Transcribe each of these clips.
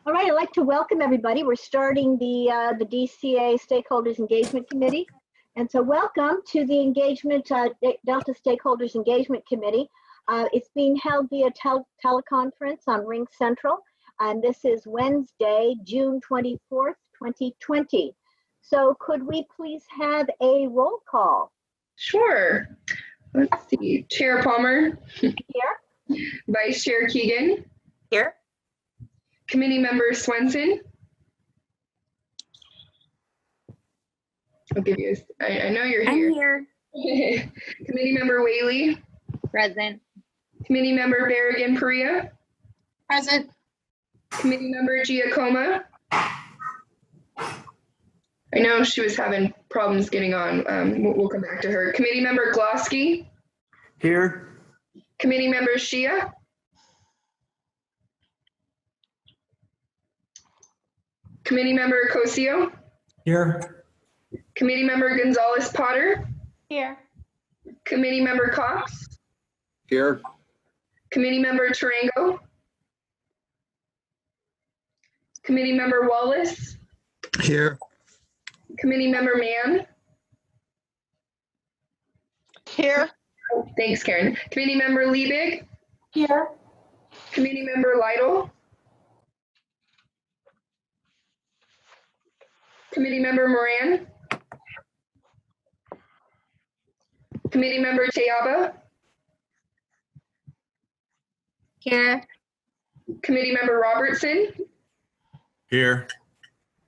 All right, I'd like to welcome everybody. We're starting the DCA Stakeholders Engagement Committee. And so welcome to the Delta Stakeholders Engagement Committee. It's being held via teleconference on Ring Central, and this is Wednesday, June 24th, 2020. So could we please have a roll call? Sure. Let's see. Chair Palmer. Here. Vice Chair Keegan. Here. Committee Member Swenson. I'll give you I know you're here. I'm here. Committee Member Whaley. Present. Committee Member Berrigan-Perea. Present. Committee Member Giacomo. I know she was having problems getting on. We'll come back to her. Committee Member Glosky. Here. Committee Member Shia. Committee Member Cosio. Here. Committee Member Gonzalez-Potter. Here. Committee Member Cox. Here. Committee Member Tarango. Committee Member Wallace. Here. Committee Member Mann. Here. Oh, thanks, Karen. Committee Member Liebig. Here. Committee Member Lytle. Committee Member Moran. Committee Member Tayaba. Here. Committee Member Robertson. Here.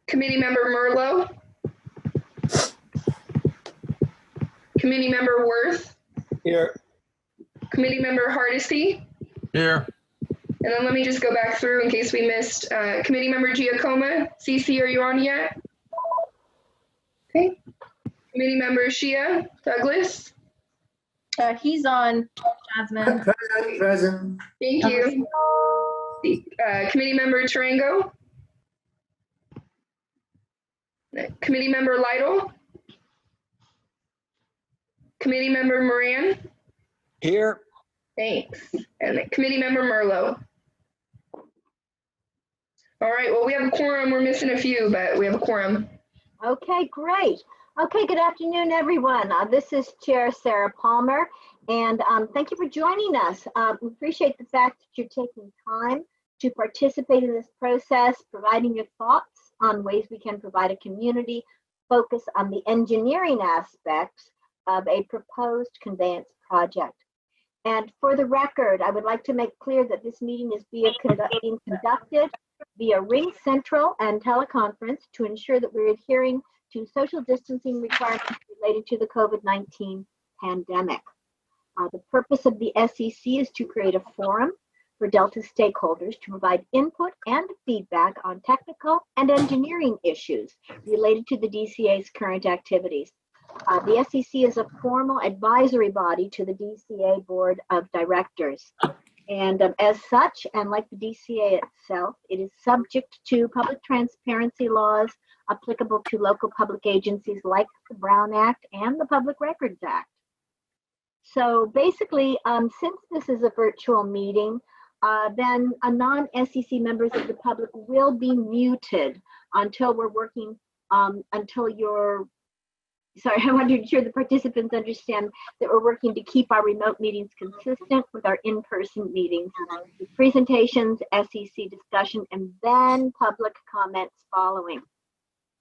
Committee Member Merlo. Committee Member Worth. Here. Committee Member Hardesty. Here. And then let me just go back through in case we missed. Committee Member Giacomo. CC, are you on yet? Okay. Committee Member Shia Douglas. He's on, Jasmine. Present. Thank you. Committee Member Tarango. Committee Member Lytle. Committee Member Moran. Here. Thanks. And then Committee Member Merlo. All right, well, we have a quorum. We're missing a few, but we have a quorum. Okay, great. Okay, good afternoon, everyone. This is Chair Sarah Palmer, and thank you for joining us. We appreciate the fact that you're taking time to participate in this process, providing your thoughts on ways we can provide a community focus on the engineering aspects of a proposed conveyance project. And for the record, I would like to make clear that this meeting is being conducted via Ring Central and teleconference to ensure that we're adhering to social distancing requirements related to the COVID-19 pandemic. The purpose of the SEC is to create a forum for Delta stakeholders to provide input and feedback on technical and engineering issues related to the DCA's current activities. The SEC is a formal advisory body to the DCA Board of Directors. And as such, and like the DCA itself, it is subject to public transparency laws applicable to local public agencies like the Brown Act and the Public Records Act. So basically, since this is a virtual meeting, then non-SEC members of the public will be muted until we're working, until you're sorry, I want to ensure the participants understand that we're working to keep our remote meetings consistent with our in-person meetings, with presentations, SEC discussion, and then public comments following.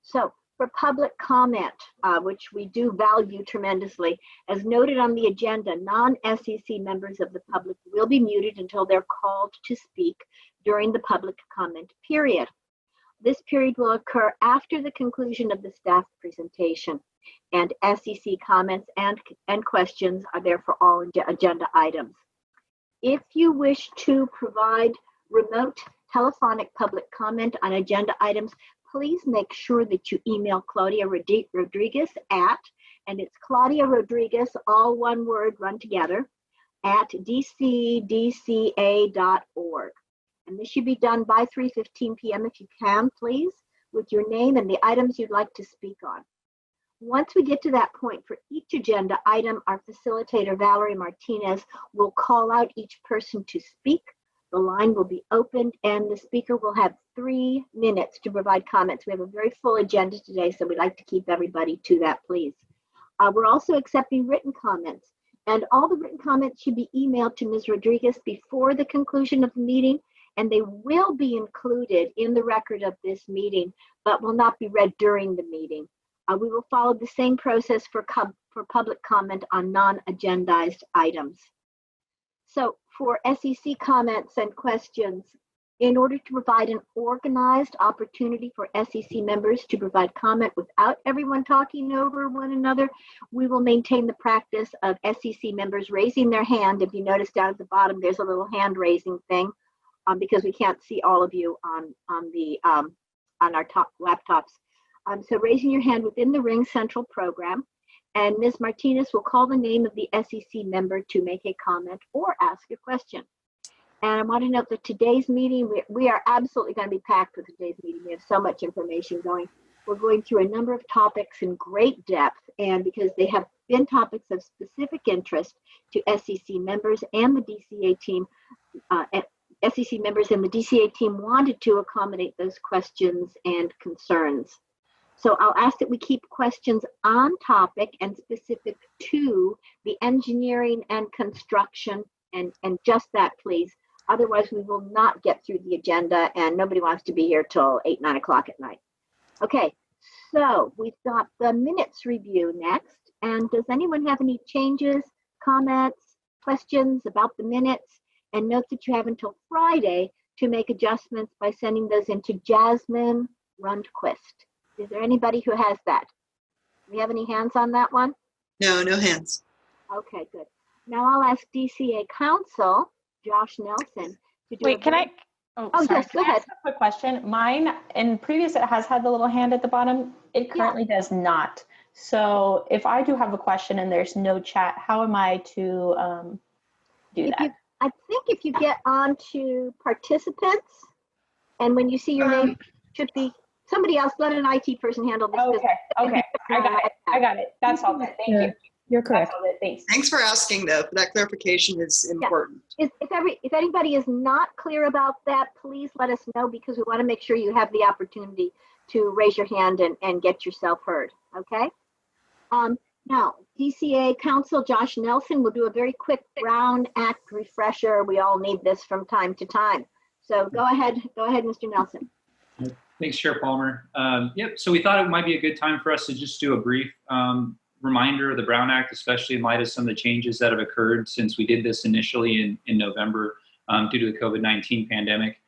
So for public comment, which we do value tremendously, as noted on the agenda, non-SEC members of the public will be muted until they're called to speak during the public comment period. This period will occur after the conclusion of the staff presentation, and SEC comments and questions are there for all agenda items. If you wish to provide remote telephonic public comment on agenda items, please make sure that you email Claudia Rodriguez at, and it's Claudia Rodriguez, all one word run together, at dcdca.org. And this should be done by 3:15 p.m. if you can, please, with your name and the items you'd like to speak on. Once we get to that point, for each agenda item, our facilitator, Valerie Martinez, will call out each person to speak The line will be opened and the speaker will have 3 minutes to provide comments. We have a very full agenda today, so we'd like to keep everybody to that, please. We're also accepting written comments, and all the written comments should be emailed to Ms. Rodriguez before the conclusion of the meeting, and they will be included in the record of this meeting, but will not be read during the meeting. We will follow the same process for public comment on non-agendized items. So for SEC comments and questions, in order to provide an organized opportunity for SEC members to provide comment without everyone talking over one another, we will maintain the practice of SEC members raising their hand. If you notice down at the bottom, there's a little hand raising thing because we can't see all of you on our top laptops. So raising your hand within the Ring Central program, and Ms. Martinez will call the name of the SEC member to make a comment or ask a question. And I want to note that today's meeting, we are absolutely going to be packed with today's meeting. We have so much information going. We're going through a number of topics in great depth, and because they have been topics of specific interest to SEC members and the DCA team, SEC members and the DCA team wanted to accommodate those questions and concerns. So I'll ask that we keep questions on topic and specific to the engineering and construction and just that, please. Otherwise, we will not get through the agenda and nobody wants to be here till 8, 9 o'clock at night. Okay, so we've got the minutes review next. And does anyone have any changes, comments, questions about the minutes? And note that you have until Friday to make adjustments by sending those into Jasmine Rundquist. Is there anybody who has that? Do we have any hands on that one? No, no hands. Okay, good. Now I'll ask DCA counsel, Josh Nelson, to do Wait, can I? Oh, sorry. yes, go Can I ahead. ask a quick question? Mine, in previous, it has had the little hand at the bottom. It currently does not. So if I do have a question and there's no chat, how am I to do that? I think if you get onto participants, and when you see your name, should be somebody else. Let an IT person handle this. Okay, I got it. That's all good. Thank you. You're That's all good. Thanks. Thanks for asking, though. That clarification is important. If anybody is not clear about that, please let us know because we want to make sure you have the opportunity to raise your hand and get yourself heard. Okay. Now, DCA counsel Josh Nelson will do a very quick Brown Act refresher. We all need this from time to time. So go ahead, Mr. Nelson. Thanks, Chair Palmer. Yep, so we thought it might be a good time for us to just do a brief reminder of the Brown Act, especially in light of some of the changes that have occurred since we did this initially in November due to the COVID-19 pandemic.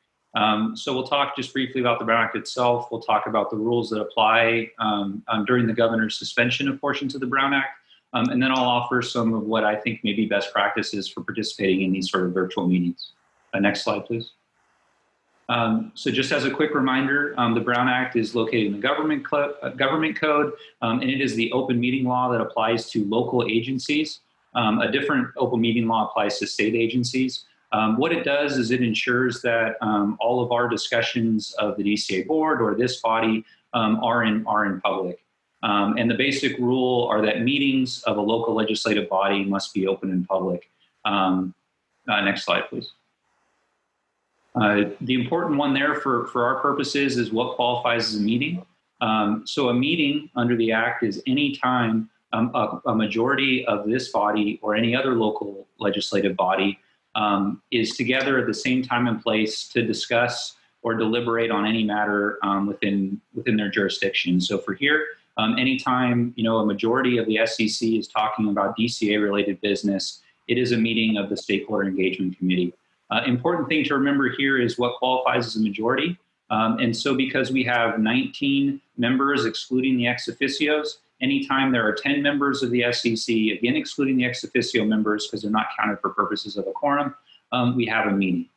So we'll talk just briefly about the Brown Act itself. We'll talk about the rules that apply during the governor's suspension of portions of the Brown Act. And then I'll offer some of what I think may be best practices for participating in these sort of virtual meetings. Next slide, please. So just as a quick reminder, the Brown Act is located in the government code, and it is the open meeting law that applies to local agencies. A different open meeting law applies to state agencies. What it does is it ensures that all of our discussions of the DCA board or this body are in public. And the basic rule are that meetings of a local legislative body must be open and public. Next slide, please. The important one there for our purposes is what qualifies as a meeting. So a meeting under the Act is any time a majority of this body or any other local legislative body is together at the same time and place to discuss or deliberate on any matter within their jurisdiction. So for here, anytime a majority of the SEC is talking about DCA-related business, it is a meeting of the Stakeholder Engagement Committee. Important thing to remember here is what qualifies as a majority. And so because we have 19 members excluding the ex officios, anytime there are 10 members of the SEC, again excluding the ex officio members because they're not counted for purposes of a quorum, we have a meeting.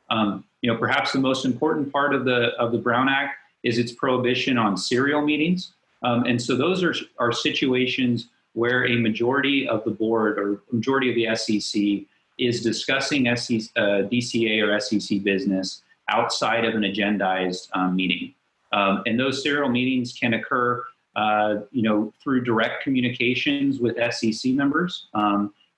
Perhaps the most important part of the Brown Act is its prohibition on serial meetings. And so those are situations where a majority of the board or majority of the SEC is discussing DCA or SEC business outside of an agendized meeting. And those serial meetings can occur through direct communications with SEC members.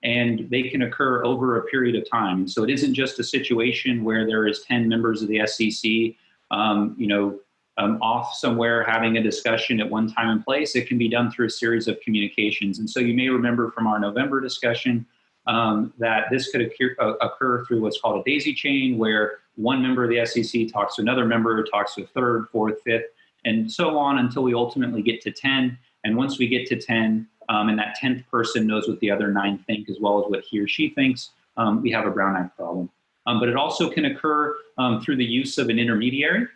and they can occur over a period of time. So it isn't just a situation where there is 10 members of the SEC, off somewhere having a discussion at one time and place. It can be done through a series of communications. And so you may remember from our November discussion that this could occur through what's called a daisy chain, where one member of the SEC talks to another member, talks to a third, fourth, fifth, and so on until we ultimately get to 10. And once we get to 10, and that 10th person knows what the other 9 think as well as what he or she thinks, we have a Brown Act problem. But it also can occur through the use of an intermediary.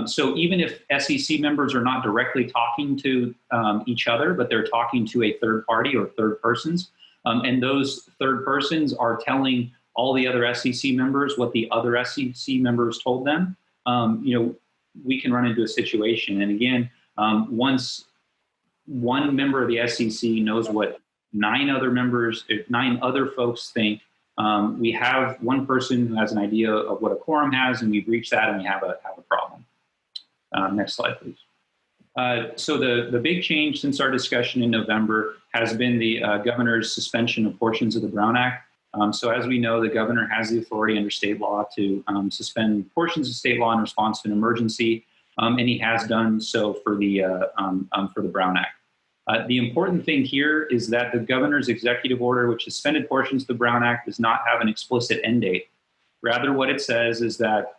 So even if SEC members are not directly talking to each other, but they're talking to a third party or third persons, and those third persons are telling all the other SEC members what the other SEC members told them, we can run into a situation. And again, once one member of the SEC knows what 9 other folks think, we have one person who has an idea of what a quorum has, and we've reached that, and we have a problem. Next slide, please. So the big change since our discussion in November has been the governor's suspension of portions of the Brown Act. So as we know, the governor has the authority under state law to suspend portions of state law in response to an emergency, and he has done so for the Brown Act. The important thing here is that the governor's executive order, which suspended portions of the Brown Act, does not have an explicit end date. Rather, what it says is that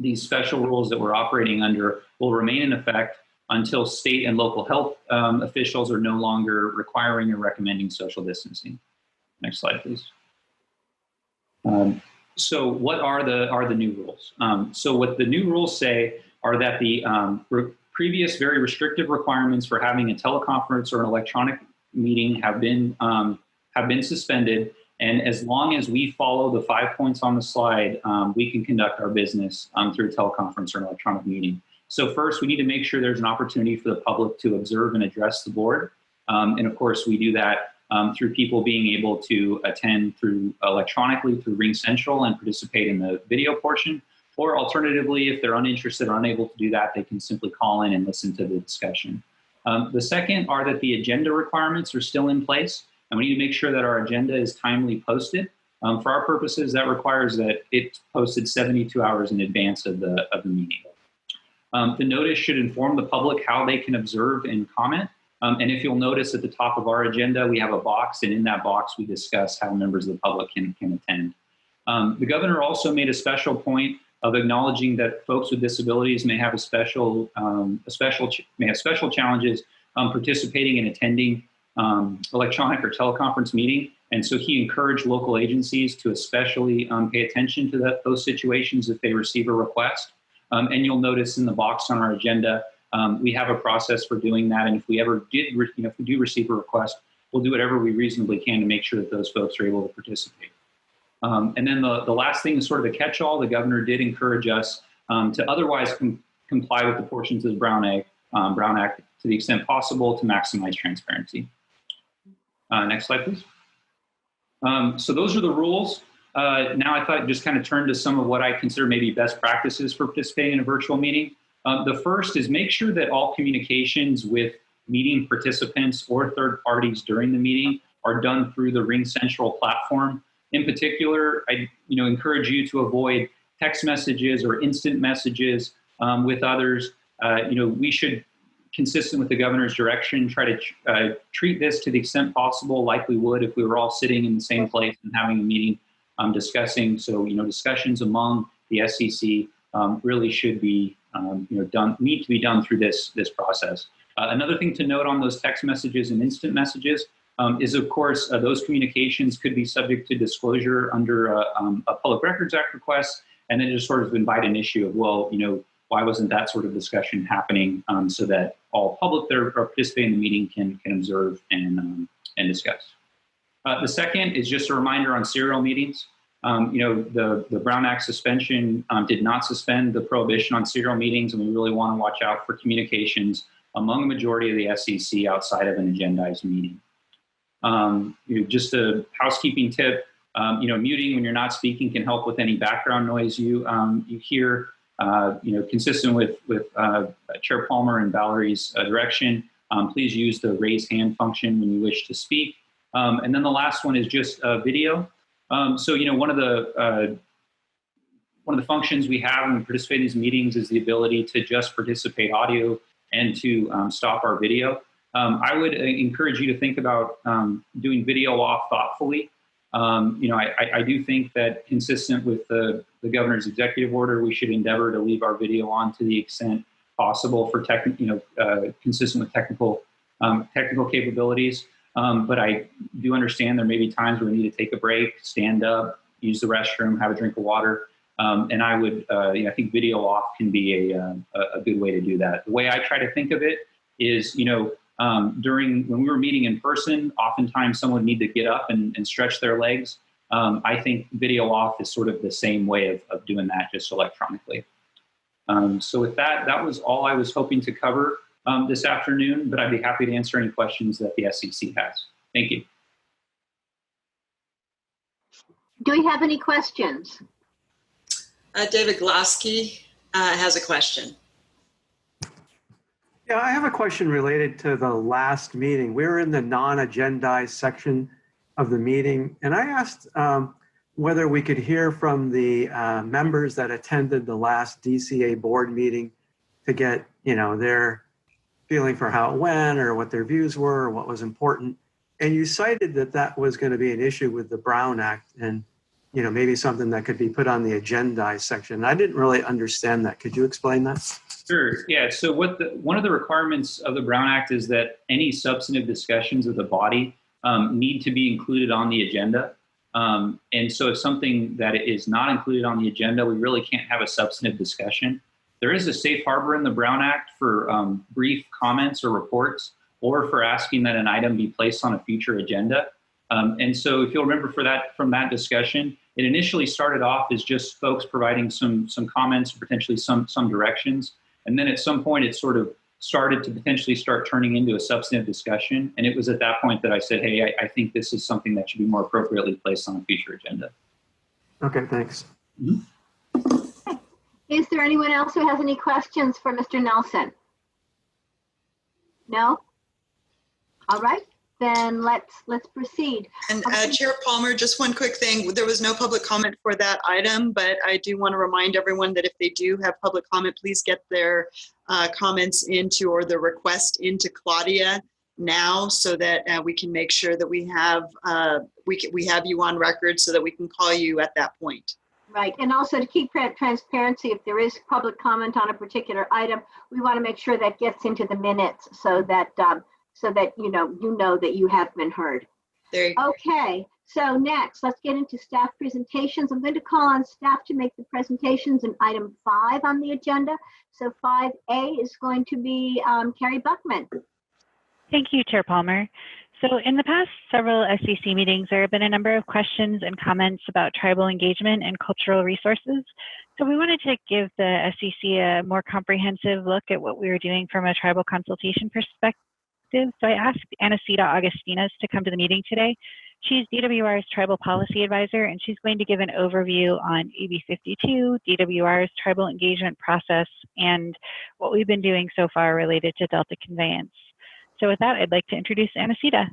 these special rules that we're operating under will remain in effect until state and local health officials are no longer requiring or recommending social distancing. Next slide, please. So what are the new rules? So what the new rules say are that the previous very restrictive requirements for having a teleconference or an electronic meeting have been suspended. And as long as we follow the 5 points on the slide, we can conduct our business through a teleconference or an electronic meeting. So first, we need to make sure there's an opportunity for the public to observe and address the board. And of course, we do that through people being able to attend through electronically through Ring Central and participate in the video portion. Or alternatively, if they're uninterested or unable to do that, they can simply call in and listen to the discussion. The second are that the agenda requirements are still in place, and we need to make sure that our agenda is timely posted. For our purposes, that requires that it's posted 72 hours in advance of the meeting. The notice should inform the public how they can observe and comment. And if you'll notice at the top of our agenda, we have a box, and in that box, we discuss how members of the public can attend. The governor also made a special point of acknowledging that folks with disabilities may have special challenges participating and attending electronic or teleconference meeting. And so he encouraged local agencies to especially pay attention to those situations if they receive a request. And you'll notice in the box on our agenda, we have a process for doing that. And if we ever if we do receive a request, we'll do whatever we reasonably can to make sure that those folks are able to participate. And then the last thing is sort of a catch-all. The governor did encourage us to otherwise comply with the portions of the Brown Act to the extent possible to maximize transparency. Next slide, please. So those are the rules. Now I thought I'd just kind of turn to some of what I consider maybe best practices for participating in a virtual meeting. The first is make sure that all communications with meeting participants or third parties during the meeting are done through the Ring Central platform. In particular, I encourage you to avoid text messages or instant messages with others. We should, consistent with the governor's direction, try to treat this to the extent possible like we would if we were all sitting in the same place and having a meeting discussing. So, discussions among the SEC really should be, need to be done through this process. Another thing to note on those text messages and instant messages is, of course, those communications could be subject to disclosure under a Public Records Act request, and then just sort of invite an issue of, well, why wasn't that sort of discussion happening so that all public that are participating in the meeting can observe and discuss. The second is just a reminder on serial meetings. The Brown Act suspension did not suspend the prohibition on serial meetings, and we really want to watch out for communications among a majority of the SEC outside of an agendized meeting. Just a housekeeping tip, muting when you're not speaking can help with any background noise you hear. Consistent with Chair Palmer and Valerie's direction, please use the raise hand function when you wish to speak. And then the last one is just video. So, one of the functions we have when we participate in these meetings is the ability to just participate audio and to stop our video. I would encourage you to think about doing video off thoughtfully. I do think that consistent with the governor's executive order, we should endeavor to leave our video on to the extent possible for consistent with technical capabilities. But I do understand there may be times where we need to take a break, stand up, use the restroom, have a drink of water. And I would, I think video off can be a good way to do that. The way I try to think of it is, when we were meeting in person, oftentimes someone would need to get up and stretch their legs. I think video off is sort of the same way of doing that, just electronically. So with that, that was all I was hoping to cover this afternoon, but I'd be happy to answer any questions that the SEC has. Thank you. Do we have any questions? David Glaske has a question. Yeah, I have a question related to the last meeting. We were in the non-agendized section of the meeting, and I asked whether we could hear from the members that attended the last DCA board meeting to get, their feeling for how it went or what their views were or what was important. And you cited that was going to be an issue with the Brown Act and, maybe something that could be put on the agendized section. I didn't really understand that. Could you explain that? Sure. Yeah. So one of the requirements of the Brown Act is that any substantive discussions of the body need to be included on the agenda. And so if something that is not included on the agenda, we really can't have a substantive discussion. There is a safe harbor in the Brown Act for brief comments or reports, or for asking that an item be placed on a future agenda. And so if you'll remember from that discussion, it initially started off as just folks providing some comments, potentially some directions. And then at some point it sort of started to potentially start turning into a substantive discussion. And it was at that point that I said, hey, I think this is something that should be more appropriately placed on a future agenda. Okay, thanks. Mm-hmm. Is there anyone else who has any questions for Mr. Nelson? No? All right, then let's proceed. And Chair Palmer, just one quick thing. There was no public comment for that item, but I do want to remind everyone that if they do have public comment, please get their comments into, or the request into Claudia now, so that we can make sure that we have you on record so that we can call you at that point. Right, and also to keep transparency, if there is public comment on a particular item, we want to make sure that gets into the minutes so that you know that you have been heard. There you go. Okay, so next, let's get into staff presentations. I'm going to call on staff to make the presentations in item 5 on the agenda. So 5A is going to be Carrie Buckman. Thank you, Chair Palmer. So in the past several SEC meetings, there have been a number of questions and comments about tribal engagement and cultural resources. So we wanted to give the SEC a more comprehensive look at what we were doing from a tribal consultation perspective. So I asked Anacita Augustines to come to the meeting today. She's DWR's tribal policy advisor, and she's going to give an overview on AB 52, DWR's tribal engagement process, and what we've been doing so far related to Delta Conveyance. So with that, I'd like to introduce Anacita.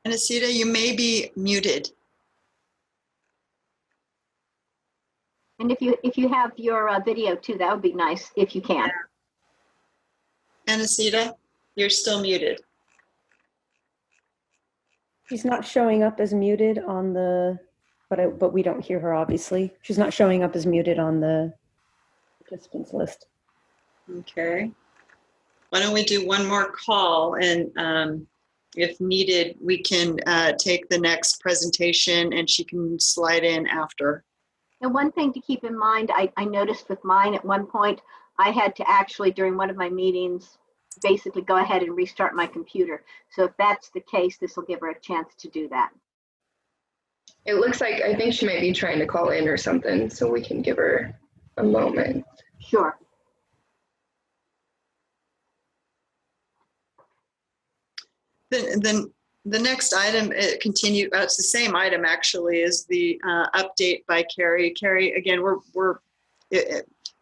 Anacita, you may be muted. And if you have your video too, that would be nice if you can. Anacita, you're still muted. She's not showing up as muted on the, but we don't hear her, obviously. She's not showing up as muted on the participants list. Okay. Why don't we do one more call, and if needed, we can take the next presentation and she can slide in after. And one thing to keep in mind, I noticed with mine at one point, I had to actually, during one of my meetings, basically go ahead and restart my computer. So if that's the case, this will give her a chance to do that. It looks like, I think she might be trying to call in or something, so we can give her a moment. Sure. Then the next item, it's the same item actually, is the update by Carrie. Carrie, again,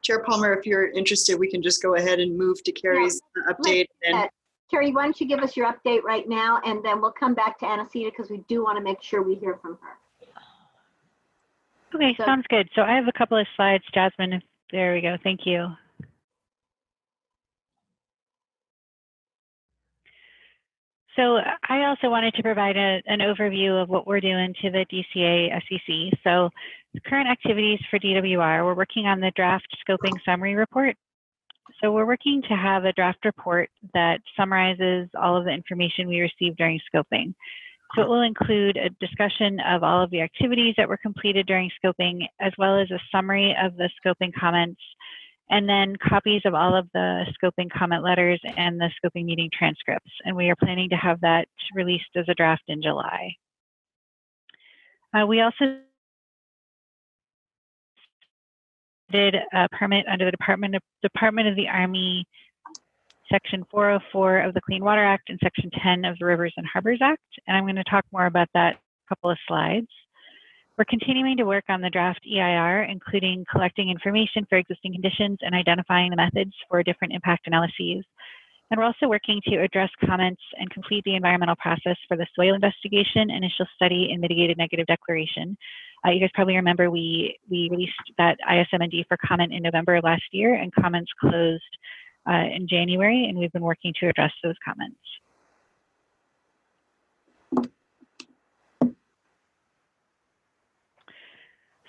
Chair Palmer, if you're interested, we can just go ahead and move to Carrie's update. And Carrie, why don't you give us your update right now, and then we'll come back to Anacita because we do want to make sure we hear from her. Okay, sounds good. So I have a couple of slides, Jasmine. There we go. Thank you. So I also wanted to provide an overview of what we're doing to the DCA SEC. So the current activities for DWR, we're working on the draft scoping summary report. So we're working to have a draft report that summarizes all of the information we received during scoping. So it will include a discussion of all of the activities that were completed during scoping, as well as a summary of the scoping comments, and then copies of all of the scoping comment letters and the scoping meeting transcripts. And we are planning to have that released as a draft in July. We also did a permit under the Department of the Army, Section 404 of the Clean Water Act and Section 10 of the Rivers and Harbors Act. And I'm going to talk more about that in a couple of slides. We're continuing to work on the draft EIR, including collecting information for existing conditions and identifying the methods for different impact analyses. And we're also working to address comments and complete the environmental process for the soil investigation, initial study, and mitigated negative declaration. You guys probably remember we released that ISMND for comment in November of last year, and comments closed in January, and we've been working to address those comments.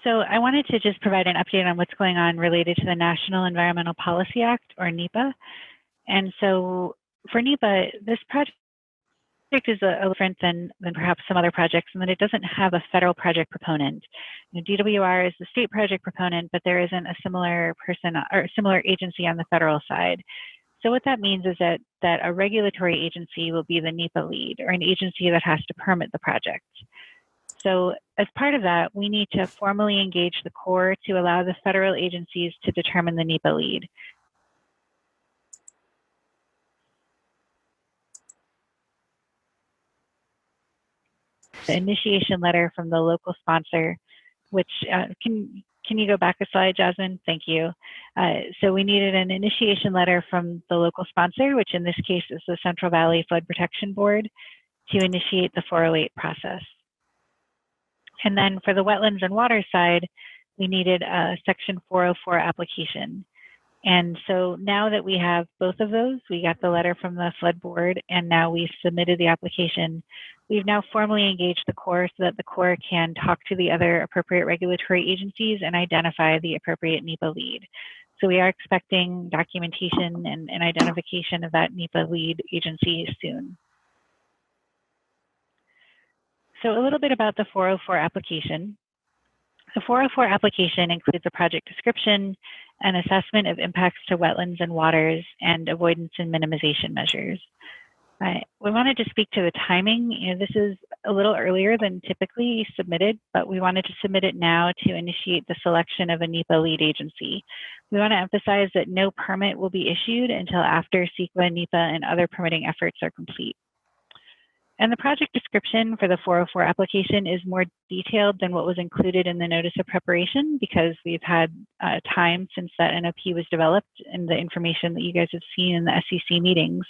So I wanted to just provide an update on what's going on related to the National Environmental Policy Act, or NEPA. And so for NEPA, this project is a little different than perhaps some other projects in that it doesn't have a federal project proponent. You know, DWR is the state project proponent, but there isn't a similar person or similar agency on the federal side. So what that means is that a regulatory agency will be the NEPA lead, or an agency that has to permit the project. So as part of that, we need to formally engage the Corps to allow the federal agencies to determine the NEPA lead. The initiation letter from the local sponsor, which can you go back a slide, Jasmine? Thank you. So we needed an initiation letter from the local sponsor, which in this case is the Central Valley Flood Protection Board, to initiate the 408 process. And then for the wetlands and water side, we needed a Section 404 application. And so now that we have both of those, we got the letter from the flood board, and now we submitted the application. We've now formally engaged the Corps so that the Corps can talk to the other appropriate regulatory agencies and identify the appropriate NEPA lead. So we are expecting documentation and identification of that NEPA lead agency soon. So a little bit about the 404 application. The 404 application includes a project description, an assessment of impacts to wetlands and waters, and avoidance and minimization measures. We wanted to speak to the timing. You know, this is a little earlier than typically submitted, but we wanted to submit it now to initiate the selection of a NEPA lead agency. We want to emphasize that no permit will be issued until after CEQA, NEPA, and other permitting efforts are complete. And the project description for the 404 application is more detailed than what was included in the notice of preparation, because we've had time since that NOP was developed and the information that you guys have seen in the SEC meetings.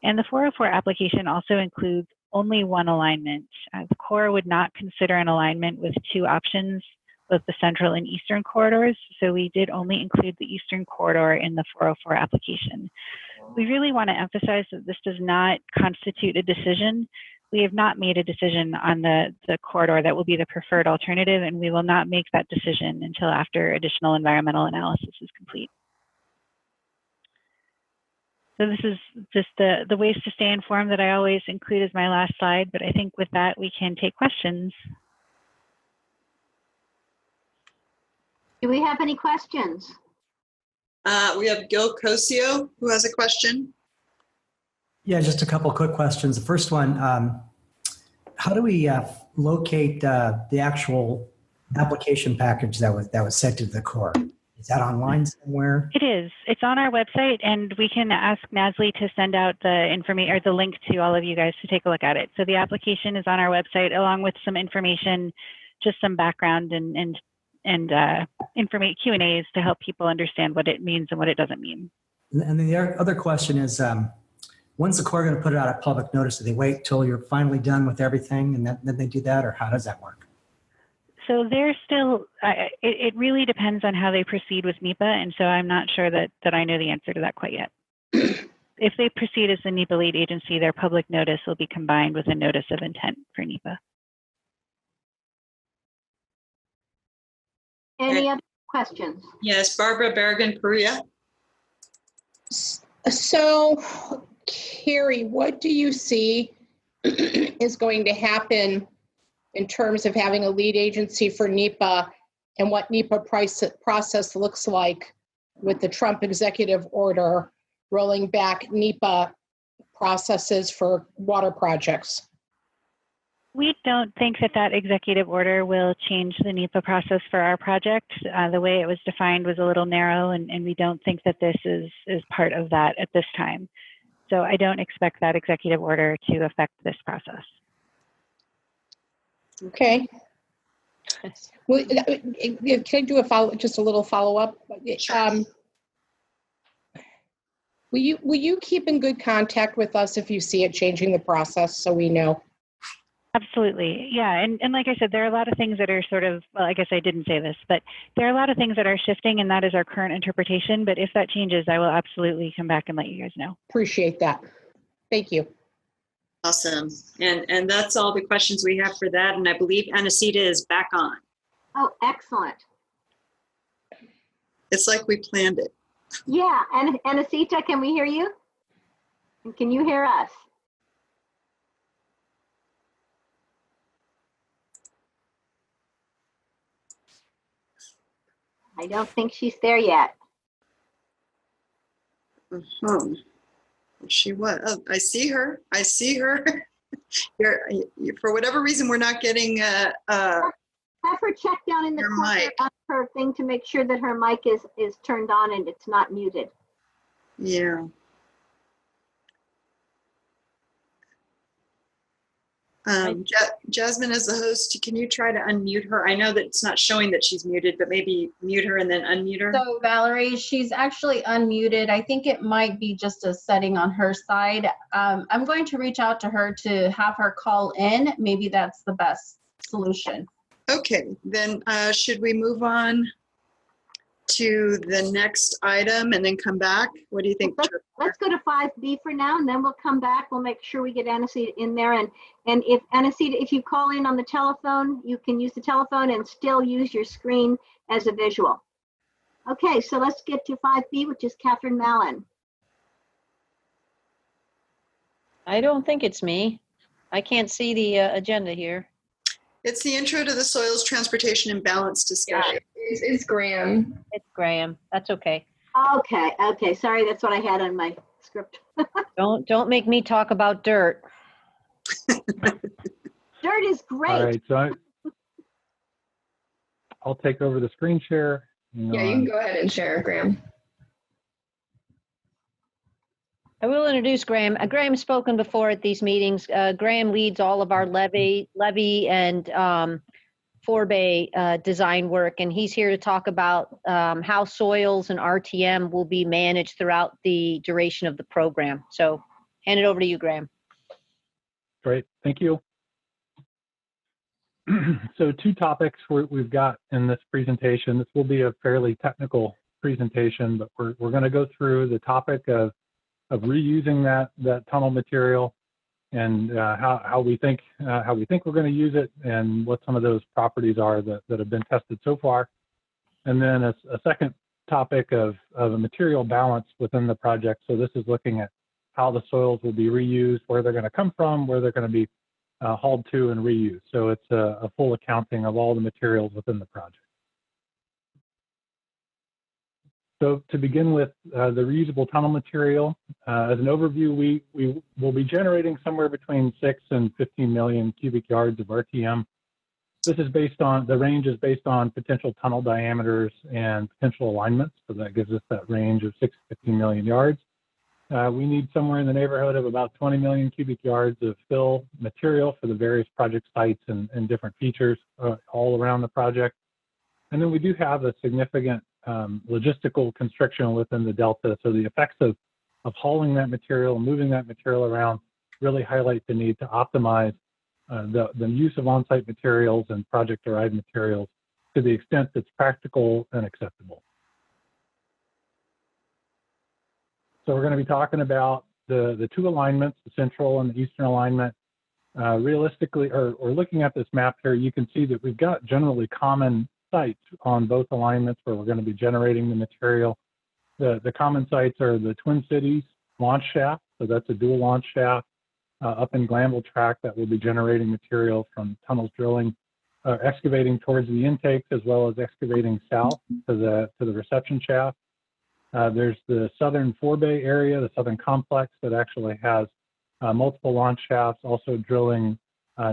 And the 404 application also includes only one alignment. The Corps would not consider an alignment with two options, both the central and eastern corridors, so we did only include the eastern corridor in the 404 application. We really want to emphasize that this does not constitute a decision. We have not made a decision on the corridor that will be the preferred alternative, and we will not make that decision until after additional environmental analysis is complete. So this is just the ways to stay informed that I always include as my last slide, but I think with that we can take questions. Do we have any questions? We have Gil Cosio, who has a question. Yeah, just a couple quick questions. The first one, how do we locate the actual application package that was sent to the Corps? Is that online somewhere? It is. It's on our website, and we can ask Nasli to send out the information or the link to all of you guys to take a look at it. So the application is on our website along with some information, just some background and informate Q&As to help people understand what it means and what it doesn't mean. And then the other question is, when's the Corps going to put it out at public notice? Do they wait till you're finally done with everything and then they do that, or how does that work? So they're still, it really depends on how they proceed with NEPA, and so I'm not sure that I know the answer to that quite yet. If they proceed as the NEPA lead agency, their public notice will be combined with a notice of intent for NEPA. Any other questions? Yes, Barbara Bergen-Perea. So, Carrie, what do you see is going to happen in terms of having a lead agency for NEPA and what NEPA process looks like with the Trump executive order rolling back NEPA processes for water projects? We don't think that executive order will change the NEPA process for our project. The way it was defined was a little narrow, and we don't think that this is part of that at this time. So I don't expect that executive order to affect this process. Okay. Well, can I do a little follow-up? Sure. Will you keep in good contact with us if you see it changing the process so we know? Absolutely. Yeah. And like I said, there are a lot of things that are sort of, well, I guess I didn't say this, but there are a lot of things that are shifting, and that is our current interpretation. But if that changes, I will absolutely come back and let you guys know. Appreciate that. Thank you. Awesome. And that's all the questions we have for that. And I believe Anacita is back on. Oh, excellent. It's like we planned it. Yeah, and Anacita, can we hear you? And can you hear us? I don't think she's there yet. She was. Oh, I see her. I see her. For whatever reason, we're not getting. Have her check down in the corner on her thing to make sure that her mic is turned on and it's not muted. Yeah. Jasmine, as the host, can you try to unmute her? I know that it's not showing that she's muted, but maybe mute her and then unmute her. So Valerie, she's actually unmuted. I think it might be just a setting on her side. I'm going to reach out to her to have her call in. Maybe that's the best solution. Okay, then should we move on to the next item and then come back? What do you think? Let's go to 5B for now, and then we'll come back. We'll make sure we get Anacita in there. And if Anacita, if you call in on the telephone, you can use the telephone and still use your screen as a visual. Okay, so let's get to 5B, which is Catherine Mallon. I don't think it's me. I can't see the agenda here. It's the intro to the soils transportation and balance discussion. Yeah, it's Graham. It's Graham. That's okay. Okay. Sorry, that's what I had on my script. Don't make me talk about dirt. Dirt is great. All right, so I'll take over the screen share. Yeah, you can go ahead and share, Graham. I will introduce Graham. Graham's spoken before at these meetings. Graham leads all of our levy and forebay design work, and he's here to talk about how soils and RTM will be managed throughout the duration of the program. So hand it over to you, Graham. Great, thank you. So 2 topics we've got in this presentation. This will be a fairly technical presentation, but we're going to go through the topic of reusing that tunnel material and how we think we're going to use it and what some of those properties are that have been tested so far. And then a second topic of a material balance within the project. So this is looking at how the soils will be reused, where they're going to come from, where they're going to be hauled to and reused. So it's a full accounting of all the materials within the project. So to begin with, the reusable tunnel material, as an overview, we will be generating somewhere between 6 and 15 million cubic yards of RTM. This is based on, the range is based on potential tunnel diameters and potential alignments. So that gives us that range of 6 to 15 million yards. We need somewhere in the neighborhood of about 20 million cubic yards of fill material for the various project sites and different features all around the project. And then we do have a significant logistical constriction within the delta. So the effects of hauling that material, moving that material around really highlight the need to optimize the use of on-site materials and project-derived materials to the extent that's practical and acceptable. So we're going to be talking about the two alignments, the central and the eastern alignment. Realistically, or looking at this map here, you can see that we've got generally common sites on both alignments where we're going to be generating the material. The common sites are the Twin Cities launch shaft, so that's a dual launch shaft up in Glanville track that will be generating material from tunnels drilling, excavating towards the intakes as well as excavating south to the reception shaft. There's the southern forebay area, the southern complex that actually has multiple launch shafts, also drilling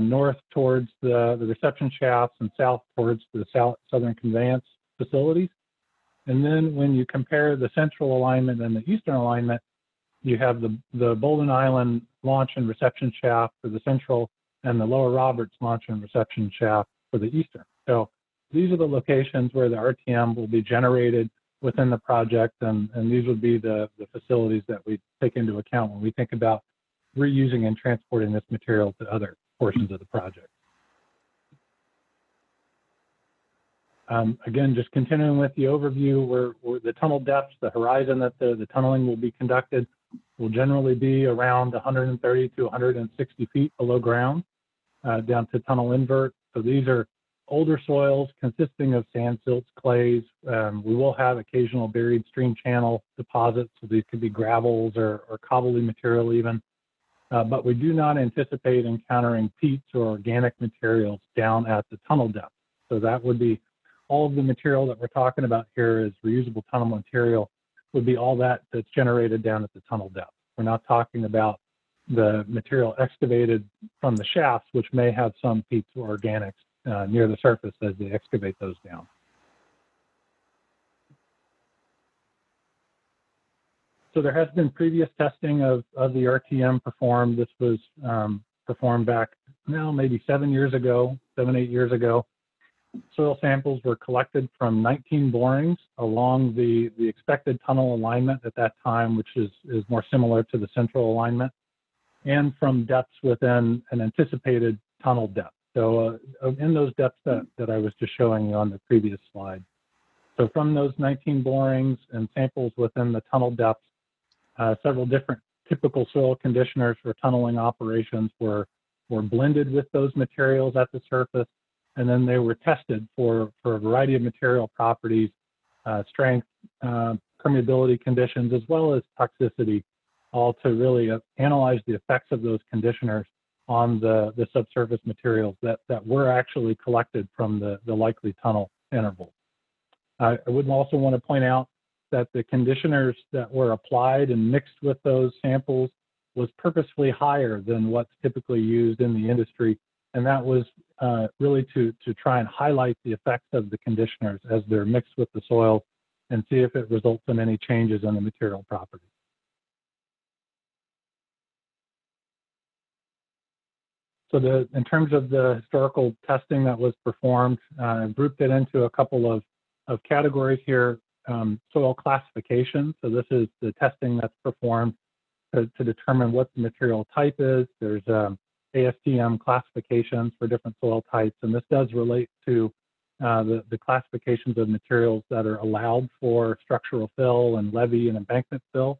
north towards the reception shafts and south towards the southern conveyance facilities. And then when you compare the central alignment and the eastern alignment, you have the Bolden Island launch and reception shaft for the central and the Lower Roberts launch and reception shaft for the eastern. So these are the locations where the RTM will be generated within the project, and these would be the facilities that we take into account when we think about reusing and transporting this material to other portions of the project. Again, just continuing with the overview, where the tunnel depths, the horizon that the tunneling will be conducted will generally be around 130 to 160 feet below ground down to tunnel invert. So these are older soils consisting of sand, silts, clays. We will have occasional buried stream channel deposits, so these could be gravels or cobbly material even. But we do not anticipate encountering peats or organic materials down at the tunnel depth. So that would be all of the material that we're talking about here is reusable tunnel material, would be all that's generated down at the tunnel depth. We're not talking about the material excavated from the shafts, which may have some peats or organics near the surface as they excavate those down. So there has been previous testing of the RTM performed. This was performed back now maybe 7, 8 years ago. Soil samples were collected from 19 borings along the expected tunnel alignment at that time, which is more similar to the central alignment, and from depths within an anticipated tunnel depth. So in those depths that I was just showing you on the previous slide. So from those 19 borings and samples within the tunnel depths, several different typical soil conditioners for tunneling operations were blended with those materials at the surface, and then they were tested for a variety of material properties, strength, permeability conditions, as well as toxicity, all to really analyze the effects of those conditioners on the subsurface materials that were actually collected from the likely tunnel interval. I would also want to point out that the conditioners that were applied and mixed with those samples was purposefully higher than what's typically used in the industry. And that was really to try and highlight the effects of the conditioners as they're mixed with the soil and see if it results in any changes in the material properties. So in terms of the historical testing that was performed, I grouped it into a couple of categories here. Soil classification. So this is the testing that's performed to determine what the material type is. There's ASTM classifications for different soil types, and this does relate to the classifications of materials that are allowed for structural fill and levee and embankment fill.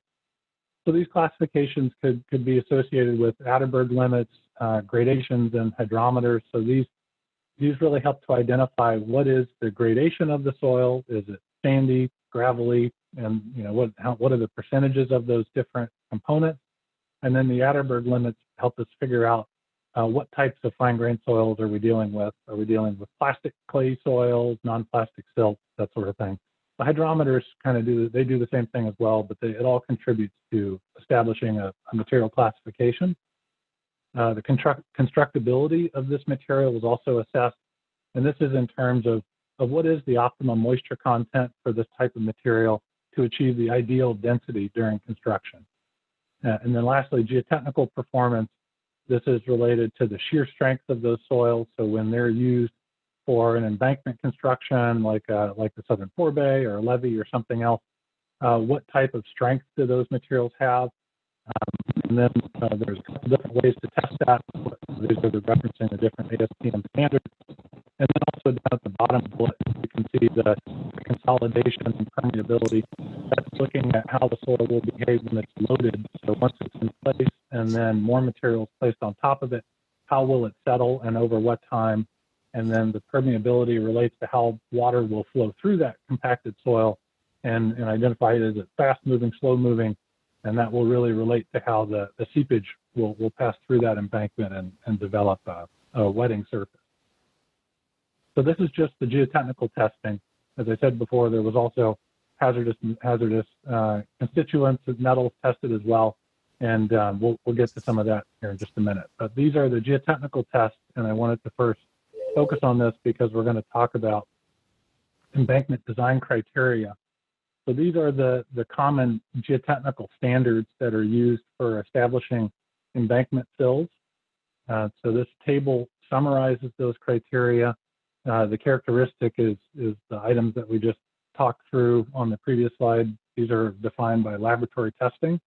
So these classifications could be associated with Atterberg limits, gradations, and hydrometers. So these really help to identify what is the gradation of the soil. Is it sandy, gravelly, and what are the percentages of those different components? And then the Atterberg limits help us figure out what types of fine-grained soils are we dealing with? Are we dealing with plastic clay soils, non-plastic silt, that sort of thing? The hydrometers kind of do the same thing as well, but it all contributes to establishing a material classification. The constructability of this material is also assessed, and this is in terms of what is the optimum moisture content for this type of material to achieve the ideal density during construction. And then lastly, geotechnical performance. This is related to the shear strength of those soils. So when they're used for an embankment construction like the Southern Forebay or a levee or something else, what type of strength do those materials have? And then there's a couple different ways to test that. These are referencing the different ASTM standards. And then also down at the bottom bullet, you can see the consolidation and permeability. That's looking at how the soil will behave when it's loaded. So once it's in place and then more materials placed on top of it, how will it settle and over what time? And then the permeability relates to how water will flow through that compacted soil and identify it as a fast moving, slow moving. And that will really relate to how the seepage will pass through that embankment and develop a wetting surface. So this is just the geotechnical testing. As I said before, there was also hazardous constituents of metals tested as well. And we'll get to some of that here in just a minute. But these are the geotechnical tests, and I wanted to first focus on this because we're going to talk about embankment design criteria. So these are the common geotechnical standards that are used for establishing embankment fills. So this table summarizes those criteria. The characteristic is the items that we just talked through on the previous slide. These are defined by laboratory testing.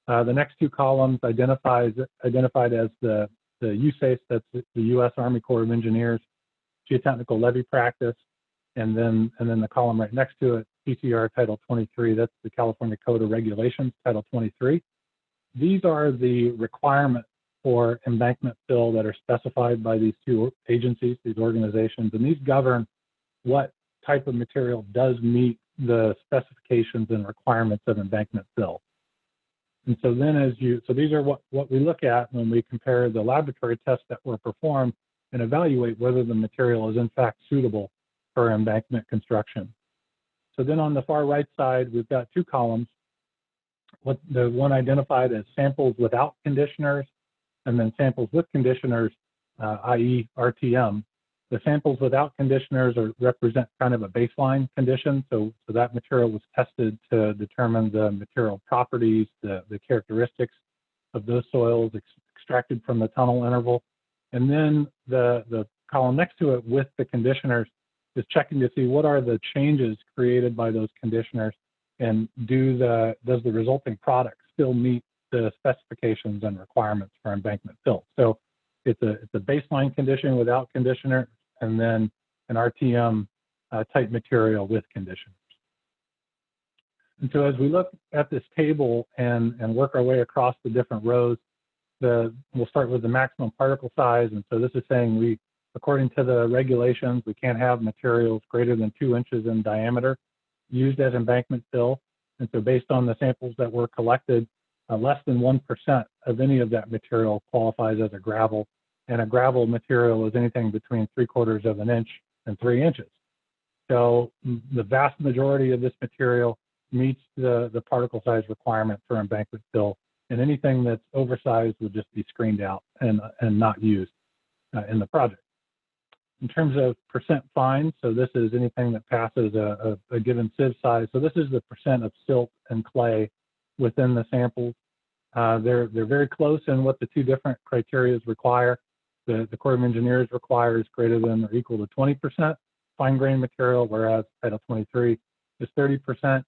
The next two columns identified as the USACE, that's the U.S. Army Corps of Engineers, geotechnical levee practice, and then the column right next to it, PCR Title 23, that's the California Code of Regulations, Title 23. These are the requirements for embankment fill that are specified by these two agencies, these organizations, and these govern what type of material does meet the specifications and requirements of embankment fill. And so then so these are what we look at when we compare the laboratory tests that were performed and evaluate whether the material is in fact suitable for embankment construction. So then on the far right side, we've got two columns. The one identified as samples without conditioners, and then samples with conditioners, i.e. RTM. The samples without conditioners represent kind of a baseline condition. So that material was tested to determine the material properties, the characteristics of those soils extracted from the tunnel interval. And then the column next to it with the conditioners is checking to see what are the changes created by those conditioners, and does the resulting product still meet the specifications and requirements for embankment fill. So it's a baseline condition without conditioner, and then an RTM type material with conditioners. And so as we look at this table and work our way across the different rows, we'll start with the maximum particle size. And so this is saying according to the regulations, we can't have materials greater than 2 inches in diameter used as embankment fill. And so based on the samples that were collected, less than 1% of any of that material qualifies as a gravel. And a gravel material is anything between 3/4 of an inch and 3 inches. So the vast majority of this material meets the particle size requirement for embankment fill, and anything that's oversized would just be screened out and not used in the project. In terms of percent fine, so this is anything that passes a given sieve size. So this is the percent of silt and clay within the samples. They're very close in what the two different criteria require. The Corps of Engineers requires greater than or equal to 20% fine grain material, whereas Title 23 is 30%.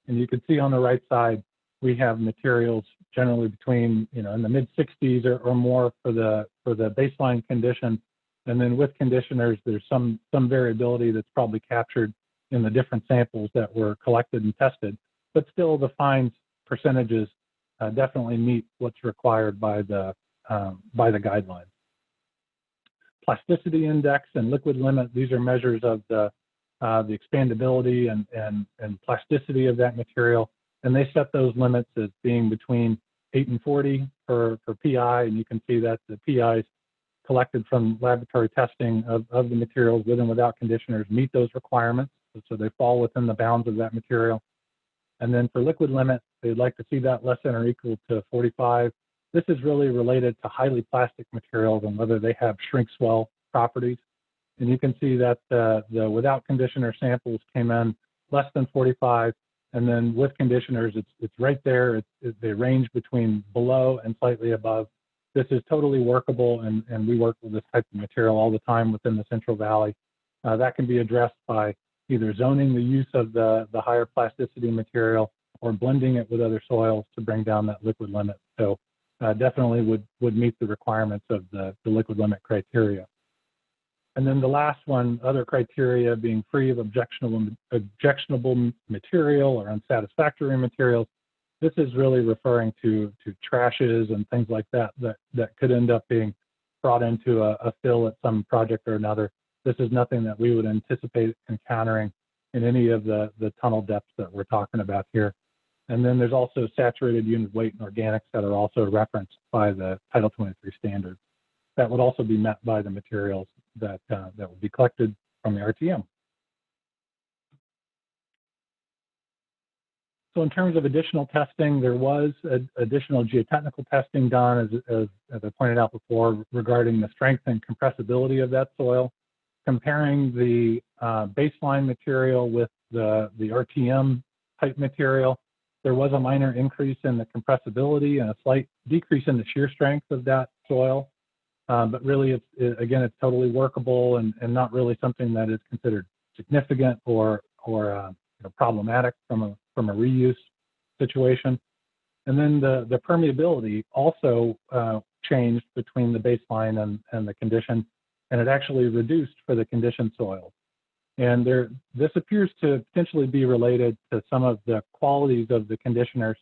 And you can see on the right side, we have materials generally between, in the mid 60s or more for the baseline condition. And then with conditioners, there's some variability that's probably captured in the different samples that were collected and tested, but still the fines percentages definitely meet what's required by the guidelines. Plasticity index and liquid limit, these are measures of the expandability and plasticity of that material. And they set those limits as being between 8 and 40 for PI. And you can see that the PIs collected from laboratory testing of the materials with and without conditioners meet those requirements. So they fall within the bounds of that material. And then for liquid limit, they'd like to see that less than or equal to 45. This is really related to highly plastic materials and whether they have shrink swell properties. And you can see that the without conditioner samples came in less than 45. And then with conditioners, it's right there. They range between below and slightly above. This is totally workable, and we work with this type of material all the time within the Central Valley. that can be addressed by either zoning the use of the higher plasticity material or blending it with other soils to bring down that liquid limit. So definitely would meet the requirements of the liquid limit criteria. And then the last one, other criteria being free of objectionable material or unsatisfactory materials. This is really referring to trashes and things like that could end up being brought into a fill at some project or another. This is nothing that we would anticipate encountering in any of the tunnel depths that we're talking about here. And then there's also saturated unit weight and organics that are also referenced by the Title 23 standards. That would also be met by the materials that would be collected from the RTM. So in terms of additional testing, there was additional geotechnical testing done, as I pointed out before, regarding the strength and compressibility of that soil, comparing the baseline material with the RTM type material. There was a minor increase in the compressibility and a slight decrease in the shear strength of that soil. But really, it's totally workable and not really something that is considered significant or problematic from a reuse situation. And then the permeability also changed between the baseline and the condition, and it actually reduced for the conditioned soils. And this appears to potentially be related to some of the qualities of the conditioners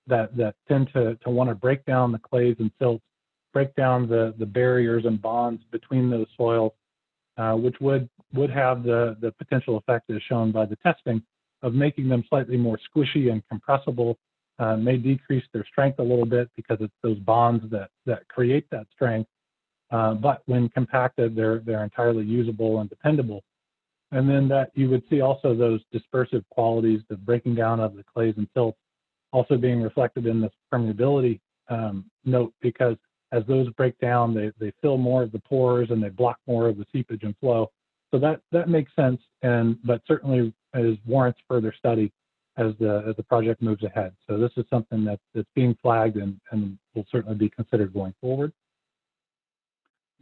that tend to want to break down the clays and silts, break down the barriers and bonds between those soils, which would have the potential effect, as shown by the testing, of making them slightly more squishy and compressible. May decrease their strength a little bit because it's those bonds that create that strength. But when compacted, they're entirely usable and dependable. And then that you would see also those dispersive qualities, the breaking down of the clays and silts, also being reflected in this permeability note, because as those break down, they fill more of the pores and they block more of the seepage and flow. So that makes sense, but certainly warrants further study as the project moves ahead. So this is something that's being flagged and will certainly be considered going forward.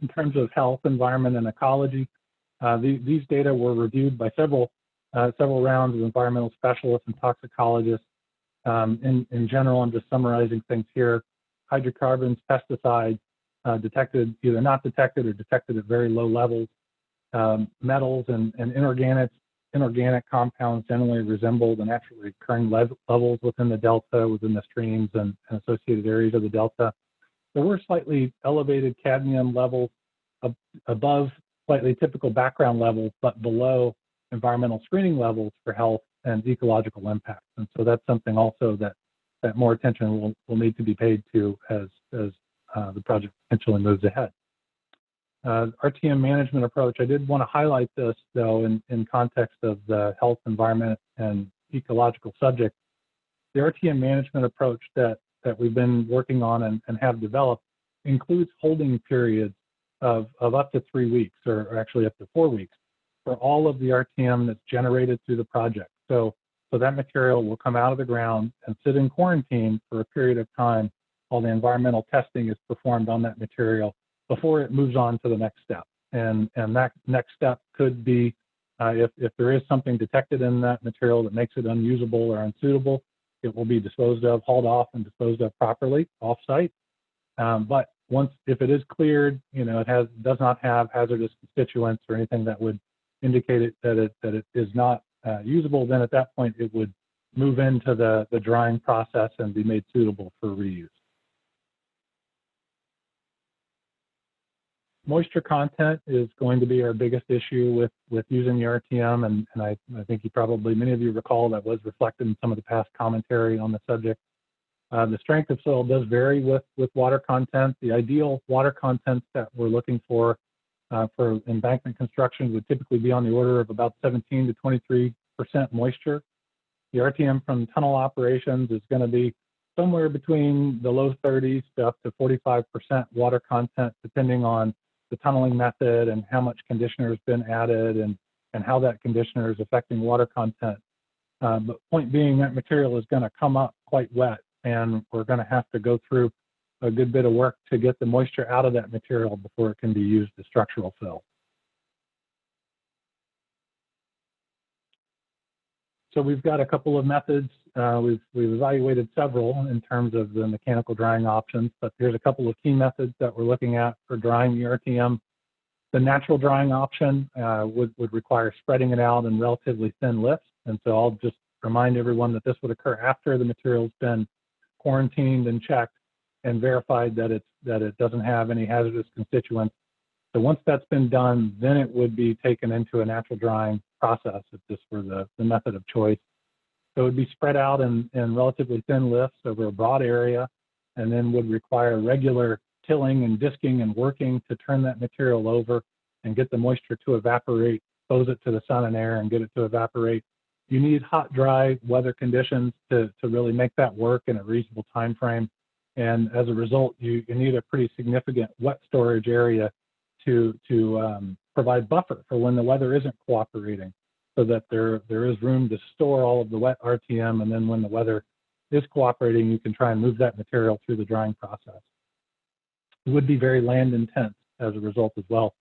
In terms of health, environment, and ecology, these data were reviewed by several rounds of environmental specialists and toxicologists. In general, I'm just summarizing things here. Hydrocarbons, pesticides, detected, either not detected or detected at very low levels. Metals and inorganic compounds generally resemble the naturally occurring levels within the delta, within the streams and associated areas of the delta. There were slightly elevated cadmium levels above slightly typical background levels, but below environmental screening levels for health and ecological impacts. And so that's something also that more attention will need to be paid to as the project potentially moves ahead. RTM management approach, I did want to highlight this, though, in context of the health, environment, and ecological subject. The RTM management approach that we've been working on and have developed includes holding periods of up to 3 weeks, or actually up to 4 weeks, for all of the RTM that's generated through the project. So that material will come out of the ground and sit in quarantine for a period of time while the environmental testing is performed on that material before it moves on to the next step. And that next step could be, if there is something detected in that material that makes it unusable or unsuitable, it will be disposed of, hauled off, and disposed of properly off-site. But if it is cleared, it does not have hazardous constituents or anything that would indicate that it is not usable, then at that point it would move into the drying process and be made suitable for reuse. Moisture content is going to be our biggest issue with using the RTM, and I think many of you recall that was reflected in some of the past commentary on the subject. The strength of soil does vary with water content. The ideal water content that we're looking for embankment construction would typically be on the order of about 17 to 23% moisture. The RTM from tunnel operations is going to be somewhere between the low 30s to up to 45% water content, depending on the tunneling method and how much conditioner has been added and how that conditioner is affecting water content. But point being, that material is going to come up quite wet, and we're going to have to go through a good bit of work to get the moisture out of that material before it can be used as structural fill. So we've got a couple of methods. We've evaluated several in terms of the mechanical drying options, but here's a couple of key methods that we're looking at for drying the RTM. The natural drying option would require spreading it out in relatively thin lifts. And so I'll just remind everyone that this would occur after the material's been quarantined and checked and verified that it doesn't have any hazardous constituents. So once that's been done, then it would be taken into a natural drying process if this were the method of choice. So it would be spread out in relatively thin lifts over a broad area, and then would require regular tilling and disking and working to turn that material over and get the moisture to evaporate, expose it to the sun and air and get it to evaporate. You need hot, dry weather conditions to really make that work in a reasonable time frame. And as a result, you need a pretty significant wet storage area to provide buffer for when the weather isn't cooperating, so that there is room to store all of the wet RTM, and then when the weather is cooperating, you can try and move that material through the drying process. It would be very land intense as a result as well,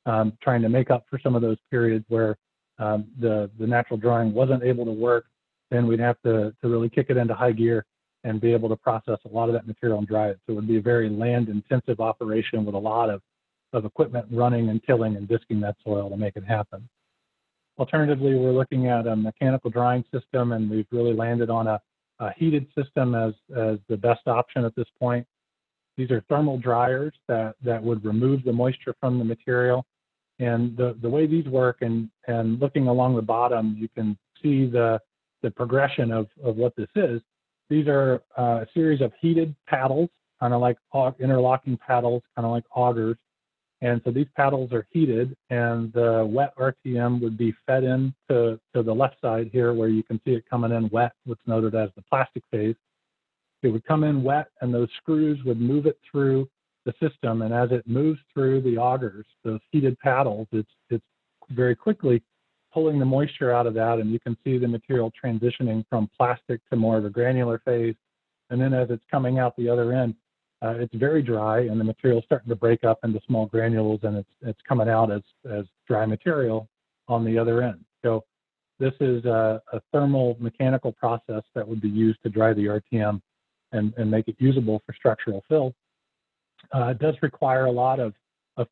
trying to make up for some of those periods where the natural drying wasn't able to work. Then we'd have to really kick it into high gear and be able to process a lot of that material and dry it. So it would be a very land intensive operation with a lot of equipment running and tilling and disking that soil to make it happen. Alternatively, we're looking at a mechanical drying system, and we've really landed on a heated system as the best option at this point. These are thermal dryers that would remove the moisture from the material. And the way these work, and looking along the bottom, you can see the progression of what this is. These are a series of heated paddles, kind of like interlocking paddles, kind of like augers. And so these paddles are heated, and the wet RTM would be fed in to the left side here, where you can see it coming in wet, what's noted as the plastic phase. It would come in wet, and those screws would move it through the system. And as it moves through the augers, those heated paddles, it's very quickly pulling the moisture out of that, and you can see the material transitioning from plastic to more of a granular phase. And then as it's coming out the other end, it's very dry, and the material is starting to break up into small granules, and it's coming out as dry material on the other end. So this is a thermal mechanical process that would be used to dry the RTM and make it usable for structural fill. It does require a lot of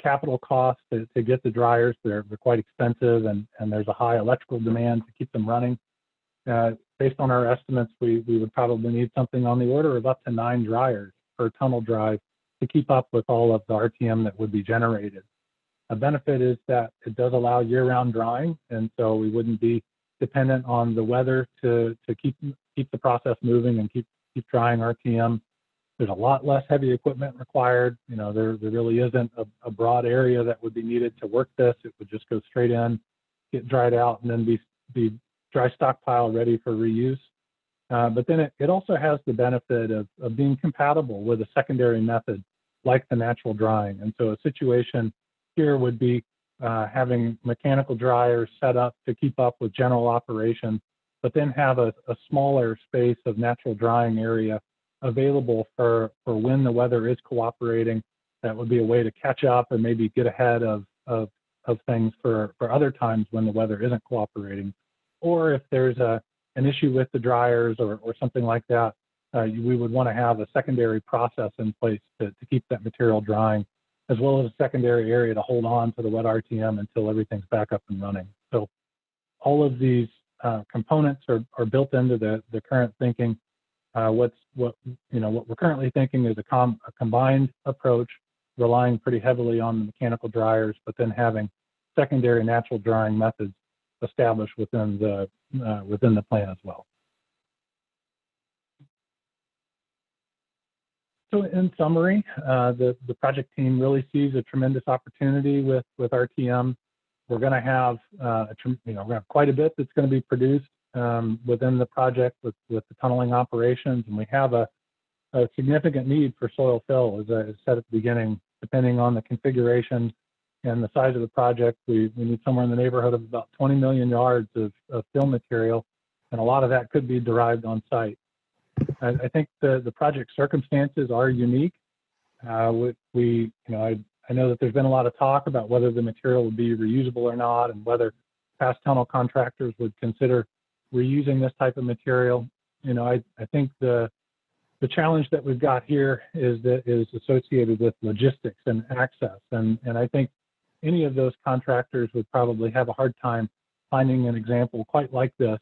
capital costs to get the dryers. They're quite expensive, and there's a high electrical demand to keep them running. Based on our estimates, we would probably need something on the order of up to 9 dryers per tunnel drive to keep up with all of the RTM that would be generated. A benefit is that it does allow year-round drying, and so we wouldn't be dependent on the weather to keep the process moving and keep drying RTM. There's a lot less heavy equipment required. You know, there really isn't a broad area that would be needed to work this. It would just go straight in, get dried out, and then be dry stockpile ready for reuse. But then it also has the benefit of being compatible with a secondary method like the natural drying. And so a situation here would be having mechanical dryers set up to keep up with general operation, but then have a smaller space of natural drying area available for when the weather is cooperating. That would be a way to catch up and maybe get ahead of things for other times when the weather isn't cooperating. Or if there's an issue with the dryers or something like that, we would want to have a secondary process in place to keep that material drying, as well as a secondary area to hold on to the wet RTM until everything's back up and running. So all of these components are built into the current thinking. What we're currently thinking is a combined approach, relying pretty heavily on the mechanical dryers, but then having secondary natural drying methods established within the plan as well. So in summary, the project team really sees a tremendous opportunity with RTM. We're going to have quite a bit that's going to be produced within the project with the tunneling operations, and we have a significant need for soil fill, as I said at the beginning. Depending on the configuration and the size of the project, we need somewhere in the neighborhood of about 20 million yards of fill material, and a lot of that could be derived on site. I think the project circumstances are unique. I know that there's been a lot of talk about whether the material would be reusable or not, and whether past tunnel contractors would consider reusing this type of material. You know, I think the challenge that we've got here is associated with logistics and access. And I think any of those contractors would probably have a hard time finding an example quite like this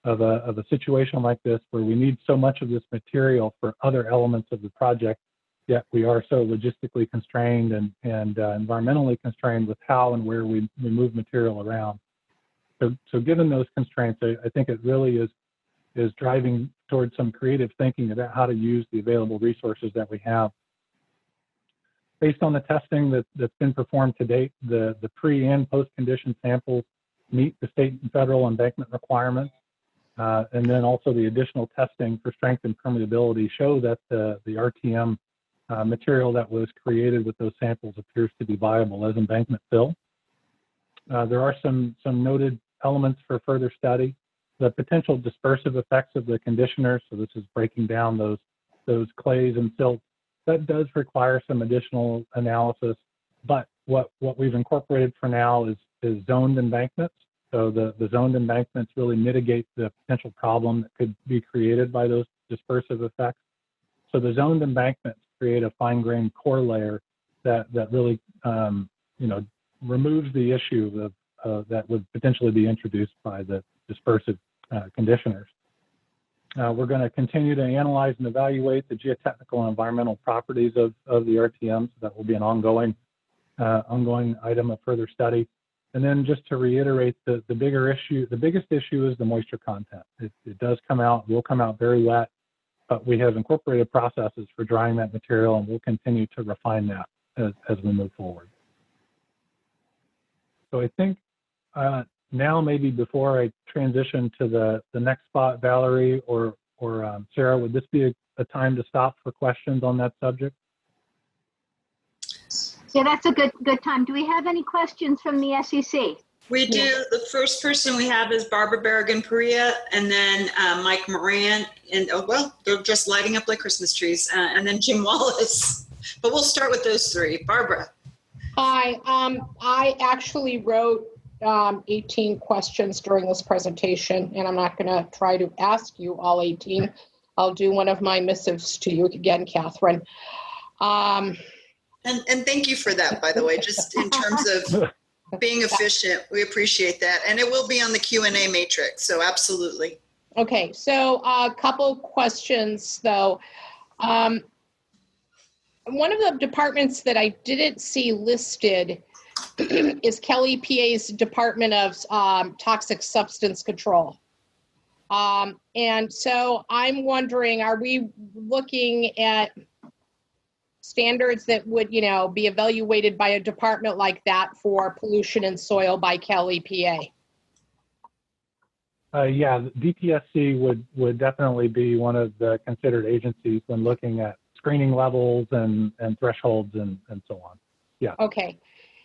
of a situation like this where we need so much of this material for other elements of the project, yet we are so logistically constrained and environmentally constrained with how and where we move material around. So given those constraints, I think it really is driving towards some creative thinking about how to use the available resources that we have. Based on the testing that's been performed to date, the pre and post condition samples meet the state and federal embankment requirements. And then also the additional testing for strength and permeability show that the RTM material that was created with those samples appears to be viable as embankment fill. There are some noted elements for further study. The potential dispersive effects of the conditioner, so this is breaking down those clays and silts, that does require some additional analysis, but what we've incorporated for now is zoned embankments. So the zoned embankments really mitigate the potential problem that could be created by those dispersive effects. So the zoned embankments create a fine-grained core layer that really removes the issue that would potentially be introduced by the dispersive conditioners. We're going to continue to analyze and evaluate the geotechnical and environmental properties of the RTMs. That will be an ongoing item of further study. And then just to reiterate, the biggest issue is the moisture content. It does come out, will come out very wet, but we have incorporated processes for drying that material, and we'll continue to refine that as we move forward. So I think now maybe before I transition to the next spot, Valerie or Sarah, would this be a time to stop for questions on that subject? Yeah, that's a good time. Do we have any questions from the SEC? We do. The first person we have is Barbara Berrigan-Perea, and then Mike Moran, and they're just lighting up like Christmas trees, and then Jim Wallace. But we'll start with those three. Barbara. Hi, I actually wrote 18 questions during this presentation, and I'm not going to try to ask you all 18. I'll do one of my missives to you again, Catherine. And thank you for that, by the way, just in terms of being efficient. We appreciate that. And it will be on the Q&A matrix, so absolutely. Okay, so a couple questions, though. One of the departments that I didn't see listed is Kelly PA's Department of Toxic Substance Control. And so I'm wondering, are we looking at standards that would, be evaluated by a department like that for pollution in soil by Kelly PA? Yeah, DPSC would definitely be one of the considered agencies when looking at screening levels and thresholds and so on. Yeah. Okay.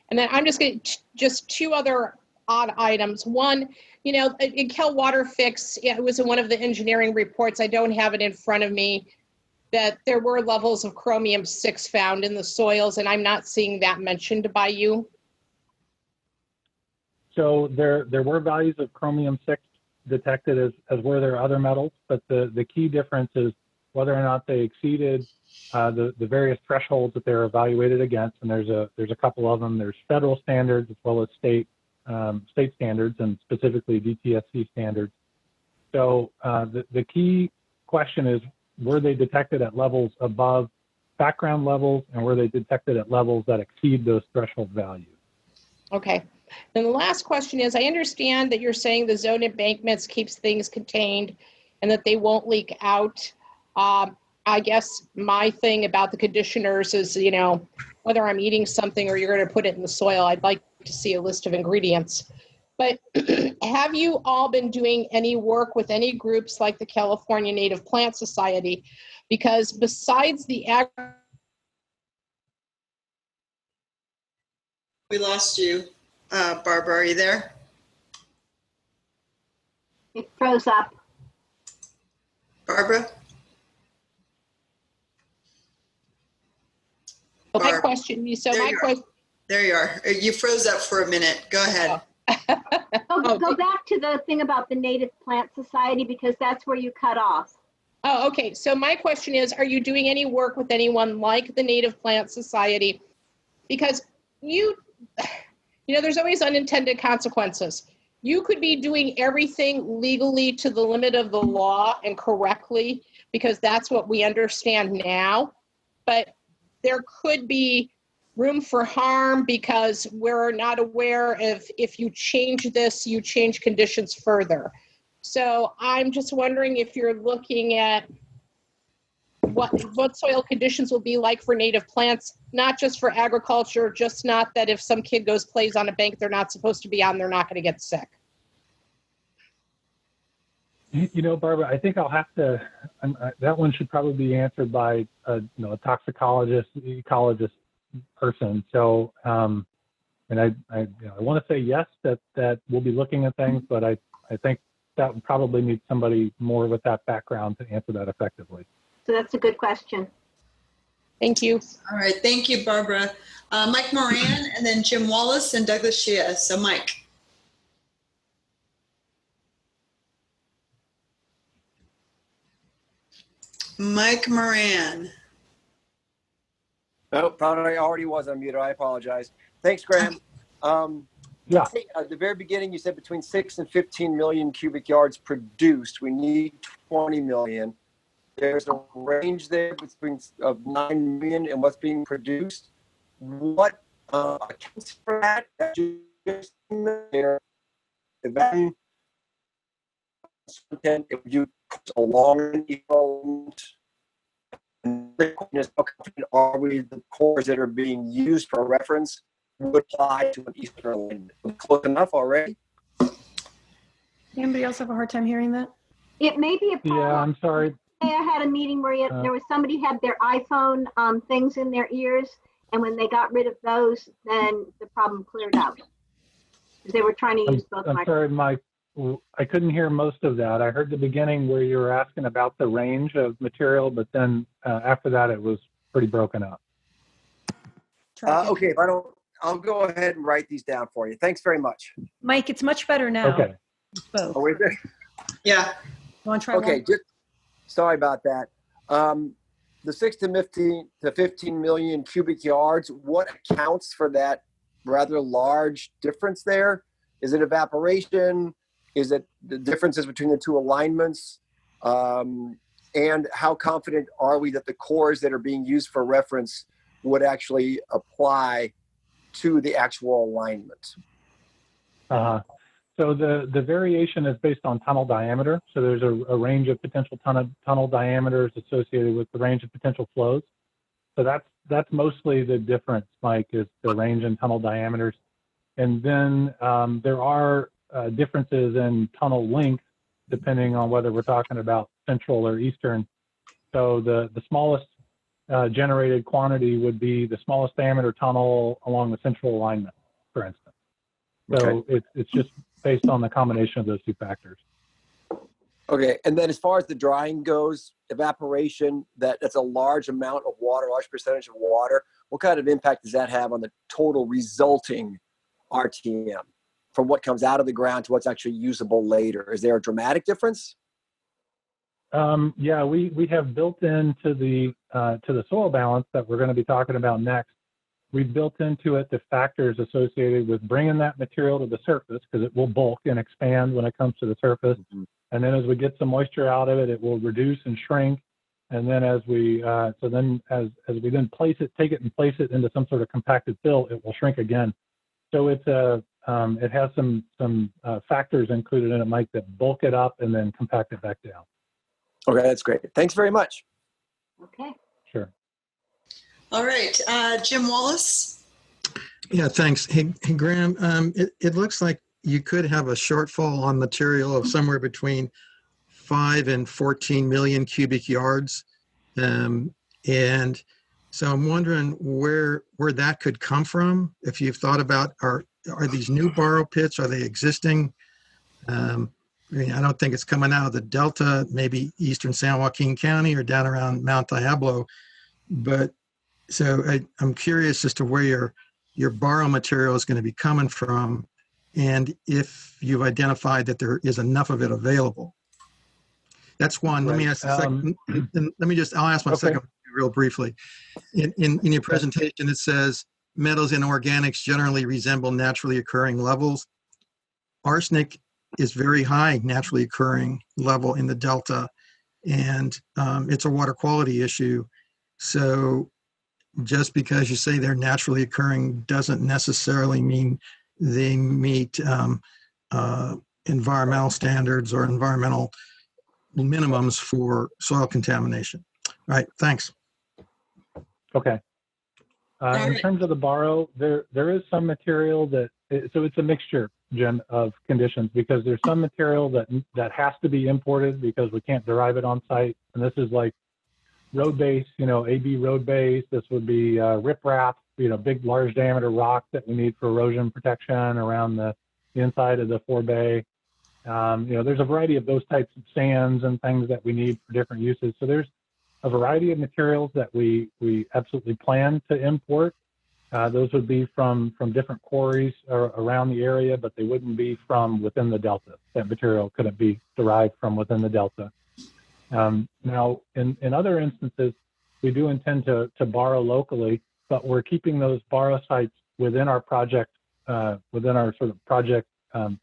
And then I'm just going to, two other odd items. One, in Cal Water Fix, it was in one of the engineering reports, I don't have it in front of me, that there were levels of chromium-6 found in the soils, and I'm not seeing that mentioned by you. So there were values of chromium-6 detected as were there other metals, but the key difference is whether or not they exceeded the various thresholds that they're evaluated against, and there's a couple of them. There's federal standards as well as state standards, and specifically DPSC standards. So the key question is, were they detected at levels above background levels, and were they detected at levels that exceed those threshold values? Okay. And the last question is, I understand that you're saying the zone embankments keeps things contained and that they won't leak out. I guess my thing about the conditioners is, whether I'm eating something or you're going to put it in the soil, I'd like to see a list of ingredients. But have you all been doing any work with any groups like the California Native Plant Society? Because besides the We lost you. Barbara, are you there? It froze up. Barbara? my question, There you are. You froze up for a minute. Go ahead. Go back to the thing about the Native Plant Society, because that's where you cut off. Oh, okay. So my question is, are you doing any work with anyone like the Native Plant Society? Because you know, there's always unintended consequences. You could be doing everything legally to the limit of the law and correctly, because that's what we understand now. But there could be room for harm because we're not aware if you change this, you change conditions further. So I'm just wondering if you're looking at what soil conditions will be like for native plants, not just for agriculture, just not that if some kid plays on a bank they're not supposed to be on, they're not going to get sick. You know, Barbara, I think I'll have to, that one should probably be answered by a toxicologist, ecologist person. So, and I want to say yes, that we'll be looking at things, but I think that would probably need somebody more with that background to answer that effectively. So that's a good question. Thank you. All right, thank you, Barbara. Mike Moran, and then Jim Wallace and Douglas Shea. So Mike. Mike Moran. Oh, probably already was unmuted. I apologize. Thanks, Graham. Yeah. At the very beginning, you said between 6 and 15 million cubic yards produced. We need 20 million. There's a range there between of 9 million and what's being produced. What accounts for that? There, if you along the question is, how confident are we the cores that are being used for reference would apply to an eastern alignment? Close enough already? Anybody else have a hard time hearing that? It may be a problem. Yeah, I'm sorry. I had a meeting where there was somebody had their iPhone things in their ears, and when they got rid of those, then the problem cleared out. They were trying to use both. I'm sorry, Mike. I couldn't hear most of that. I heard the beginning where you were asking about the range of material, but then after that, it was pretty broken up. Okay, if I don't, I'll go ahead and write these down for you. Thanks very much. Mike, it's much better now. Okay. Both. Oh, is it? Yeah. You want to try Okay, one? just sorry about that. The 6 to 15 million cubic yards, what accounts for that rather large difference there? Is it evaporation? Is it the differences between the two alignments? And how confident are we that the cores that are being used for reference would actually apply to the actual alignment? So the variation is based on tunnel diameter. So there's a range of potential tunnel diameters associated with the range of potential flows. So that's mostly the difference, Mike, is the range in tunnel diameters. And then there are differences in tunnel length depending on whether we're talking about central or eastern. So the smallest generated quantity would be the smallest diameter tunnel along the central alignment, for instance. So Okay. it's just based on the combination of those two factors. Okay, and then as far as the drying goes, evaporation, that's a large amount of water, large percentage of water. What kind of impact does that have on the total resulting RTM from what comes out of the ground to what's actually usable later? Is there a dramatic difference? Yeah, we have built into the soil balance that we're going to be talking about next. We've built into it the factors associated with bringing that material to the surface, because it will bulk and expand when it comes to the surface. Mm-hmm. And then as we get some moisture out of it, it will reduce and shrink. And then as we as we then take it and place it into some sort of compacted fill, it will shrink again. So it has some factors included in it, Mike, that bulk it up and then compact it back down. Okay, that's great. Thanks very much. Okay. Sure. All right, Jim Wallace. Yeah, thanks. Hey Graham, it looks like you could have a shortfall on material of somewhere between 5 and 14 million cubic yards. And so I'm wondering where that could come from. If you've thought about, are these new borrow pits? Are they existing? I mean, I don't think it's coming out of the Delta, maybe eastern San Joaquin County or down around Mount Diablo. But so I'm curious as to where your borrow material is going to be coming from. and if you've identified that there is enough of it available. That's one. Let me ask the second. I'll ask my second real briefly. In your presentation, it says metals and organics generally resemble naturally occurring levels. Arsenic is very high naturally occurring level in the Delta, and it's a water quality issue. So just because you say they're naturally occurring doesn't necessarily mean they meet environmental standards or environmental minimums for soil contamination. All right, thanks. Okay. In terms of the borrow, there is some material that, so it's a mixture, Jim, of conditions, because there's some material that has to be imported because we can't derive it on site. And this is like road base, AB road base. This would be riprap, big, large diameter rock that we need for erosion protection around the inside of the forebay. There's a variety of those types of sands and things that we need for different uses. So there's a variety of materials that we absolutely plan to import. Those would be from different quarries around the area, but they wouldn't be from within the Delta. That material couldn't be derived from within the Delta. Now, in other instances, we do intend to borrow locally, but we're keeping those borrow sites within our project, within our sort of project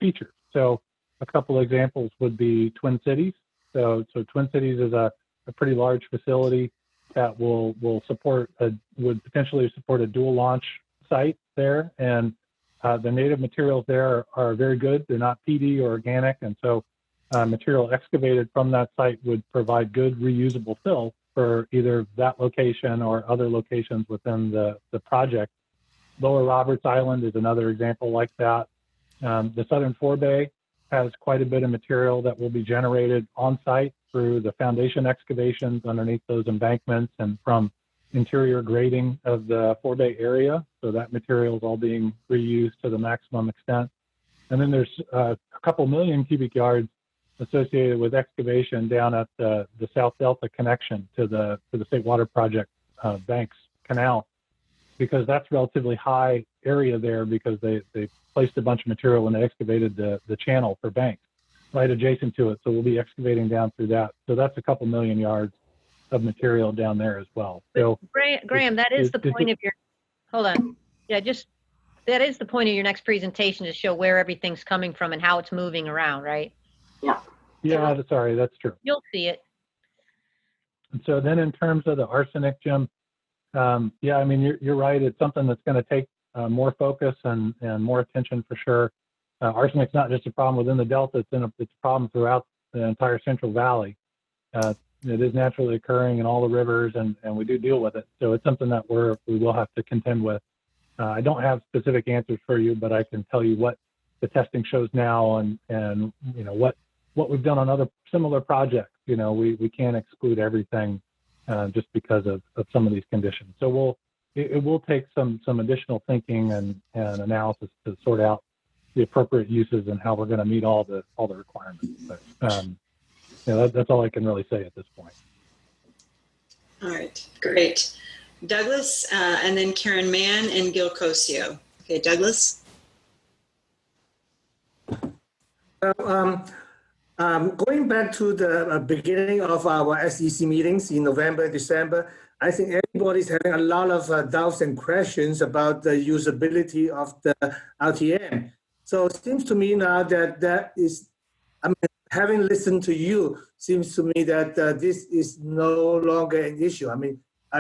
features. So a couple examples would be Twin Cities. So Twin Cities is a pretty large facility that will would potentially support a dual launch site there. And the native materials there are very good. They're not PD or organic. And so material excavated from that site would provide good reusable fill for either that location or other locations within the project. Lower Roberts Island is another example like that. The Southern Forebay has quite a bit of material that will be generated on site through the foundation excavations underneath those embankments and from interior grading of the forebay area. So that material is all being reused to the maximum extent. And then there's a couple million cubic yards associated with excavation down at the South Delta connection to the State Water Project Banks Canal, because that's relatively high area there because they placed a bunch of material when they excavated the channel for Banks right adjacent to it. So we'll be excavating down through that. So that's a couple million yards of material down there as well. So Graham, that is the point of your, hold on. Yeah, that is the point of your next presentation, to show where everything's coming from and how it's moving around, right? Yeah. Yeah, sorry, that's true. You'll see it. And so then in terms of the arsenic, Jim, yeah, I mean, you're right. It's something that's going to take more focus and more attention for sure. Arsenic's not just a problem within the Delta, it's a problem throughout the entire Central Valley. It is naturally occurring in all the rivers, and we do deal with it. So it's something that we will have to contend with. I don't have specific answers for you, but I can tell you what the testing shows now and what we've done on other similar projects. We can't exclude everything just because of some of these conditions. So it will take some additional thinking and analysis to sort out the appropriate uses and how we're going to meet all the requirements. But that's all I can really say at this point. All right, great. Douglas, and then Karen Mann and Gil Cosio. Okay, Douglas. Going back to the beginning of our SEC meetings in November, December, I think everybody's having a lot of doubts and questions about the usability of the RTM. So it seems to me now that is, having listened to you, seems to me that this is no longer an issue. I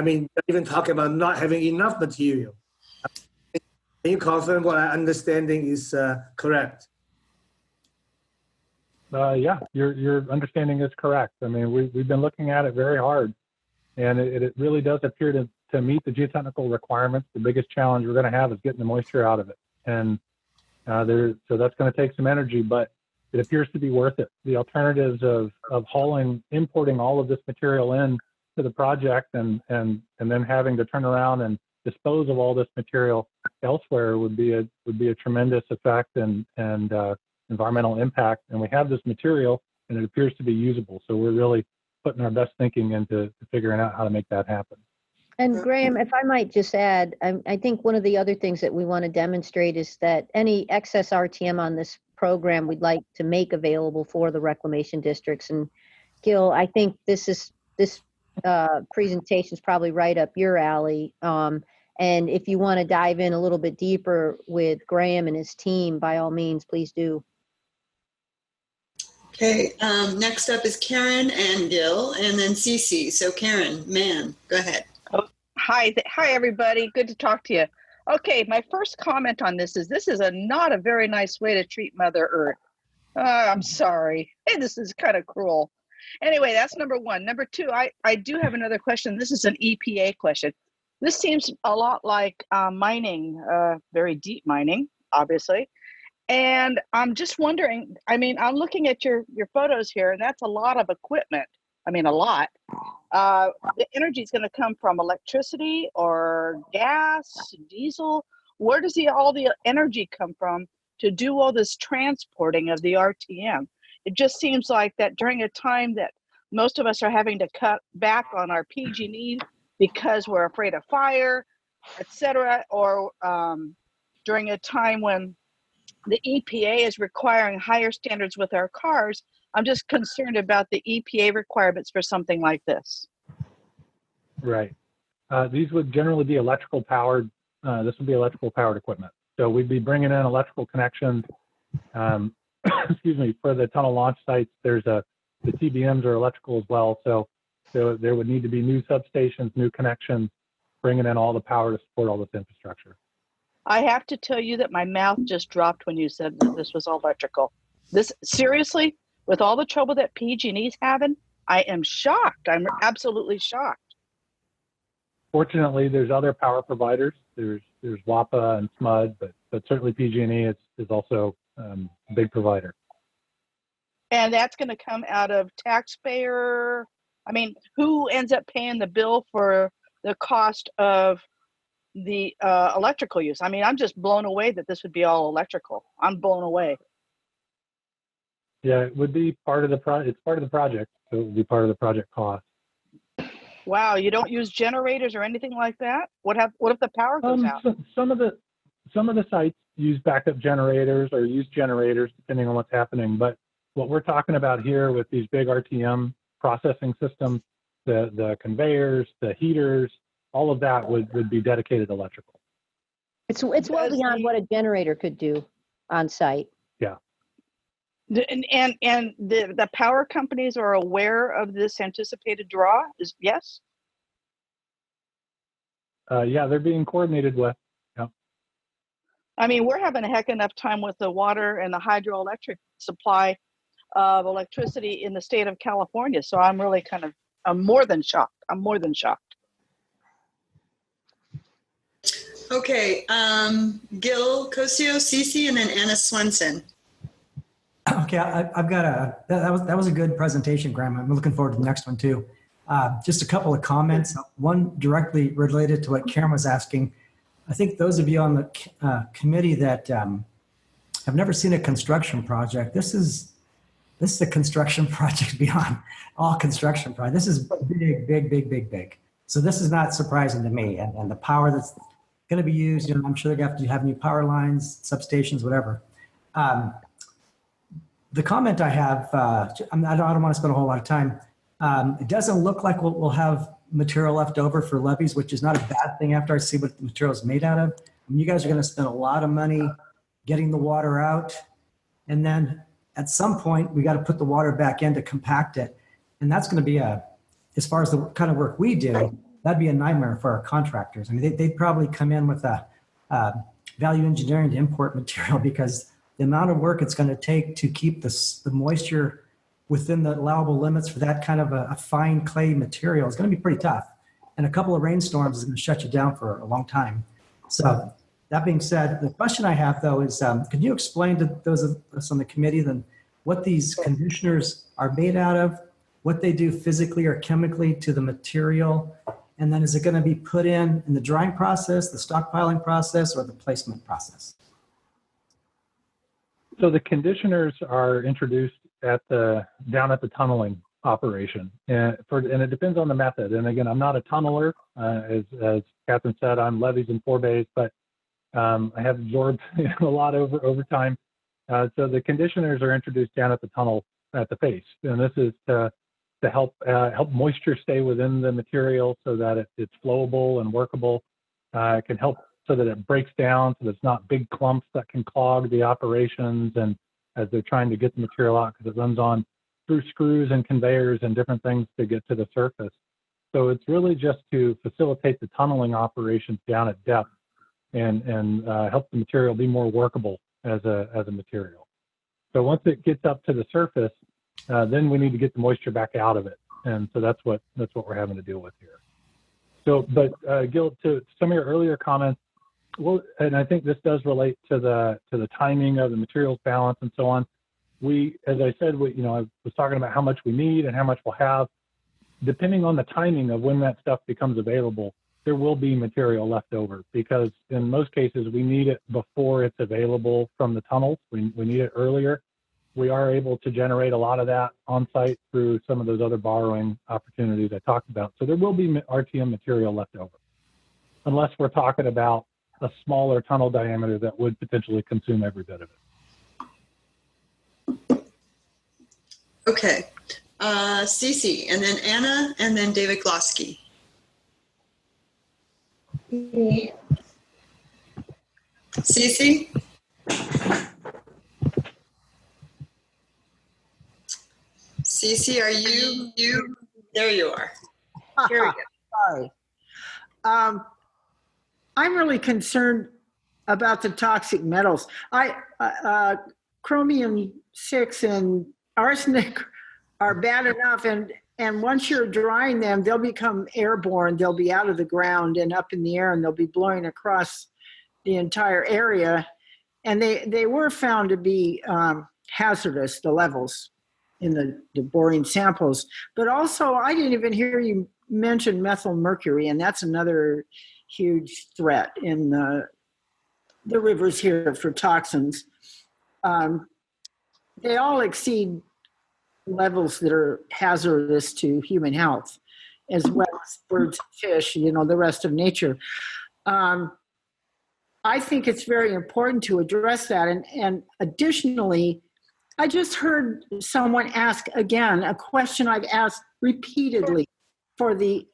mean, even talking about not having enough material. Can you confirm what our understanding is correct? Yeah, your understanding is correct. I mean, we've been looking at it very hard, and it really does appear to meet the geotechnical requirements. The biggest challenge we're going to have is getting the moisture out of it, and so that's going to take some energy, but it appears to be worth it. The alternatives of importing all of this material in to the project and then having to turn around and dispose of all this material elsewhere would be a tremendous effect and environmental impact. And we have this material and it appears to be usable. So we're really putting our best thinking into figuring out how to make that happen. And Graham, if I might just add, I think one of the other things that we want to demonstrate is that any excess RTM on this program we'd like to make available for the reclamation districts. And Gil, I think this presentation is probably right up your alley. And if you want to dive in a little bit deeper with Graham and his team, by all means, please do. Okay, next up is Karen and Gil, and then Cece. So Karen, go ahead. Hi, everybody. Good to talk to you. Okay, my first comment on this is not a very nice way to treat Mother Earth. I'm sorry. Hey, this is kind of cruel. Anyway, that's number one. Number two, I do have another question. This is an EPA question. This seems a lot like mining, very deep mining, obviously. And I'm just wondering, I mean, I'm looking at your photos here, and that's a lot of equipment. I mean, a lot. The energy is going to come from electricity or gas, diesel. Where does all the energy come from to do all this transporting of the RTM? It just seems like that during a time that most of us are having to cut back on our PG&E because we're afraid of fire, etc., or during a time when the EPA is requiring higher standards with our cars, I'm just concerned about the EPA requirements for something like this. Right. These would generally be electrical powered. This would be electrical powered equipment. So we'd be bringing in electrical connections. Excuse me, for the tunnel launch sites, the TBMs are electrical as well. So there would need to be new substations, new connections, bringing in all the power to support all this infrastructure. I have to tell you that my mouth just dropped when you said that this was all electrical. This, seriously, with all the trouble that PG&E's having, I am shocked. I'm absolutely shocked. Fortunately, there's other power providers. There's WAPA and SMUD, but certainly PG&E is also a big provider. And that's going to come out of taxpayer. I mean, who ends up paying the bill for the cost of the electrical use? I mean, I'm just blown away that this would be all electrical. I'm blown away. Yeah, it would be part of the it's part of the project, so it would be part of the project cost. Wow, you don't use generators or anything like that? What if the power goes out? Some of the sites use backup generators or use generators depending on what's happening. But what we're talking about here with these big RTM processing systems, the conveyors, the heaters, all of that would be dedicated electrical. It's well beyond what a generator could do on site. Yeah. And the power companies are aware of this anticipated draw? Yes? Yeah, they're being coordinated with. Yeah. I mean, we're having a heck enough time with the water and the hydroelectric supply of electricity in the state of California. So I'm really I'm more than shocked. I'm more than shocked. Okay, Gil Cosio, Cece, and then Anna Swenson. Okay, I've got that was a good presentation, Graham. I'm looking forward to the next one too. Just a couple of comments. One directly related to what Karen was asking. I think those of you on the committee that have never seen a construction project, this is a construction project beyond all construction projects. This is big. So this is not surprising to me. And the power that's going to be used, I'm sure they're going to have new power lines, substations, whatever. The comment I have, I don't want to spend a whole lot of time. It doesn't look like we'll have material left over for levees, which is not a bad thing after I see what the material is made out of. I mean, you guys are going to spend a lot of money getting the water out. And then at some point, we got to put the water back in to compact it. And that's going to be as far as the kind of work we do, that'd be a nightmare for our contractors. I mean, they'd probably come in with a value engineering to import material because the amount of work it's going to take to keep the moisture within the allowable limits for that kind of a fine clay material is going to be pretty tough. And a couple of rainstorms is going to shut you down for a long time. So that being said, the question I have though is, can you explain to those of us on the committee then what these conditioners are made out of, what they do physically or chemically to the material, and then is it going to be put in the drying process, the stockpiling process, or the placement process? So the conditioners are introduced down at the tunneling operation. And it depends on the method. And again, I'm not a tunneler. As Catherine said, I'm levees and forebays, but I have absorbed a lot over time. So the conditioners are introduced down at the tunnel at the face. And this is to help moisture stay within the material so that it's flowable and workable. It can help so that it breaks down, so that it's not big clumps that can clog the operations and as they're trying to get the material out, because it runs on through screws and conveyors and different things to get to the surface. So it's really just to facilitate the tunneling operations down at depth and help the material be more workable as a material. So once it gets up to the surface, then we need to get the moisture back out of it. And so that's what we're having to deal with here. So, but Gil, to some of your earlier comments, well, and I think this does relate to the timing of the materials balance and so on. As I said, I was talking about how much we need and how much we'll have. Depending on the timing of when that stuff becomes available, there will be material left over, because in most cases we need it before it's available from the tunnels. We need it earlier. We are able to generate a lot of that on site through some of those other borrowing opportunities I talked about. So there will be RTM material left over, unless we're talking about a smaller tunnel diameter that would potentially consume every bit of it. Okay. Cece, and then Anna, and then David Glosky. Cece? Cece, are you? There you are. Here we go. Sorry. I'm really concerned about the toxic metals. Chromium-6 and arsenic are bad enough, and once you're drying them, they'll become airborne. They'll be out of the ground and up in the air, and they'll be blowing across the entire area. And they were found to be hazardous, the levels in the boring samples. But also, I didn't even hear you mention methyl mercury, and that's another huge threat in the rivers here for toxins. They all exceed levels that are hazardous to human health, as well as birds and fish, the rest of nature. I think it's very important to address that. And additionally, I just heard someone ask again a question I've asked repeatedly for the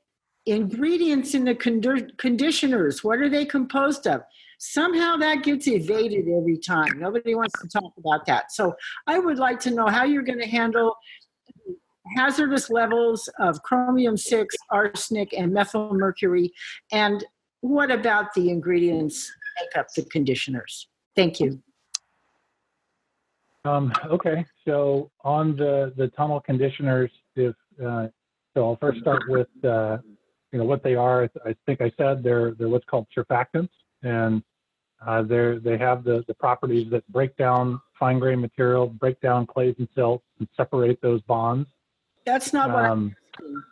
ingredients in the conditioners. What are they composed of? Somehow that gets evaded every time. Nobody wants to talk about that. So I would like to know how you're going to handle hazardous levels of chromium-6, arsenic, and methyl mercury, and what about the ingredients that make up the conditioners? Thank you. Okay, so on the tunnel conditioners, so I'll first start with what they are. I think I said they're what's called surfactants, and they have the properties that break down fine-grained material, break down clays and silts, and separate those bonds. That's not what I'm asking.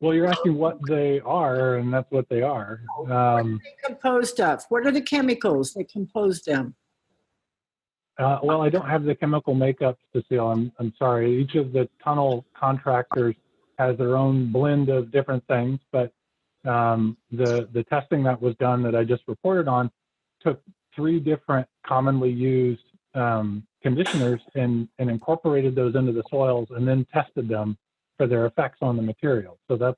Well, you're asking what they are, and that's what they are. What are they composed of? What are the chemicals that compose them? Well, I don't have the chemical makeup, Cecile. I'm sorry. Each of the tunnel contractors has their own blend of different things, but the testing that was done that I just reported on took 3 different commonly used conditioners and incorporated those into the soils and then tested them for their effects on the material. So that's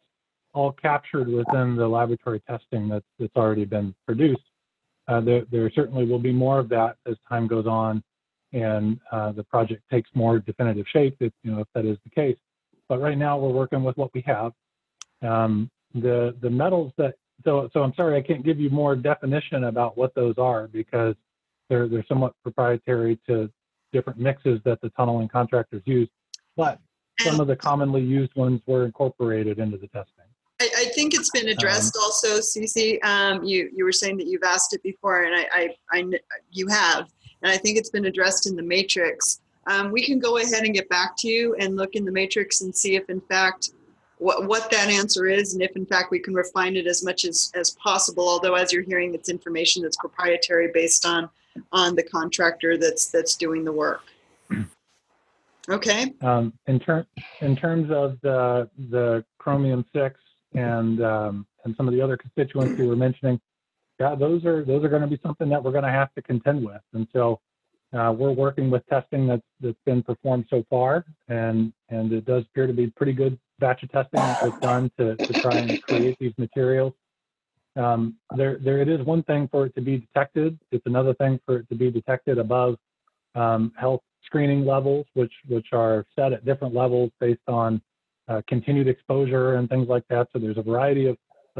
all captured within the laboratory testing that's already been produced. There certainly will be more of that as time goes on and the project takes more definitive shape if that is the case. But right now we're working with what we have. The metals so I'm sorry I can't give you more definition about what those are because they're somewhat proprietary to different mixes that the tunneling contractors use. But some of the commonly used ones were incorporated into the testing. I think it's been addressed also, Cece. You were saying that you've asked it before, and you have, and I think it's been addressed in the matrix. We can go ahead and get back to you and look in the matrix and see if, in fact, what that answer is, and if, in fact, we can refine it as much as possible. Although, as you're hearing, it's information that's proprietary based on the contractor that's doing the work. Okay. In terms of the chromium 6 and some of the other constituents you were mentioning, yeah, those are going to be something that we're going to have to contend with. And so we're working with testing that's been performed so far, and it does appear to be pretty good batch of testing that was done to try and create these materials. It is one thing for it to be detected. It's another thing for it to be detected above health screening levels, which are set at different levels based on continued exposure and things like that. So there's a variety of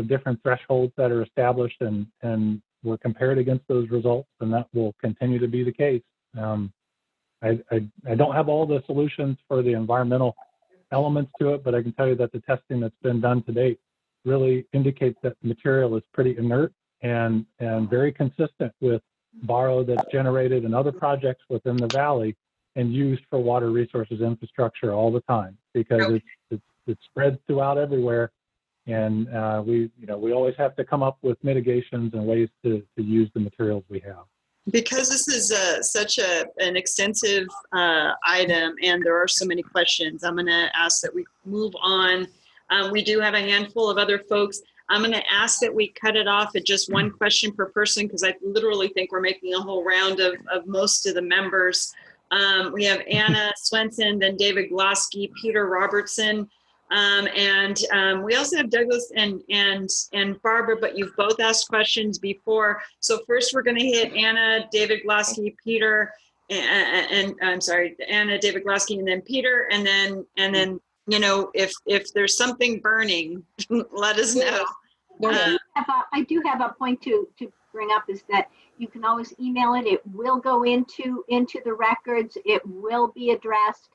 different thresholds that are established, and we're compared against those results, and that will continue to be the case. I don't have all the solutions for the environmental elements to it, but I can tell you that the testing that's been done to date really indicates that the material is pretty inert and very consistent with borrow that's generated in other projects within the valley and used for water resources infrastructure all the time, because it spreads throughout everywhere, and we always have to come up with mitigations and ways to use the materials we have. Because this is such an extensive item and there are so many questions, I'm going to ask that we move on. We do have a handful of other folks. I'm going to ask that we cut it off at just one question per person, because I literally think we're making a whole round of most of the members. We have Anna Swenson, then David Glosky, Peter Robertson, and we also have Douglas and Barbara, but you've both asked questions before. So first we're going to hit Anna, David Glosky, Peter, and I'm sorry, Anna, David Glosky, and then Peter, and then if there's something burning, let us know. I do have a point to bring up, is that you can always email it. It will go into the records. It will be addressed,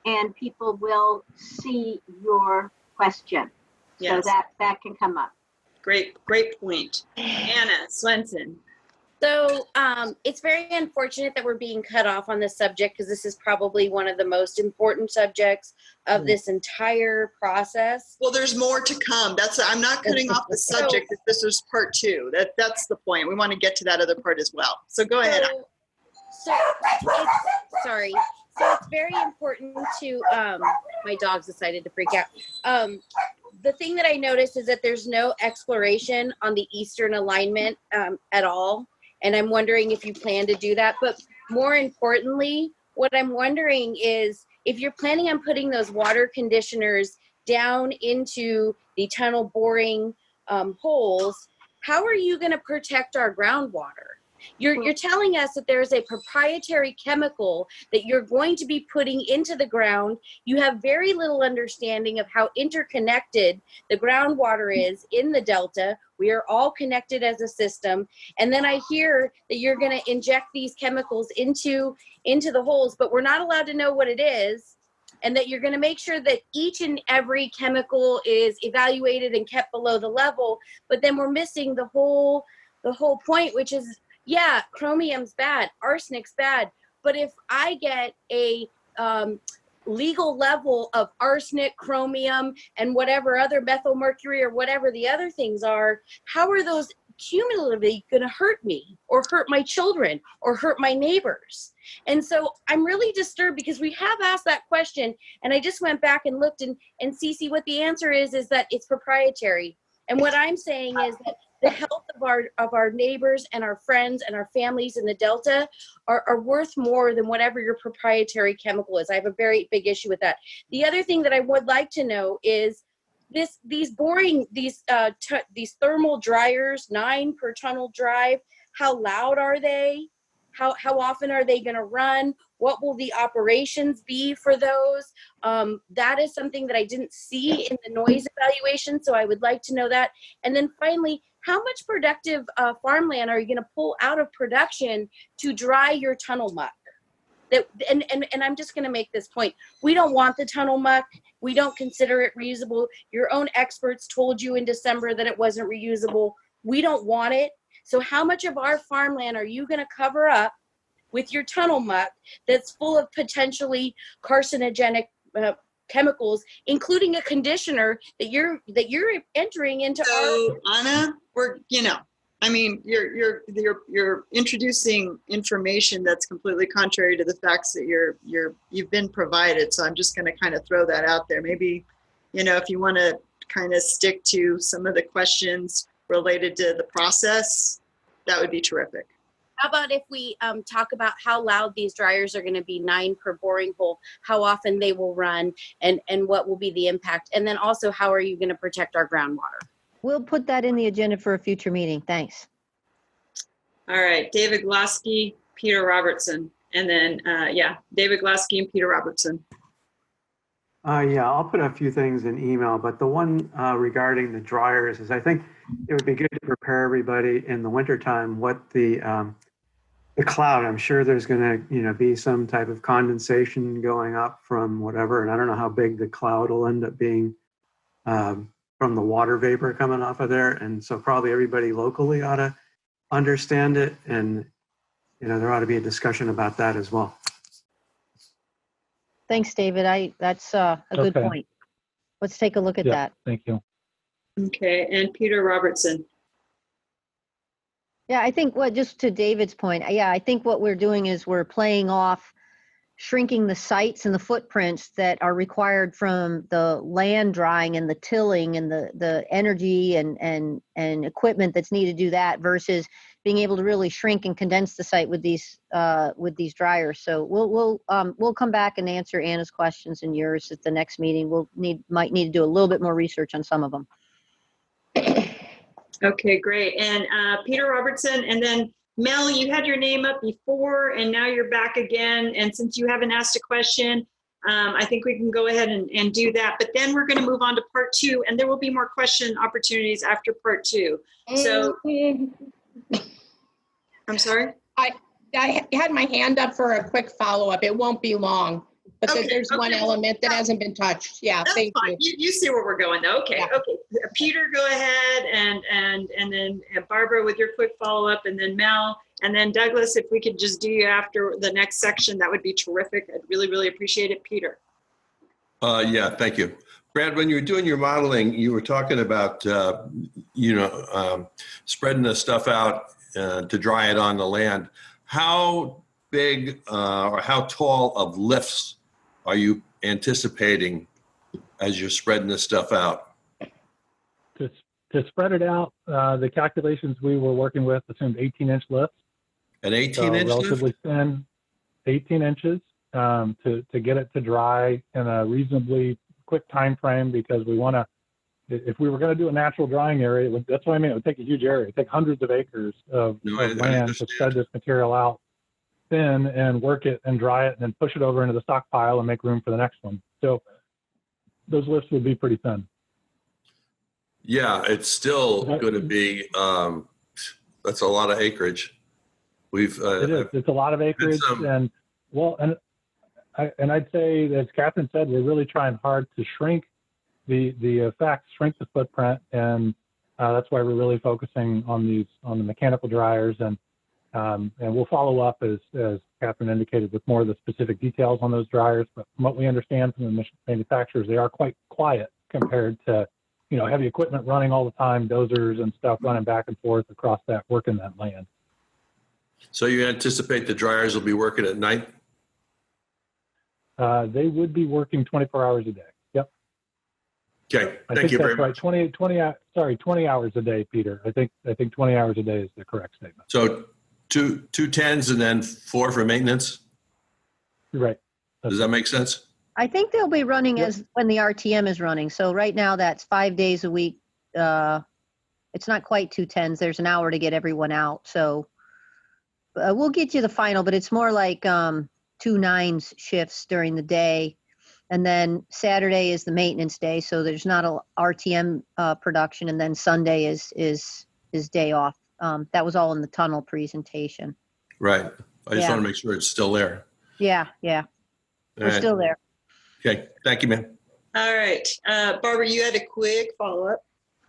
and people will see your question. Yes. So that can come up. Great point. Anna Swenson. So it's very unfortunate that we're being cut off on this subject, because this is probably one of the most important subjects of this entire process. Well, there's more to come. I'm not cutting off the subject. This is part 2. That's the point. We want to get to that other part as well. So go ahead. So it's very important to, my dog's decided to freak out. The thing that I noticed is that there's no exploration on the eastern alignment at all. And I'm wondering if you plan to do that. But more importantly, what I'm wondering is, if you're planning on putting those water conditioners down into the tunnel boring holes, how are you going to protect our groundwater? You're telling us that there's a proprietary chemical that you're going to be putting into the ground. You have very little understanding of how interconnected the groundwater is in the Delta. We are all connected as a system. And then I hear that you're going to inject these chemicals into the holes, but we're not allowed to know what it is. And that you're going to make sure that each and every chemical is evaluated and kept below the level. But then we're missing the whole point, which is, yeah, chromium's bad, arsenic's bad, but if I get a legal level of arsenic, chromium, and whatever other methyl mercury or whatever the other things are, how are those cumulatively going to hurt me or hurt my children or hurt my neighbors? And so I'm really disturbed, because we have asked that question, and I just went back and looked, and Cece, what the answer is that it's proprietary. And what I'm saying is that the health of our neighbors and our friends and our families in the Delta are worth more than whatever your proprietary chemical is. I have a very big issue with that. The other thing that I would like to know is these thermal dryers, 9 per tunnel drive. How loud are they? How often are they going to run? What will the operations be for those? That is something that I didn't see in the noise evaluation, so I would like to know that. And then finally, how much productive farmland are you going to pull out of production to dry your tunnel muck? And I'm just going to make this point. We don't want the tunnel muck. We don't consider it reusable. Your own experts told you in December that it wasn't reusable. We don't want it. So how much of our farmland are you going to cover up with your tunnel muck that's full of potentially carcinogenic chemicals, including a conditioner that you're entering into Anna, I mean, you're introducing information that's completely contrary to the facts that you've been provided. So I'm just going to kind of throw that out there. Maybe, if you want to kind of stick to some of the questions related to the process, that would be terrific. How about if we talk about how loud these dryers are going to be, 9 per boring hole, how often they will run, and what will be the impact? And then also, how are you going to protect our groundwater? We'll put that in the agenda for a future meeting. Thanks. All right, David Glaske, Peter Robertson, and then, David Glaske and Peter Robertson. Yeah, I'll put a few things in email, but the one regarding the dryers is I think it would be good to prepare everybody in the wintertime what the cloud, I'm sure there's going to be some type of condensation going up from whatever, and I don't know how big the cloud will end up being from the water vapor coming off of there. And so probably everybody locally ought to understand it, and there ought to be a discussion about that as well. Thanks, David. That's a good point. Let's take a look at that. Thank you. Okay, and Peter Robertson. Yeah, I think just to David's point, I think what we're doing is we're playing off shrinking the sites and the footprints that are required from the land drying and the tilling and the energy and equipment that's needed to do that versus being able to really shrink and condense the site with these dryers. So we'll come back and answer Anna's questions and yours at the next meeting. Might need to do a little bit more research on some of them. Okay, great. And Peter Robertson, and then Mel, you had your name up before and now you're back again. And since you haven't asked a question, I think we can go ahead and do that. But then we're going to move on to part 2, and there will be more question opportunities after part 2. So, I'm sorry? I had my hand up for a quick follow-up. It won't be long, but there's one element that hasn't been touched. Yeah, that's thank fine. you. You see where we're going though. Okay, Yeah. okay. Peter, go ahead, and then Barbara with your quick follow-up, and then Mel, and then Douglas, if we could just do you after the next section, that would be terrific. I'd really, really appreciate it. Peter. Yeah, thank you. Brad, when you were doing your modeling, you were talking about, spreading the stuff out to dry it on the land. How big or how tall of lifts are you anticipating as you're spreading this stuff out? To spread it out, the calculations we were working with assumed 18-inch lifts. An 18-inch relatively thin, 18 inches to get it to dry in a reasonably quick time frame, because we want to, if we were going to do a natural drying area, that's what I mean, it would take a huge area. It would take hundreds of acres of land to spread this material out thin and work it and dry it and then push it over into the stockpile and make room for the next one. So those lifts would be pretty thin. Yeah, it's still going to be, that's a lot of acreage. It is. It's a lot of acreage. And I'd say, as Catherine said, we're really trying hard to shrink the effects, shrink the footprint. And that's why we're really focusing on the mechanical dryers. And we'll follow up, as Catherine indicated, with more of the specific details on those dryers. But from what we understand from the manufacturers, they are quite quiet compared to, heavy equipment running all the time, dozers and stuff running back and forth across that, working that land. So you anticipate the dryers will be working at night? They would be working 24 hours a day. Yep. Okay. Thank you very much. 20 hours a day, Peter. I think 20 hours a day is the correct statement. So two 10s and then 4 for maintenance? Right. Does that make sense? I think they'll be running as when the RTM is running. So right now that's 5 days a week. It's not quite 2 10s. There's an hour to get everyone out. So we'll get you the final, but it's more like 2 9s shifts during the day. And then Saturday is the maintenance day. So there's not a RTM production. And then Sunday is day off. That was all in the tunnel presentation. Right. I just want to make sure it's still there. Yeah. We're still there. Okay. Thank you, ma'am. All right. Barbara, you had a quick follow-up.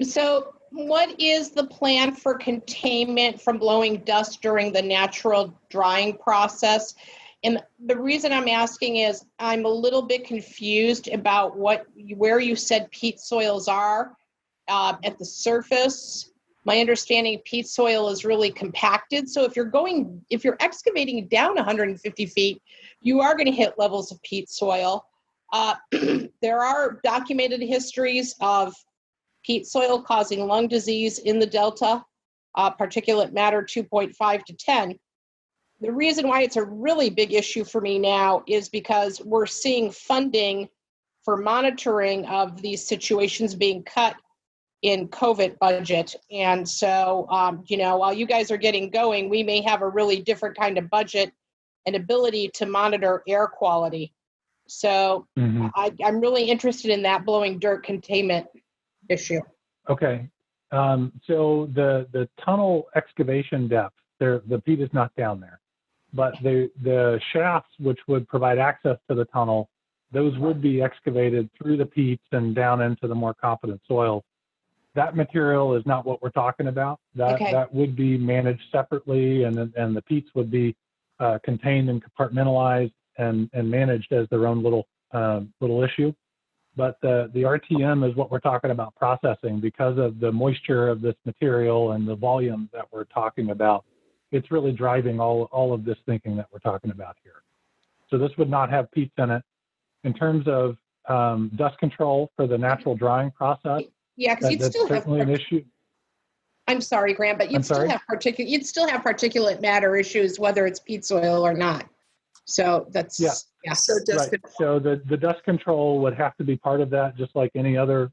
So what is the plan for containment from blowing dust during the natural drying process? And the reason I'm asking is I'm a little bit confused about where you said peat soils are at the surface. My understanding, peat soil is really compacted. So if you're excavating down 150 feet, you are going to hit levels of peat soil. There are documented histories of peat soil causing lung disease in the Delta, particulate matter 2.5 to 10. The reason why it's a really big issue for me now is because we're seeing funding for monitoring of these situations being cut in COVID budget. And so, while you guys are getting going, we may have a really different kind of budget and ability to monitor air quality. So I'm really interested in that blowing dirt containment issue. Okay. So the tunnel excavation depth, the peat is not down there, but the shafts which would provide access to the tunnel, those would be excavated through the peats and down into the more competent soils. That material is not what we're talking about. That would be managed separately, and the peats would be contained and compartmentalized and managed as their own little issue. But the RTM is what we're talking about processing because of the moisture of this material and the volume that we're talking about. It's really driving all of this thinking that we're talking about here. So this would not have peats in it. In terms of dust control for the natural drying process, yeah, because you'd still have an issue. I'm sorry, Graham, but you'd still have particulate matter issues whether it's peat soil or not. So that's So dust right. So the dust control would have to be part of that, just like any other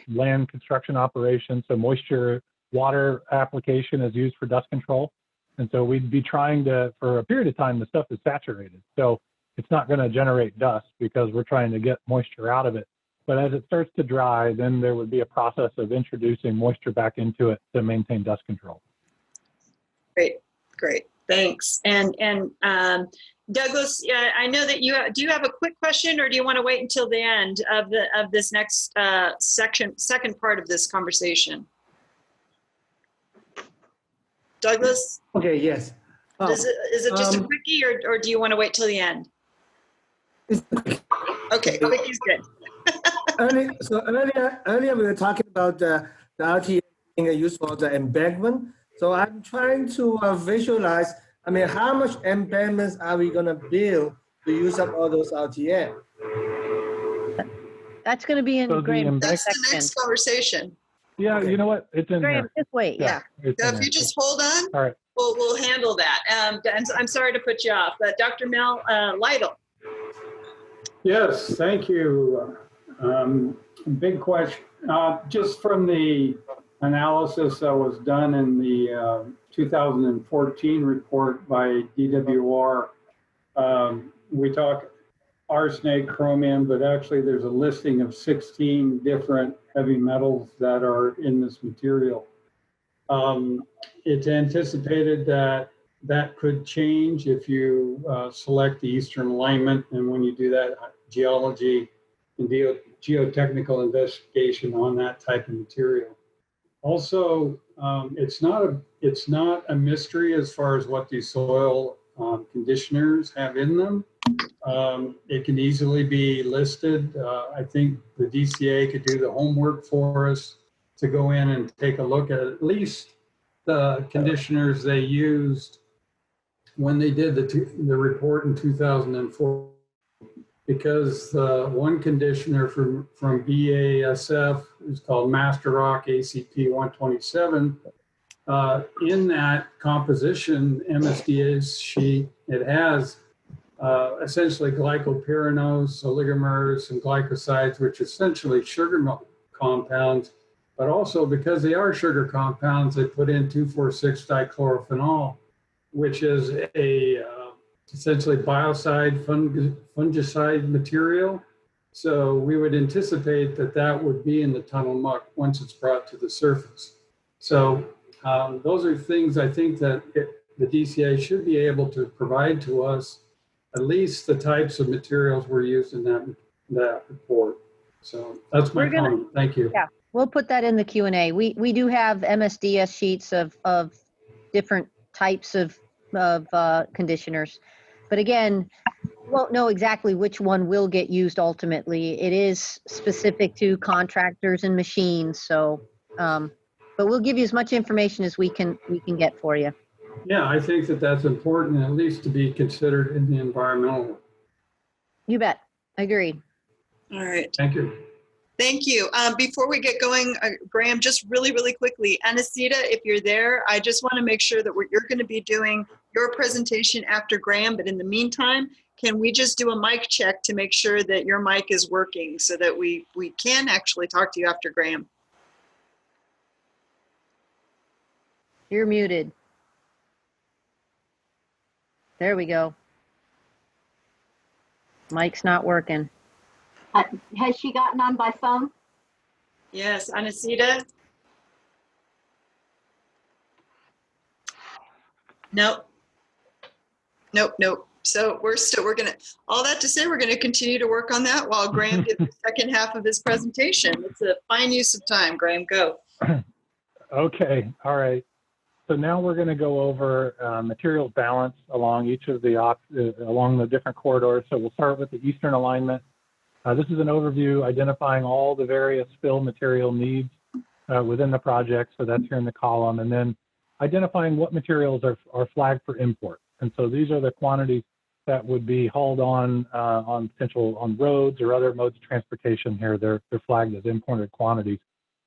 land construction operation. So moisture, water application is used for dust control. And so we'd be trying to, for a period of time, the stuff is saturated. So it's not going to generate dust because we're trying to get moisture out of it. But as it starts to dry, then there would be a process of introducing moisture back into it to maintain dust control. Great, thanks. And Douglas, I know that do you have a quick question, or do you want to wait until the end of this next second part of this conversation? Douglas? Okay, yes. Is it just a quickie, or do you want to wait till the end? Okay, quickie good. Earlier we were talking about the RTA being used for the embankment. So I'm trying to visualize, how much embankments are we going to build to use up all those RTA? That's going to be in Graham's That's section. the next conversation. Yeah, you know what? It's in Graham, there. just wait. Yeah. So if you just hold on, all right. We'll handle that. And I'm sorry to put you off, but Dr. Mel Lytle. Yes, thank you. Big question. Just from the analysis that was done in the 2014 report by DWR, we talk arsenic, chromium, but actually there's a listing of 16 different heavy metals that are in this material. It's anticipated that could change if you select the eastern alignment, and when you do that, geology and geotechnical investigation on that type of material. Also, it's not a mystery as far as what these soil conditioners have in them. It can easily be listed. I think the DCA could do the homework for us to go in and take a look at least the conditioners they used when they did the report in 2004. Because one conditioner from BASF is called Master Rock ACP 127. In that composition MSDA sheet, it has essentially glycopyranos, oligomers, and glycosides, which are essentially sugar compounds. But also because they are sugar compounds, they put in 2,4,6-dichlorophenol, which is a essentially biocide, fungicide material. So we would anticipate that would be in the tunnel muck once it's brought to the surface. So those are things I think that the DCA should be able to provide to us, at least the types of materials were used in that report. So that's my comment. Thank you. Yeah, we'll put that in the Q&A. We do have MSDS sheets of different types of conditioners. But again, we won't know exactly which one will get used ultimately. It is specific to contractors and machines. So but we'll give you as much information as we can get for you. Yeah, I think that that's important, at least to be considered in the environmental. You bet. Agreed. All right. Thank you. Thank you. Before we get going, Graham, just really, really quickly, Anacita, if you're there, I just want to make sure that you're going to be doing your presentation after Graham, but in the meantime, can we just do a mic check to make sure that your mic is working so that we can actually talk to you after Graham? You're muted. There we go. Mic's not working. Has she gotten on by phone? Yes, Anacita? Nope. Nope. So we're gonna, all that to say, we're gonna continue to work on that while Graham gives the second half of his presentation. It's a fine use of time. Graham, go. Okay, all right. So now we're going to go over materials balance along each of the along the different corridors. So we'll start with the eastern alignment. This is an overview identifying all the various fill material needs within the project. So that's here in the column, and then identifying what materials are flagged for import. And so these are the quantities that would be hauled on roads or other modes of transportation. Here they're flagged as imported quantities.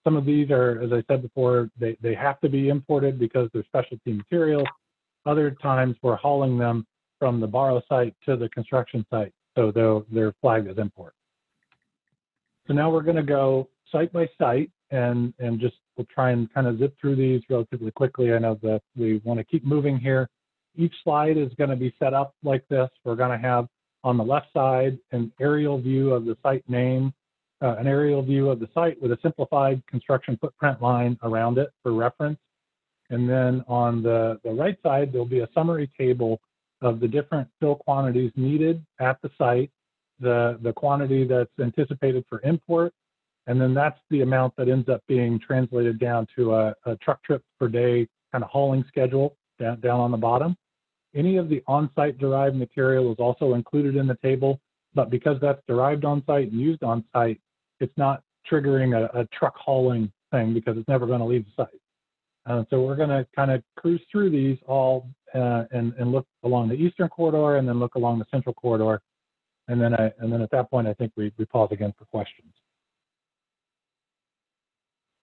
Some of these are, as I said before, they have to be imported because they're specialty materials. Other times we're hauling them from the borrow site to the construction site, so they're flagged as import. So now we're going to go site by site and just we'll try and kind of zip through these relatively quickly. I know that we want to keep moving here. Each slide is going to be set up like this. We're going to have on the left side an aerial view of the site name, an aerial view of the site with a simplified construction footprint line around it for reference. And then on the right side, there'll be a summary table of the different fill quantities needed at the site, the quantity that's anticipated for import, and then that's the amount that ends up being translated down to a truck trip per day kind of hauling schedule down on the bottom. Any of the on-site derived material is also included in the table, but because that's derived on-site and used on-site, it's not triggering a truck hauling thing because it's never going to leave the site. So we're going to kind of cruise through these all and look along the eastern corridor and then look along the central corridor. And then at that point, I think we pause again for questions.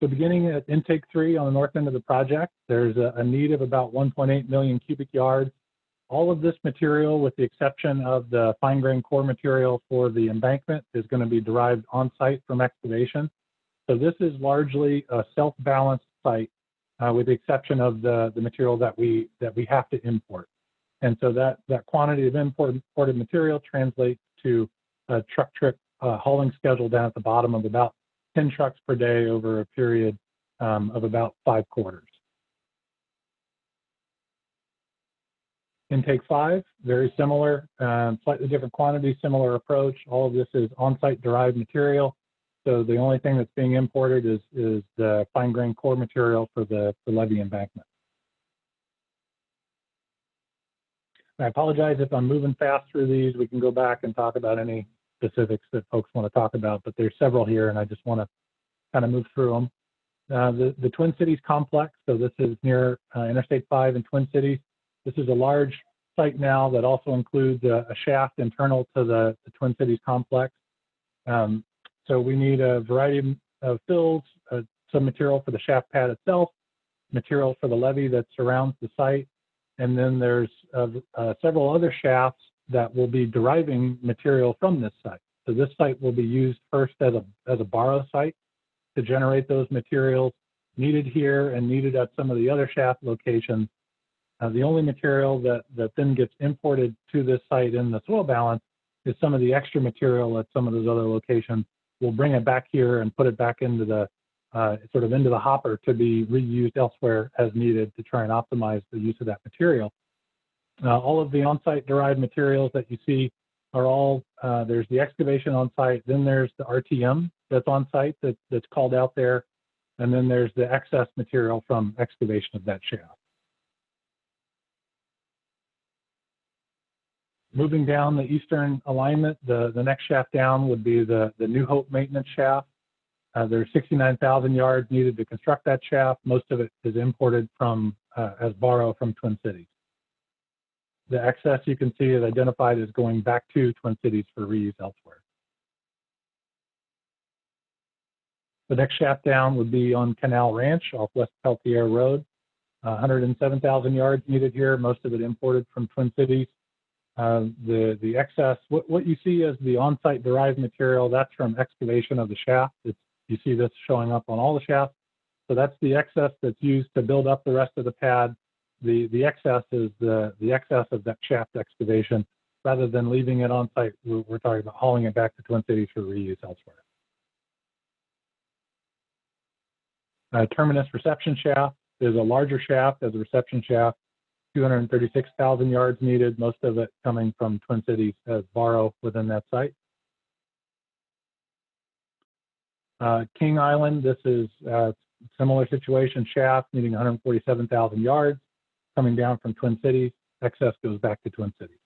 So beginning at intake 3 on the north end of the project, there's a need of about 1.8 million cubic yards. All of this material, with the exception of the fine-grained core material for the embankment, is going to be derived on-site from excavation. So this is largely a self-balanced site, with the exception of the material that we have to import. And so that quantity of imported material translates to a truck trip hauling schedule down at the bottom of about 10 trucks per day over a period of about 5 quarters. Intake 5, very similar, slightly different quantity, similar approach. All of this is on-site derived material. So the only thing that's being imported is the fine-grained core material for the levee embankment. I apologize if I'm moving fast through these. We can go back and talk about any specifics that folks want to talk about, but there's several here and I just want to kind of move through them. The Twin Cities complex, so this is near Interstate 5 in Twin Cities. This is a large site now that also includes a shaft internal to the Twin Cities complex. So we need a variety of fills, some material for the shaft pad itself, material for the levee that surrounds the site, and then there's several other shafts that will be deriving material from this site. So this site will be used first as a borrow site to generate those materials needed here and needed at some of the other shaft locations. The only material that then gets imported to this site in the soil balance is some of the extra material at some of those other locations. We'll bring it back here and put it back into the into the hopper to be reused elsewhere as needed to try and optimize the use of that material. All of the on-site derived materials that you see are all, there's the excavation on site, then there's the RTM that's on site that's called out there, and then there's the excess material from excavation of that shaft. Moving down the eastern alignment, the next shaft down would be the New Hope maintenance shaft. There's 69,000 yards needed to construct that shaft. Most of it is imported from as borrow from Twin Cities. The excess you can see is identified as going back to Twin Cities for reuse elsewhere. The next shaft down would be on Canal Ranch off West Peltier Road. 107,000 yards needed here, most of it imported from Twin Cities. The excess, what you see as the on-site derived material, that's from excavation of the shaft. You see this showing up on all the shafts. So that's the excess that's used to build up the rest of the pad. The excess is the excess of that shaft excavation. Rather than leaving it on site, we're talking about hauling it back to Twin Cities for reuse elsewhere. Terminus reception shaft is a larger shaft as a reception shaft. 236,000 yards needed, most of it coming from Twin Cities as borrow within that site. King Island, this is a similar situation, shaft needing 147,000 yards, coming down from Twin Cities. Excess goes back to Twin Cities.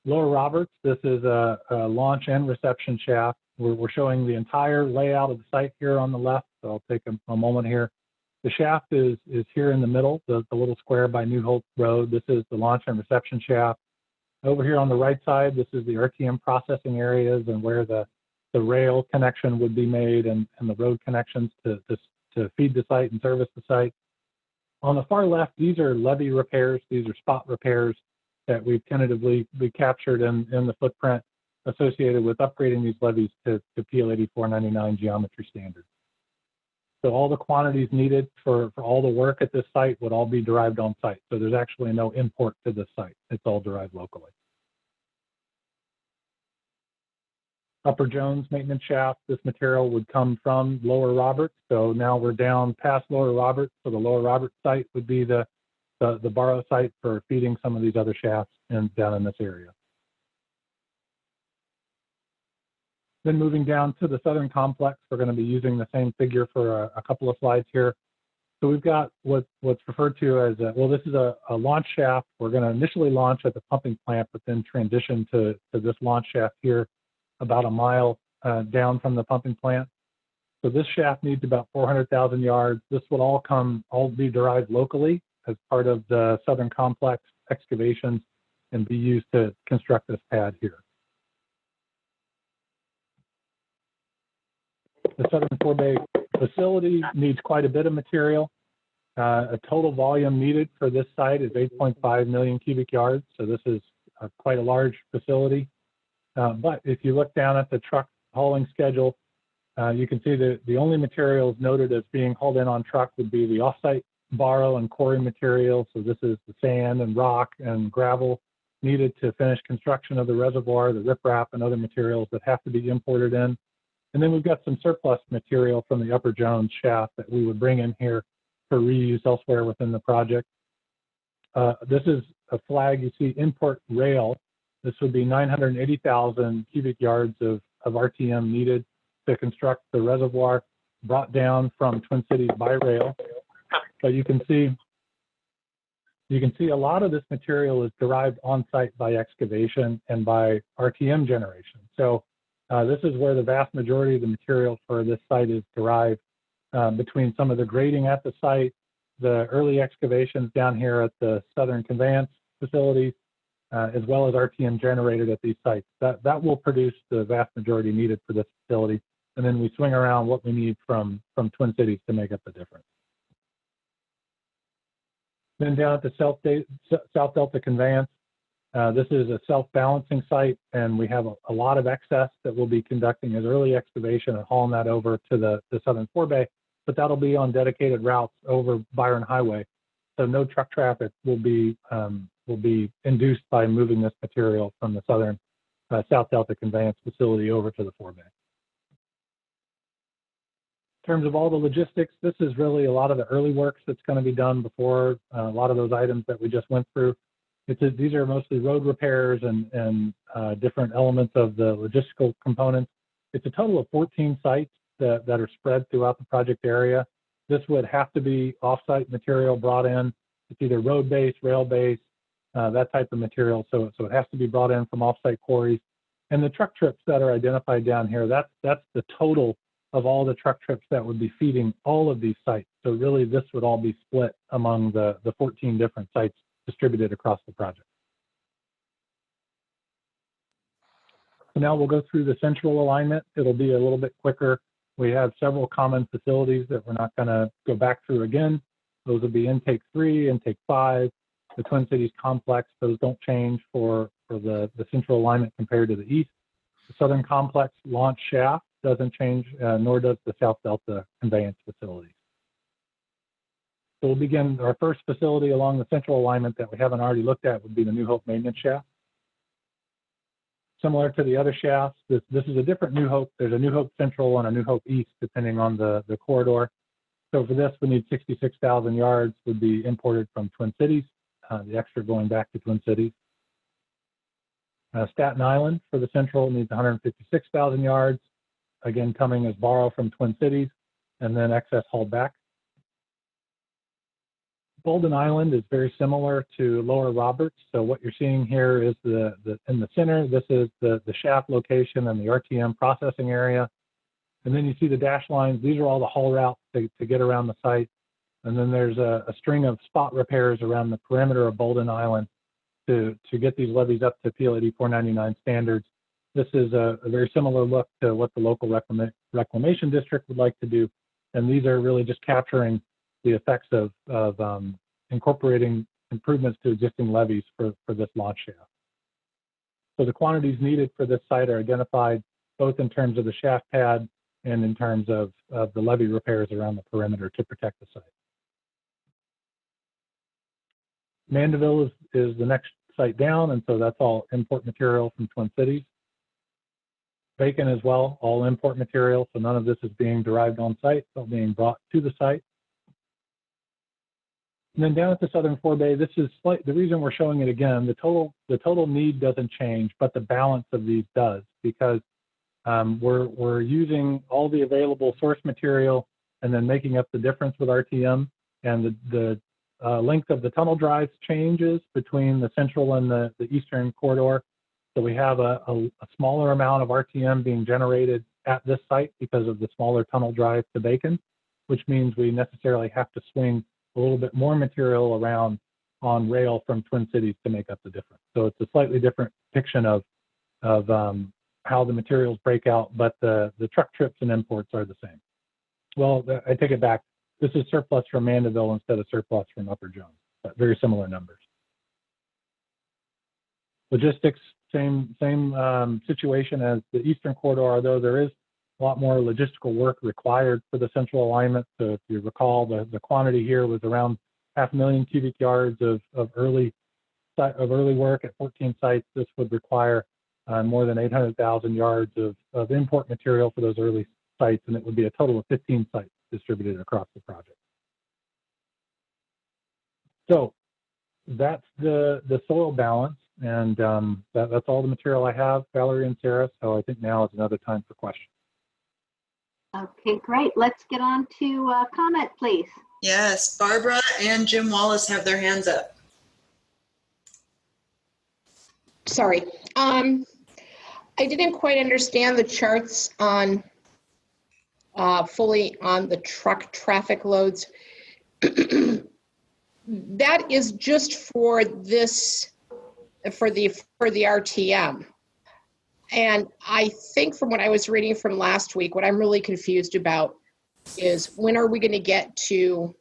Lower Roberts, this is a launch and reception shaft. We're showing the entire layout of the site here on the left, so I'll take a moment here. The shaft is here in the middle, the little square by New Hope Road. This is the launch and reception shaft. Over here on the right side, this is the RTM processing areas and where the rail connection would be made and the road connections to feed the site and service the site. On the far left, these are levee repairs. These are spot repairs that we've tentatively captured in the footprint associated with upgrading these levees to PL 8499 geometry standards. So all the quantities needed for all the work at this site would all be derived on site. So there's actually no import to this site. It's all derived locally. Upper Jones maintenance shaft, this material would come from Lower Roberts. So now we're down past Lower Roberts. So the Lower Roberts site would be the borrow site for feeding some of these other shafts down in this area. Then moving down to the southern complex, we're going to be using the same figure for a couple of slides here. So we've got what's referred to as, well, this is a launch shaft. We're going to initially launch at the pumping plant, but then transition to this launch shaft here about a mile down from the pumping plant. So this shaft needs about 400,000 yards. This would all be derived locally as part of the southern complex excavations and be used to construct this pad here. The Southern Forebay facility needs quite a bit of material. A total volume needed for this site is 8.5 million cubic yards. So this is quite a large facility. But if you look down at the truck hauling schedule, you can see that the only materials noted as being hauled in on truck would be the offsite borrow and quarry material. So this is the sand and rock and gravel needed to finish construction of the reservoir, the riprap and other materials that have to be imported in. And then we've got some surplus material from the Upper Jones shaft that we would bring in here for reuse elsewhere within the project. This is a flag you see, import rail. This would be 980,000 cubic yards of RTM needed to construct the reservoir brought down from Twin Cities by rail. But you can see a lot of this material is derived on site by excavation and by RTM generation. So this is where the vast majority of the material for this site is derived between some of the grading at the site, the early excavations down here at the Southern Conveyance facilities, as well as RTM generated at these sites. That will produce the vast majority needed for this facility. And then we swing around what we need from Twin Cities to make up the difference. Then down at the South Delta Conveyance, this is a self-balancing site, and we have a lot of excess that we'll be conducting as early excavation and hauling that over to the Southern Forebay, but that'll be on dedicated routes over Byron Highway. So no truck traffic will be induced by moving this material from the Southern South Delta Conveyance facility over to the Forebay. In terms of all the logistics, this is really a lot of the early works that's going to be done before a lot of those items that we just went through. These are mostly road repairs and different elements of the logistical components. It's a total of 14 sites that are spread throughout the project area. This would have to be off-site material brought in. It's either road-based, rail-based, that type of material. So it has to be brought in from off-site quarries. And the truck trips that are identified down here, that's the total of all the truck trips that would be feeding all of these sites. So really this would all be split among the 14 different sites distributed across the project. So now we'll go through the central alignment. It'll be a little bit quicker. We have several common facilities that we're not going to go back through again. Those will be intake 3, intake 5, the Twin Cities complex. Those don't change for the central alignment compared to the east. The southern complex launch shaft doesn't change, nor does the South Delta conveyance facility. So we'll begin. Our first facility along the central alignment that we haven't already looked at would be the New Hope maintenance shaft. Similar to the other shafts, this is a different New Hope. There's a New Hope Central and a New Hope East, depending on the corridor. So for this, we need 66,000 yards would be imported from Twin Cities, the extra going back to Twin Cities. Staten Island for the central needs 156,000 yards, again coming as borrow from Twin Cities, and then excess hauled back. Golden Island is very similar to Lower Roberts. So what you're seeing here is in the center, this is the shaft location and the RTM processing area. And then you see the dash lines. These are all the haul routes to get around the site. And then there's a string of spot repairs around the perimeter of Golden Island to get these levees up to PL 8499 standards. This is a very similar look to what the local reclamation district would like to do. And these are really just capturing the effects of incorporating improvements to existing levees for this launch shaft. So the quantities needed for this site are identified both in terms of the shaft pad and in terms of the levee repairs around the perimeter to protect the site. Mandeville is the next site down, and so that's all import material from Twin Cities. Bacon as well, all import material, so none of this is being derived on site, it's all being brought to the site. And then down at the southern forebay, this is the reason we're showing it again. The total need doesn't change, but the balance of these does, because we're using all the available source material and then making up the difference with RTM, and the length of the tunnel drives changes between the central and the eastern corridor. So we have a smaller amount of RTM being generated at this site because of the smaller tunnel drive to Bacon, which means we necessarily have to swing a little bit more material around on rail from Twin Cities to make up the difference. So it's a slightly different depiction of how the materials break out, but the truck trips and imports are the same. Well, I take it back. This is surplus from Mandeville instead of surplus from Upper Jones, but very similar numbers. Logistics, same situation as the eastern corridor, although there is a lot more logistical work required for the central alignment. So if you recall, the quantity here was around 500,000 cubic yards of early work at 14 sites. This would require more than 800,000 yards of import material for those early sites, and it would be a total of 15 sites distributed across the project. So that's the soil balance, and that's all the material I have, Valerie and Sarah. So I think now is another time for questions. Okay, great. Let's get on to comment, please. Yes, Barbara and Jim Wallace have their hands up. Sorry. I didn't quite understand the charts on fully on the truck traffic loads. That is just for this, for the RTM. And I think from what I was reading from last week, what I'm really confused about is when are we going to get to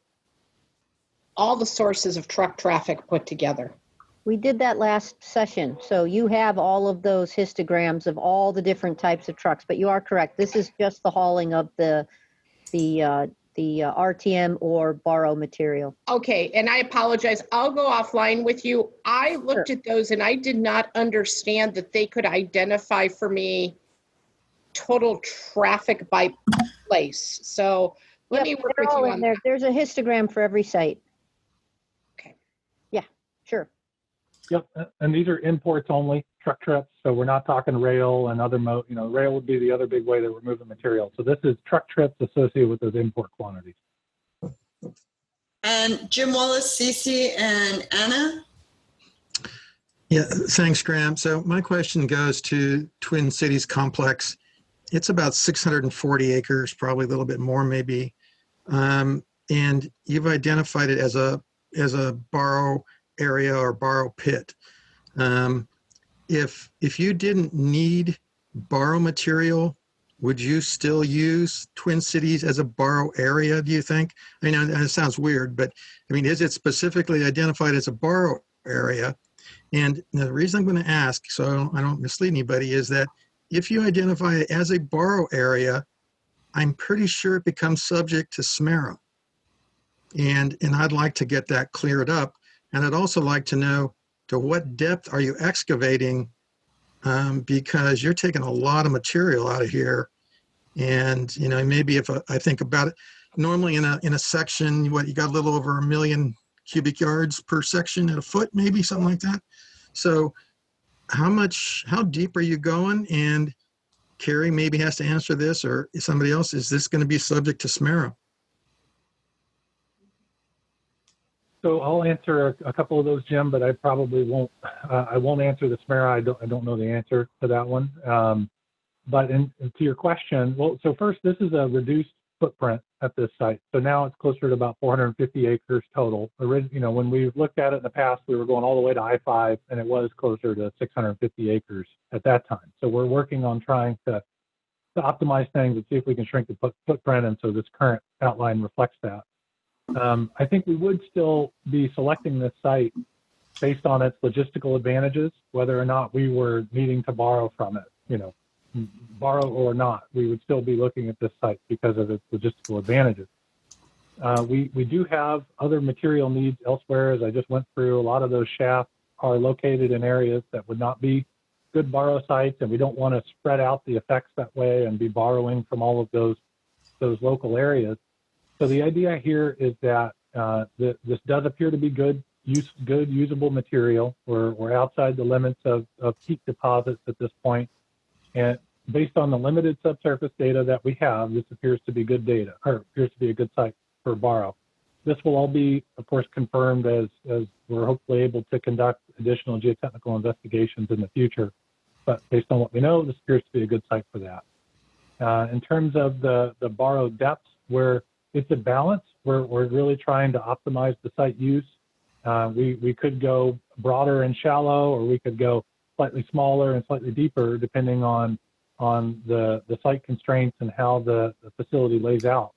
all the sources of truck traffic put together? We did that last session. So you have all of those histograms of all the different types of trucks, but you are correct. This is just the hauling of the RTM or borrow material. Okay, and I apologize. I'll go offline with you. I looked at those and I did not understand that they could identify for me total traffic by place. So let me work with you on that. There's a histogram for every site. Okay. Yeah, sure. Yep, and these are imports only, truck trips. So we're not talking rail and other rail would be the other big way that we're moving material. So this is truck trips associated with those import quantities. And Jim Wallace, Cece, and Anna? Yeah, thanks, Graham. So my question goes to Twin Cities Complex. It's about 640 acres, probably a little bit more maybe. And you've identified it as a borrow area or borrow pit. If you didn't need borrow material, would you still use Twin Cities as a borrow area, do you think? I know it sounds weird, but I mean, is it specifically identified as a borrow area? And the reason I'm going to ask, so I don't mislead anybody, is that if you identify it as a borrow area, I'm pretty sure it becomes subject to SMERA. And I'd like to get that cleared up. And I'd also like to know, to what depth are you excavating? Because you're taking a lot of material out of here. And, you know, maybe if I think about it, normally in a section, what, you got a little over 1 million cubic yards per section at a foot, maybe something like that. So how deep are you going? And Carrie maybe has to answer this, or somebody else. Is this going to be subject to SMERA? So I'll answer a couple of those, Jim, but I probably won't. I won't answer the SMERA. I don't know the answer to that one. But to your question, well, so first, this is a reduced footprint at this site. So now it's closer to about 450 acres total. You know, when we've looked at it in the past, we were going all the way to I-5, and it was closer to 650 acres at that time. So we're working on trying to optimize things and see if we can shrink the footprint, and so this current outline reflects that. I think we would still be selecting this site based on its logistical advantages, whether or not we were needing to borrow from it, you know, borrow or not, we would still be looking at this site because of its logistical advantages. We do have other material needs elsewhere, as I just went through. A lot of those shafts are located in areas that would not be good borrow sites, and we don't want to spread out the effects that way and be borrowing from all of those local areas. So the idea here is that this does appear to be good usable material. We're outside the limits of peak deposits at this point. And based on the limited subsurface data that we have, this appears to be good data, or appears to be a good site for borrow. This will all be, of course, confirmed as we're hopefully able to conduct additional geotechnical investigations in the future. But based on what we know, this appears to be a good site for that. In terms of the borrow depths, it's a balance. We're really trying to optimize the site use. We could go broader and shallow, or we could go slightly smaller and slightly deeper, depending on the site constraints and how the facility lays out.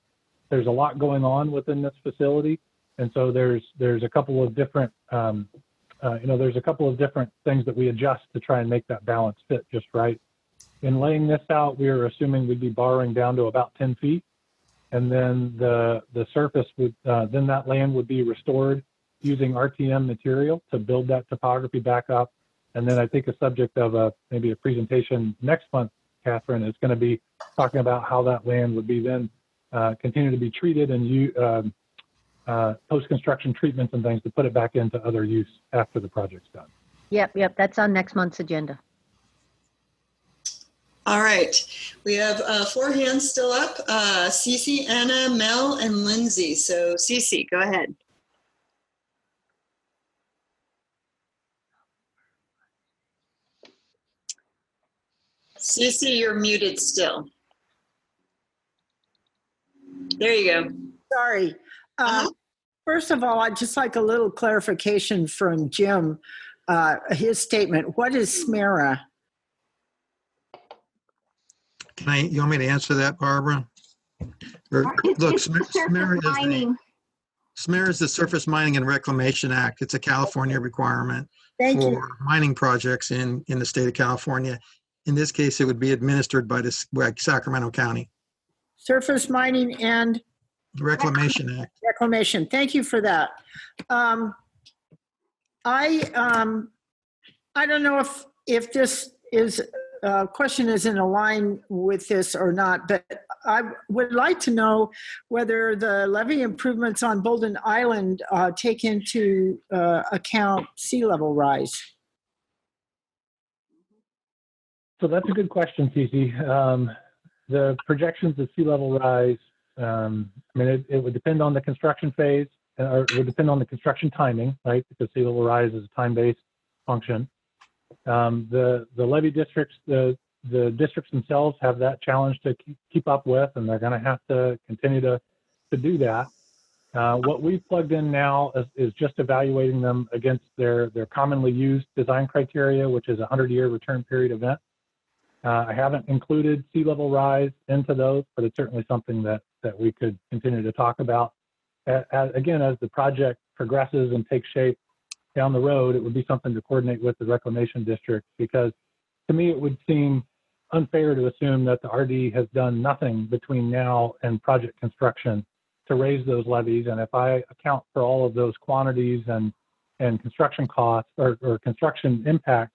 There's a lot going on within this facility, and so there's a couple of different there's a couple of different things that we adjust to try and make that balance fit just right. In laying this out, we are assuming we'd be borrowing down to about 10 feet, and then the surface would then that land would be restored using RTM material to build that topography back up. And then I think a subject of maybe a presentation next month, Catherine, is going to be talking about how that land would be then continue to be treated and post-construction treatments and things to put it back into other use after the project's done. Yep. That's on next month's agenda. All right. We have 4 hands still up. Cece, Anna, Mel, and Lindsay. So Cece, go ahead. Cece, you're muted still. There you go. Sorry. First of all, I'd just like a little clarification from Jim, his statement. What is SMERA? You want me to answer that, Barbara? Look, SMERA is the Surface Mining and Reclamation Act. It's a California requirement for mining projects in the state of California. In this case, it would be administered by Sacramento County. Surface Mining and Reclamation Act. Reclamation. Thank you for that. I don't know if this is question is in line with this or not, but I would like to know whether the levee improvements on Bolden Island take into account sea level rise. So that's a good question, Cece. The projections of sea level rise, I mean, it would depend on the construction phase, or it would depend on the construction timing, right? Because sea level rise is a time-based function. The levy districts, the districts themselves have that challenge to keep up with, and they're going to have to continue to do that. What we've plugged in now is just evaluating them against their commonly used design criteria, which is a 100-year return period event. I haven't included sea level rise into those, but it's certainly something that we could continue to talk about. Again, as the project progresses and takes shape down the road, it would be something to coordinate with the reclamation district, because to me it would seem unfair to assume that the RD has done nothing between now and project construction to raise those levies. And if I account for all of those quantities and construction costs or construction impacts,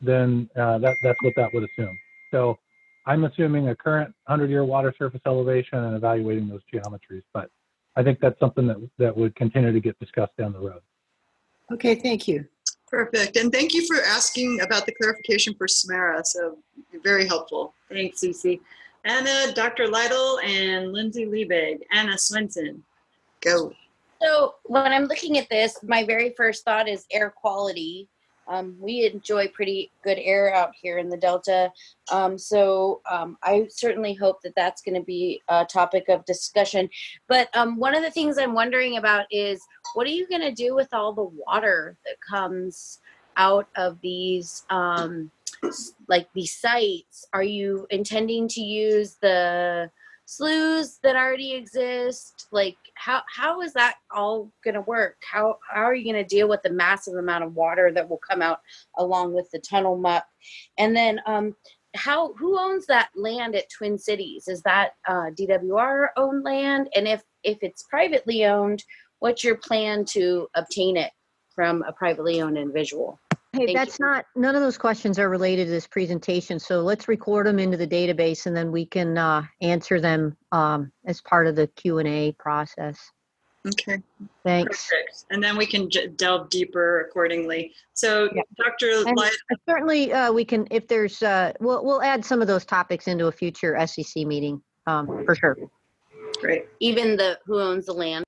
then that's what that would assume. So I'm assuming a current 100-year water surface elevation and evaluating those geometries. But I think that's something that would continue to get discussed down the road. Okay, thank you. Perfect. And thank you for asking about the clarification for SMERA. So very helpful. Thanks, Cece. Anna, Dr. Lytle, and Lindsay Liebig. Anna Swenson, go. So when I'm looking at this, my very first thought is air quality. We enjoy pretty good air out here in the Delta. I certainly hope that that's going to be a topic of discussion. But one of the things I'm wondering about is, what are you going to do with all the water that comes out of these, these sites? Are you intending to use the sloughs that already exist? Like, how is that all going to work? How are you going to deal with the massive amount of water that will come out along with the tunnel muck? And then who owns that land at Twin Cities? Is that DWR owned land? And if it's privately owned, what's your plan to obtain it from a privately owned individual? Hey, none of those questions are related to this presentation, so let's record them into the database and then we can answer them as part of the Q&A process. Okay. Thanks. Perfect. And then we can delve deeper accordingly. So yeah. Dr. Lytle. Certainly we can, if there's, we'll add some of those topics into a future SEC meeting, for sure. Great. Even who owns the land?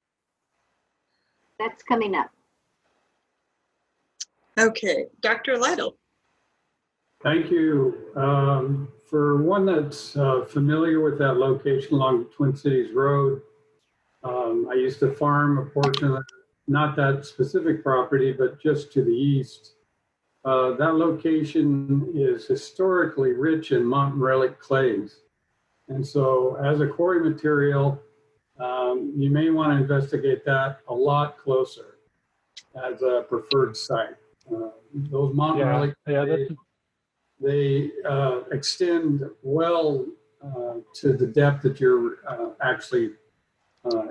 That's coming up. Okay, Dr. Lytle. Thank you. For one that's familiar with that location along the Twin Cities Road, I used to farm a portion of not that specific property, but just to the east. That location is historically rich in mountain relic clays. And so as a quarry material, you may want to investigate that a lot closer as a preferred site. Those mountain relic clays, they extend well to the depth that you're actually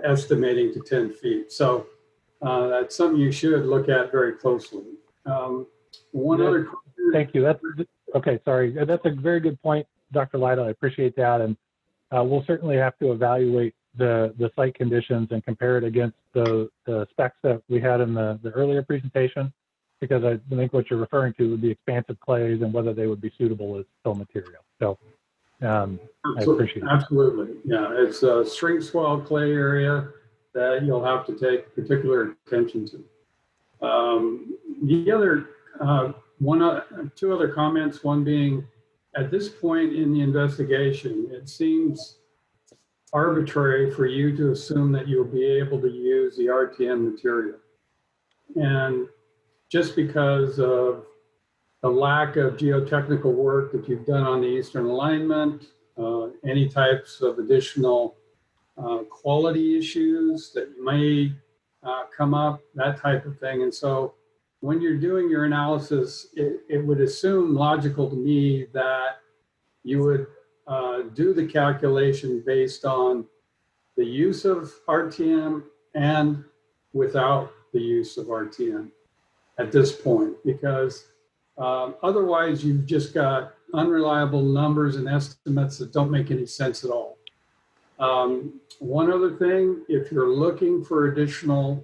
estimating to 10 feet. So that's something you should look at very closely. Other question. Thank you. Okay, sorry. That's a very good point, Dr. Lytle. I appreciate that. And we'll certainly have to evaluate the site conditions and compare it against the specs that we had in the earlier presentation, because I think what you're referring to would be expansive clays and whether they would be suitable as fill material. So I appreciate it. Absolutely. Yeah, it's a shrink swell clay area that you'll have to take particular attention to. The other, two other comments, one being, at this point in the investigation, it seems arbitrary for you to assume that you'll be able to use the RTM material. And just because of the lack of geotechnical work that you've done on the eastern alignment, any types of additional quality issues that may come up, that type of thing. And so when you're doing your analysis, it would assume logical to me that you would do the calculation based on the use of RTM and without the use of RTM at this point, because otherwise you've just got unreliable numbers and estimates that don't make any sense at all. One other thing, if you're looking for additional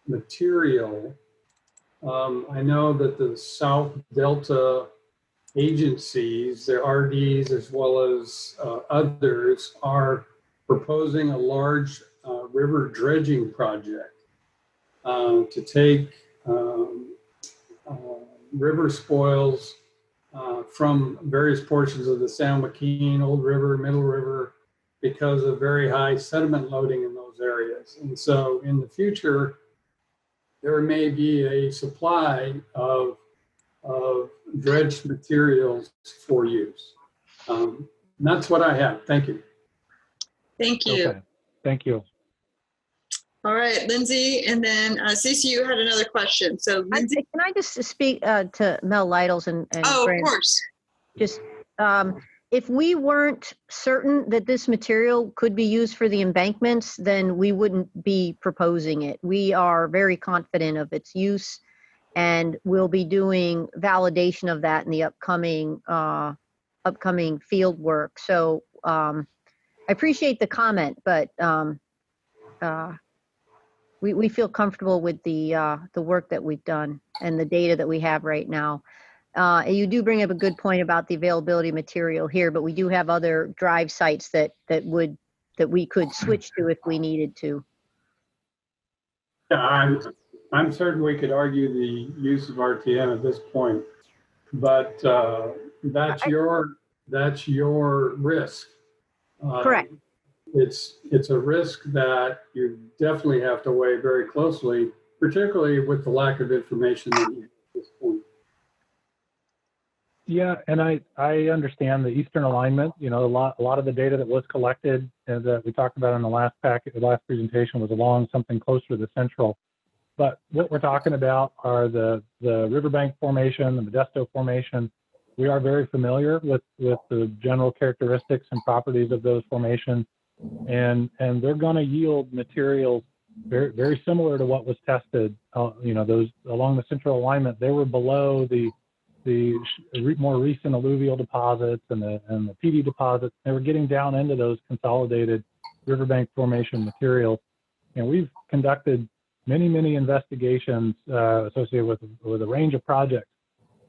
material, I know that the South Delta agencies, their RDs as well as others, are proposing a large river dredging project to take river spoils from various portions of the San Joaquin, Old River, Middle River, because of very high sediment loading in those areas. And so in the future, there may be a supply of dredged materials for use. That's what I have. Thank you. Thank you. Okay. Thank you. All right, Lindsay, and then Cece, you had another question. So Lindsay. Can I just speak to Mel Lytles and Oh, Graham? of course. Just if we weren't certain that this material could be used for the embankments, then we wouldn't be proposing it. We are very confident of its use, and we'll be doing validation of that in the upcoming field work. So I appreciate the comment, but we feel comfortable with the work that we've done and the data that we have right now. You do bring up a good point about the availability of material here, but we do have other drive sites that we could switch to if we needed to. Yeah, I'm certain we could argue the use of RTM at this point, but that's your risk. Correct. It's a risk that you definitely have to weigh very closely, particularly with the lack of information that you have at this point. Yeah, and I understand the eastern alignment. You know, a lot of the data that was collected and that we talked about in the last presentation was along something closer to the central. But what we're talking about are the riverbank formation, the Modesto formation. We are very familiar with the general characteristics and properties of those formations, and they're going to yield materials very, very similar to what was tested. You know, those along the central alignment, they were below the more recent alluvial deposits and the PD deposits. They were getting down into those consolidated riverbank formation materials, and we've conducted many investigations associated with a range of projects,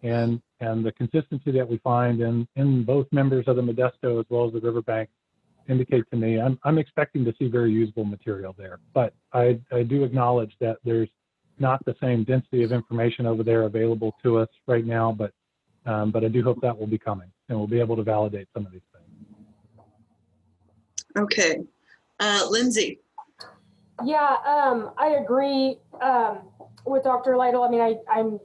and the consistency that we find in both members of the Modesto as well as the riverbank indicate to me I'm expecting to see very usable material there. But I do acknowledge that there's not the same density of information over there available to us right now, but I do hope that will be coming, and we'll be able to validate some of these things. Okay, Lindsay. Yeah, I agree with Dr. Lytle. I mean,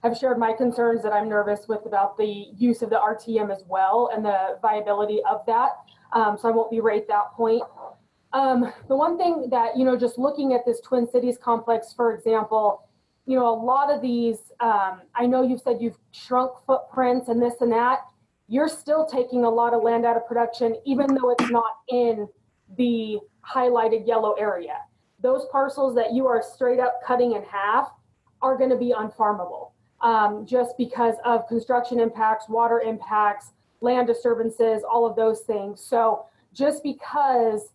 I've shared my concerns that I'm nervous with about the use of the RTM as well and the viability of that. So I won't berate that point. The one thing that, you know, just looking at this Twin Cities complex, for example, you know, a lot of these, I know you've said you've shrunk footprints and this and that. You're still taking a lot of land out of production, even though it's not in the highlighted yellow area. Those parcels that you are straight up cutting in half are going to be unfarmable, just because of construction impacts, water impacts, land disturbances, all of those things. So just because,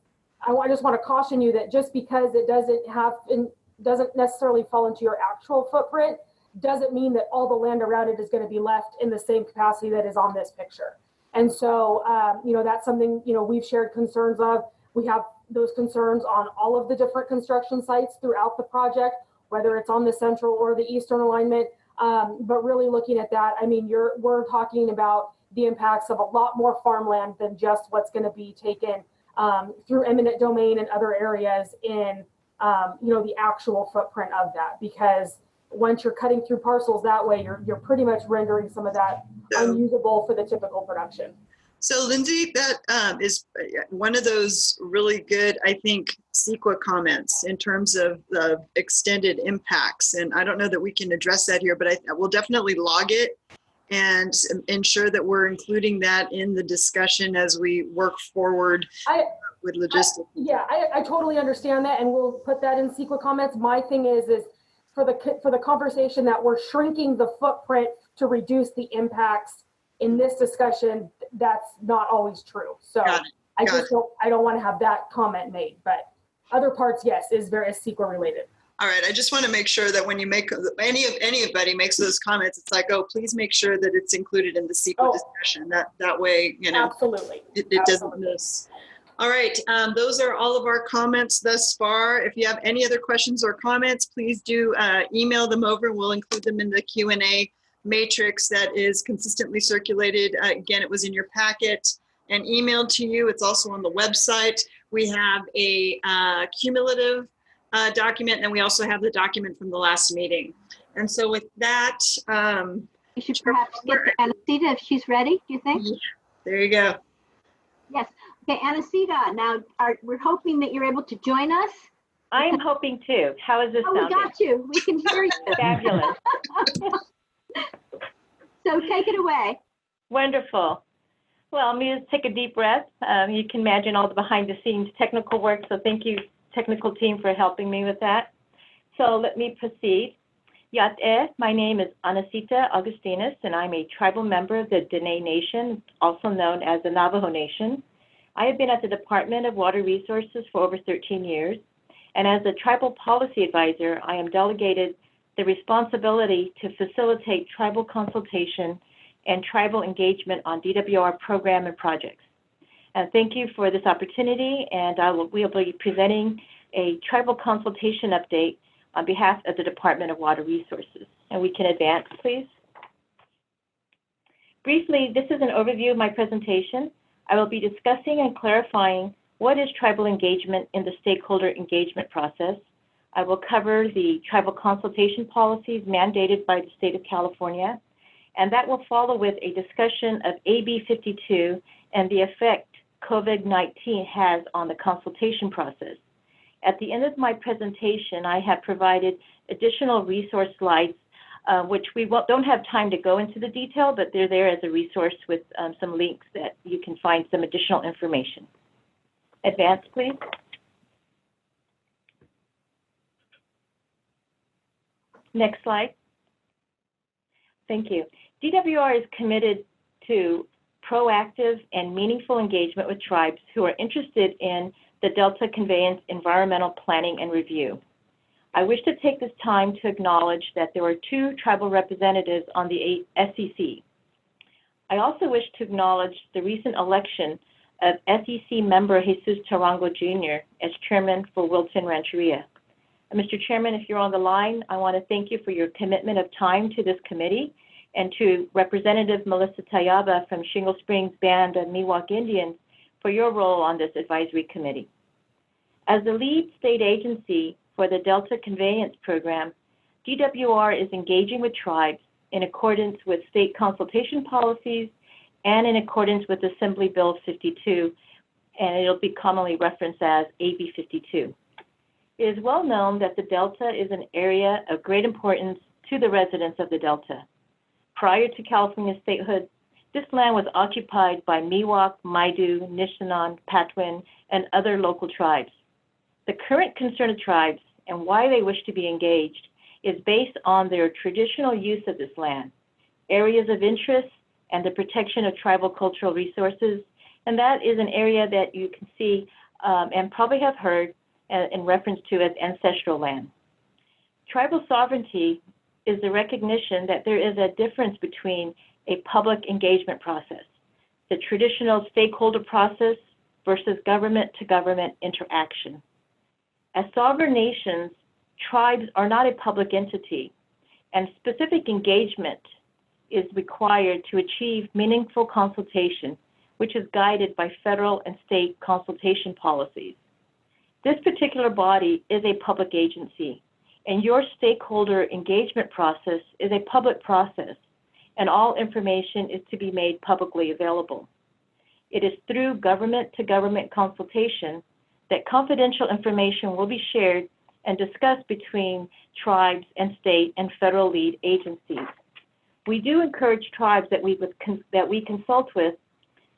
I just want to caution you that just because it doesn't necessarily fall into your actual footprint, doesn't mean that all the land around it is going to be left in the same capacity that is on this picture. And so, you know, that's something, you know, we've shared concerns of. We have those concerns on all of the different construction sites throughout the project, whether it's on the central or the eastern alignment. But really looking at that, I mean, we're talking about the impacts of a lot more farmland than just what's going to be taken through eminent domain and other areas in, you know, the actual footprint of that. Because once you're cutting through parcels that way, you're pretty much rendering some of that unusable for the typical production. So Lindsay, that is one of those really good, I think, SECReport comments in terms of the extended impacts. And I don't know that we can address that here, but I will definitely log it and ensure that we're including that in the discussion as we work forward with logistics. I totally understand that, and we'll put that in SECReport comments. My thing is for the conversation that we're shrinking the footprint to reduce the impacts in this discussion, that's not always true. So I don't want to have that comment made, but other parts, yes, is very SECReport related. All right, I just want to make sure that when you make anybody makes those comments, it's like, oh, please make sure that it's included in the SECReport discussion. That way, you know, absolutely, it doesn't miss. All right, those are all of our comments thus far. If you have any other questions or comments, please do email them over. We'll include them in the Q&A matrix that is consistently circulated. Again, it was in your packet and emailed to you. It's also on the website. We have a cumulative document, and we also have the document from the last meeting. And so with that, you should perhaps get to Anacita if she's ready, do you think? Yeah, there you go. Yes. Okay, Anacita, now we're hoping that you're able to join us. I am hoping to. How is this sounding? We got you. We can hear you. Fabulous. So take it away. Wonderful. Well, I'm going to take a deep breath. You can imagine all the behind the scenes technical work, so thank you, technical team, for helping me with that. So let me proceed. Yat'e, my name is Anacita Augustinus, and I'm a tribal member of the Dene Nation, also known as the Navajo Nation. I have been at the Department of Water Resources for over 13 years, and as a tribal policy advisor, I am delegated the responsibility to facilitate tribal consultation and tribal engagement on DWR program and projects. And thank you for this opportunity, and we'll be presenting a tribal consultation update on behalf of the Department of Water Resources. And we can advance, please. Briefly, this is an overview of my presentation. I will be discussing and clarifying what is tribal engagement in the stakeholder engagement process. I will cover the tribal consultation policies mandated by the state of California, and that will follow with a discussion of AB 52 and the effect COVID-19 has on the consultation process. At the end of my presentation, I have provided additional resource slides, which we don't have time to go into the detail, but they're there as a resource with some links that you can find some additional information. Advance, please. Next slide. Thank you. DWR is committed to proactive and meaningful engagement with tribes who are interested in the Delta Conveyance Environmental Planning and Review. I wish to take this time to acknowledge that there are 2 tribal representatives on the SEC. I also wish to acknowledge the recent election of SEC member Jesus Tarango Jr. as chairman for Wilton Rancheria. Mr. Chairman, if you're on the line, I want to thank you for your commitment of time to this committee, and to Representative Melissa Tayaba from Shingle Springs Band of Miwok Indians for your role on this advisory committee. As the lead state agency for the Delta Conveyance Program, DWR is engaging with tribes in accordance with state consultation policies and in accordance with Assembly Bill 52, and it'll be commonly referenced as AB 52. It is well known that the Delta is an area of great importance to the residents of the Delta. Prior to California statehood, this land was occupied by Miwok, Maidu, Nishinan, Patwin, and other local tribes. The current concern of tribes and why they wish to be engaged is based on their traditional use of this land, areas of interest, and the protection of tribal cultural resources. And that is an area that you can see and probably have heard in reference to as ancestral land. Tribal sovereignty is the recognition that there is a difference between a public engagement process, the traditional stakeholder process versus government-to-government interaction. As sovereign nations, tribes are not a public entity, and specific engagement is required to achieve meaningful consultation, which is guided by federal and state consultation policies. This particular body is a public agency, and your stakeholder engagement process is a public process, and all information is to be made publicly available. It is through government-to-government consultation that confidential information will be shared and discussed between tribes and state and federal lead agencies. We do encourage tribes that we consult with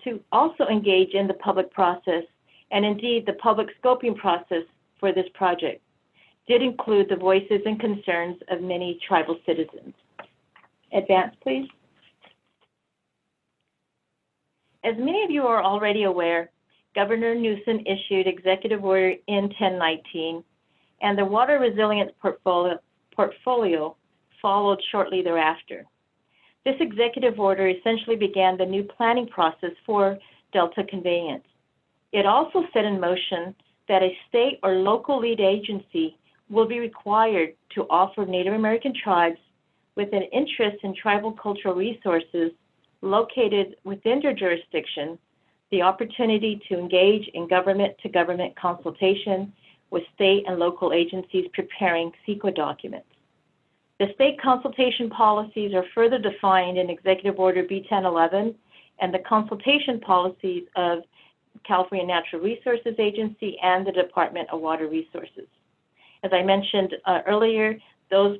to also engage in the public process, and indeed the public scoping process for this project did include the voices and concerns of many tribal citizens. Advance, please. As many of you are already aware, Governor Newsom issued Executive Order N-1019, and the Water Resilience portfolio followed shortly thereafter. This executive order essentially began the new planning process for Delta Conveyance. It also set in motion that a state or local lead agency will be required to offer Native American tribes with an interest in tribal cultural resources located within their jurisdiction the opportunity to engage in government-to-government consultation with state and local agencies preparing SECRA documents. The state consultation policies are further defined in Executive Order B1011 and the consultation policies of California Natural Resources Agency and the Department of Water Resources. As I mentioned earlier, those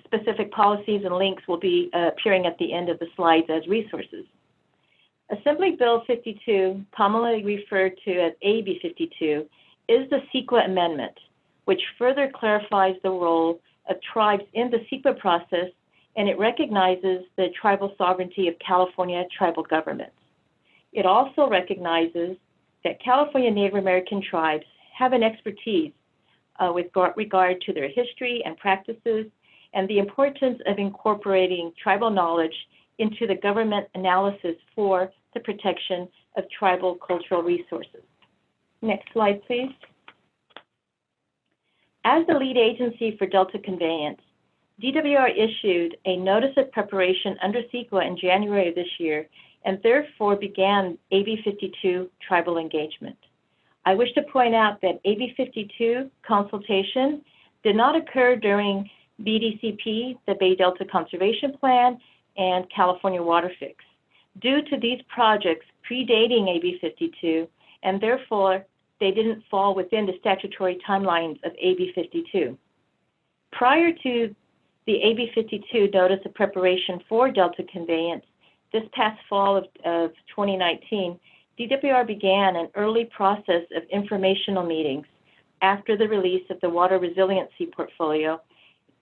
specific policies and links will be appearing at the end of the slides as resources. Assembly Bill 52, commonly referred to as AB 52, is the SECRA amendment, which further clarifies the role of tribes in the SECRA process, and it recognizes the tribal sovereignty of California tribal governments. It also recognizes that California Native American tribes have an expertise with regard to their history and practices and the importance of incorporating tribal knowledge into the government analysis for the protection of tribal cultural resources. Next slide, please. As the lead agency for Delta Conveyance, DWR issued a notice of preparation under SECRA in January of this year and therefore began AB 52 tribal engagement. I wish to point out that AB 52 consultation did not occur during BDCP, the Bay Delta Conservation Plan, and California Water Fix, due to these projects predating AB 52, and therefore they didn't fall within the statutory timelines of AB 52. Prior to the AB 52 notice of preparation for Delta Conveyance, this past fall of 2019, DWR began an early process of informational meetings after the release of the Water Resiliency Portfolio,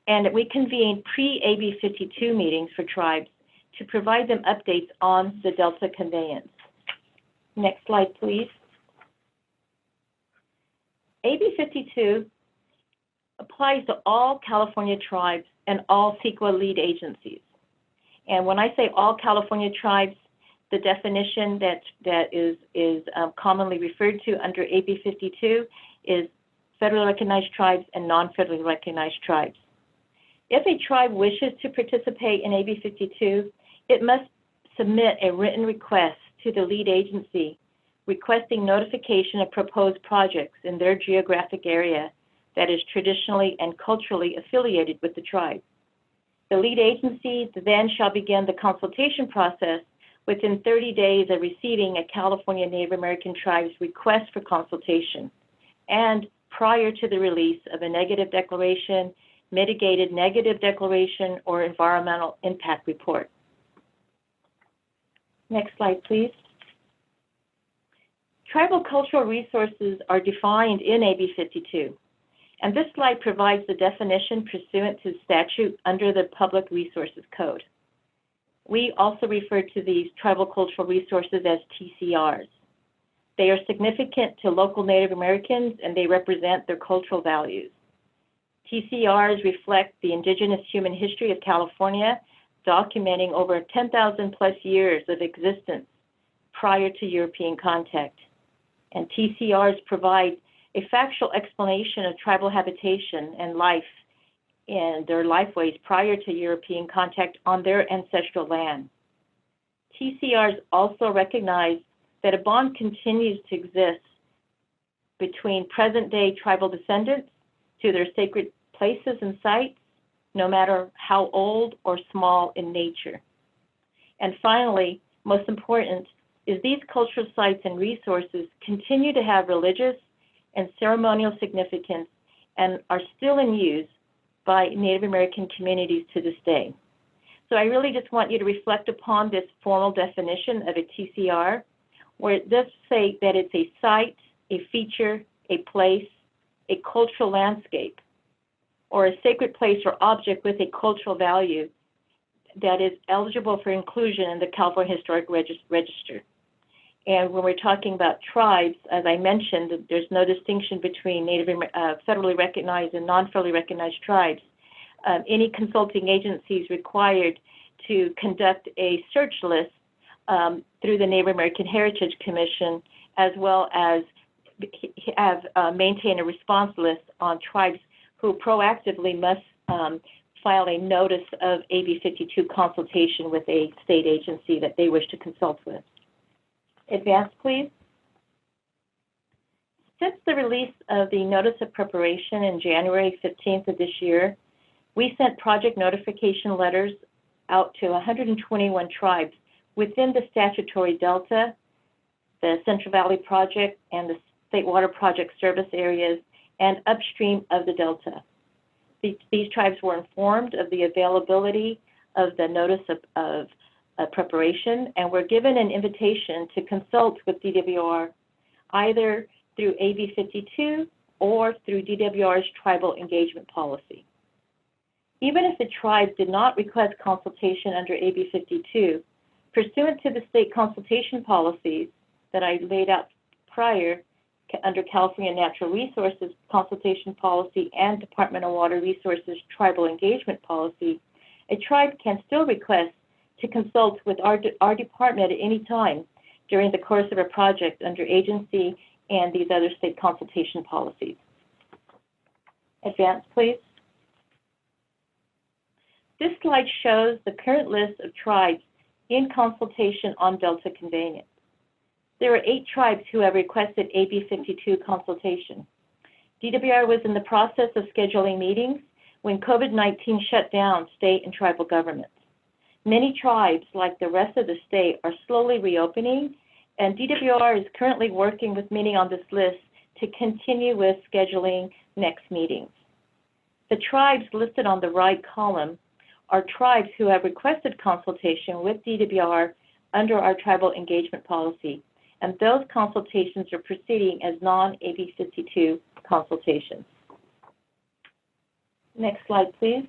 and we convened pre-AB 52 meetings for tribes to provide them updates on the Delta Conveyance. Next slide, please. AB 52 applies to all California tribes and all SECRA lead agencies. And when I say all California tribes, the definition that is commonly referred to under AB 52 is federally recognized tribes and non-federally recognized tribes. If a tribe wishes to participate in AB 52, it must submit a written request to the lead agency requesting notification of proposed projects in their geographic area that is traditionally and culturally affiliated with the tribe. The lead agency then shall begin the consultation process within 30 days of receiving a California Native American tribe's request for consultation and prior to the release of a negative declaration, mitigated negative declaration, or environmental impact report. Next slide, please. Tribal cultural resources are defined in AB 52, and this slide provides the definition pursuant to statute under the Public Resources Code. We also refer to these tribal cultural resources as TCRs. They are significant to local Native Americans and they represent their cultural values. TCRs reflect the indigenous human history of California, documenting over 10,000 plus years of existence prior to European contact. And TCRs provide a factual explanation of tribal habitation and life in their lifeways prior to European contact on their ancestral land. TCRs also recognize that a bond continues to exist between present-day tribal descendants to their sacred places and sites, no matter how old or small in nature. And finally, most important, is these cultural sites and resources continue to have religious and ceremonial significance and are still in use by Native American communities to this day. So I really just want you to reflect upon this formal definition of a TCR, where it does say that it's a site, a feature, a place, a cultural landscape, or a sacred place or object with a cultural value that is eligible for inclusion in the California Historic Register. And when we're talking about tribes, as I mentioned, there's no distinction between federally recognized and non-federally recognized tribes. Any consulting agency is required to conduct a search list through the Native American Heritage Commission, as well as have maintained a response list on tribes who proactively must file a notice of AB 52 consultation with a state agency that they wish to consult with. Advance, please. Since the release of the Notice of Preparation in January 15th of this year, we sent project notification letters out to 121 tribes within the statutory Delta, the Central Valley Project, and the State Water Project service areas, and upstream of the Delta. These tribes were informed of the availability of the Notice of Preparation and were given an invitation to consult with DWR either through AB 52 or through DWR's Tribal Engagement Policy. Even if the tribe did not request consultation under AB 52, pursuant to the state consultation policies that I laid out prior under California Natural Resources Consultation Policy and Department of Water Resources Tribal Engagement Policy, a tribe can still request to consult with our department at any time during the course of a project under agency and these other state consultation policies. Advance, please. This slide shows the current list of tribes in consultation on Delta Conveyance. There are 8 tribes who have requested AB 52 consultation. DWR was in the process of scheduling meetings when COVID-19 shut down state and tribal governments. Many tribes, like the rest of the state, are slowly reopening, and DWR is currently working with many on this list to continue with scheduling next meetings. The tribes listed on the right column are tribes who have requested consultation with DWR under our tribal engagement policy, and those consultations are proceeding as non-AB 52 consultations. Next slide, please.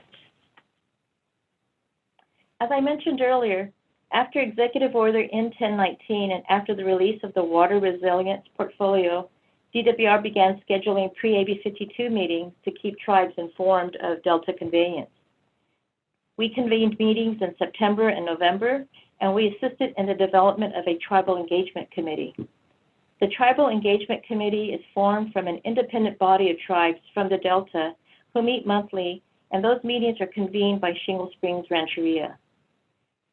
As I mentioned earlier, after Executive Order N-1019 and after the release of the Water Resilience Portfolio, DWR began scheduling pre-AB 52 meetings to keep tribes informed of Delta Conveyance. We convened meetings in September and November, and we assisted in the development of a Tribal Engagement Committee. The Tribal Engagement Committee is formed from an independent body of tribes from the Delta who meet monthly, and those meetings are convened by Shingle Springs Rancheria.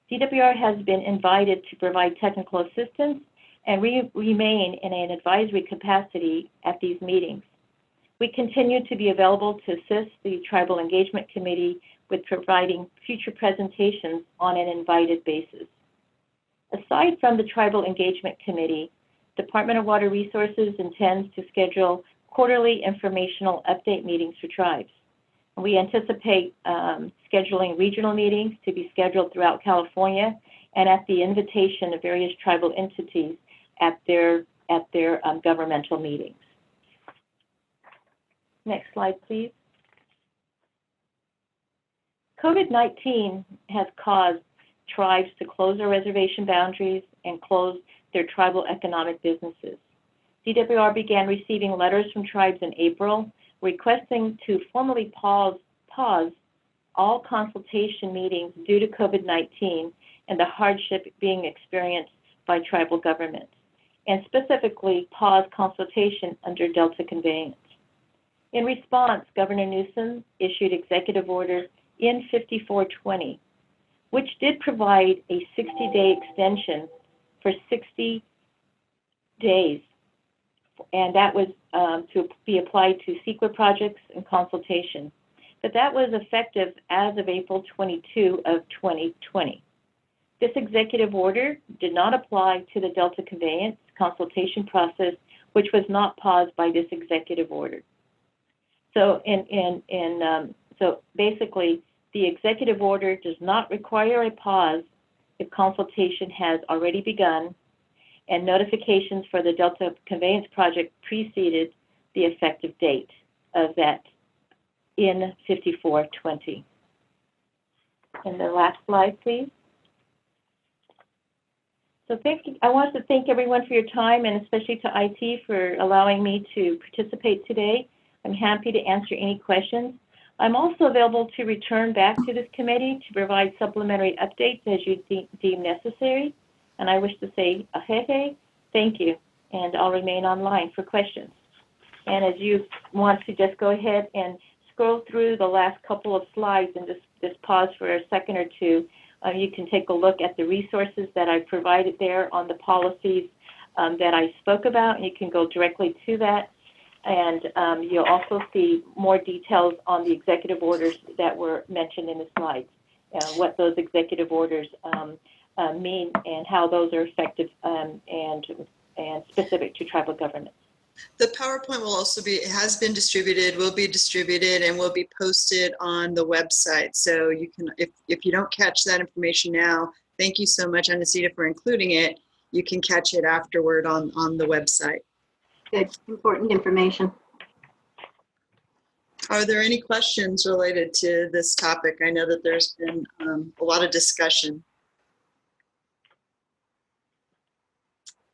DWR has been invited to provide technical assistance and remain in an advisory capacity at these meetings. We continue to be available to assist the Tribal Engagement Committee with providing future presentations on an invited basis. Aside from the Tribal Engagement Committee, Department of Water Resources intends to schedule quarterly informational update meetings for tribes. We anticipate scheduling regional meetings to be scheduled throughout California and at the invitation of various tribal entities at their governmental meetings. Next slide, please. COVID-19 has caused tribes to close their reservation boundaries and close their tribal economic businesses. DWR began receiving letters from tribes in April requesting to formally pause all consultation meetings due to COVID-19 and the hardship being experienced by tribal governments, and specifically pause consultation under Delta Conveyance. In response, Governor Newsom issued Executive Order N-5420, which did provide a 60-day extension for 60 days, and that was to be applied to SECReport projects and consultation. But that was effective as of April 22 of 2020. This executive order did not apply to the Delta Conveyance consultation process, which was not paused by this executive order. So, so basically, the executive order does not require a pause if consultation has already begun and notifications for the Delta Conveyance project preceded the effective date of that in 5420. And the last slide, please. So I want to thank everyone for your time, and especially to IT for allowing me to participate today. I'm happy to answer any questions. I'm also available to return back to this committee to provide supplementary updates as you deem necessary. And I wish to say ahehe, thank you, and I'll remain online for questions. And as you want to just go ahead and scroll through the last couple of slides and just pause for a second or two, you can take a look at the resources that I provided there on the policies that I spoke about, and you can go directly to that. And you'll also see more details on the executive orders that were mentioned in the slides, what those executive orders mean and how those are effective and specific to tribal government. The PowerPoint will also be, it has been distributed, will be distributed, and will be posted on the website. So you can, if you don't catch that information now, thank you so much, Anacita, for including it. You can catch it afterward on the website. Good, important information. Are there any questions related to this topic? I know that there's been a lot of discussion.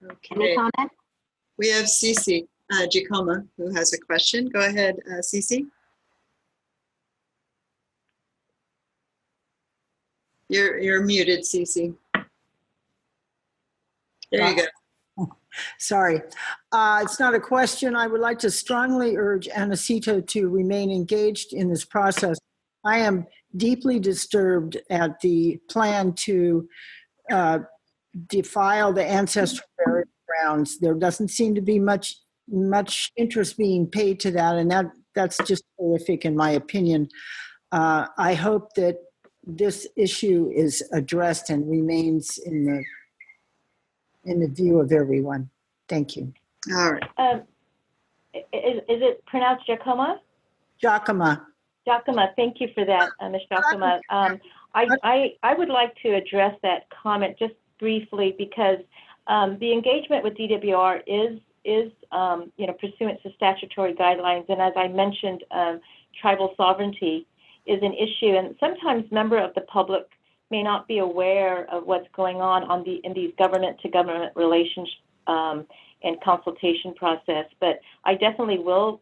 Okay. Any comment? We have Cece Giacomo who has a question. Go ahead, Cece. You're muted, Cece. There you go. Sorry. It's not a question. I would like to strongly urge Anacita to remain engaged in this process. I am deeply disturbed at the plan to defile the ancestral burial grounds. There doesn't seem to be much interest being paid to that, and that's just horrific in my opinion. I hope that this issue is addressed and remains in the view of everyone. Thank you. All right. Is it pronounced Giacomo? Giacomo. Giacomo, thank you for that, Ms. Giacomo. I would like to address that comment just briefly because the engagement with DWR is pursuant to statutory guidelines, and as I mentioned, tribal sovereignty is an issue, and sometimes members of the public may not be aware of what's going on in these government-to-government relations and consultation process. But I definitely will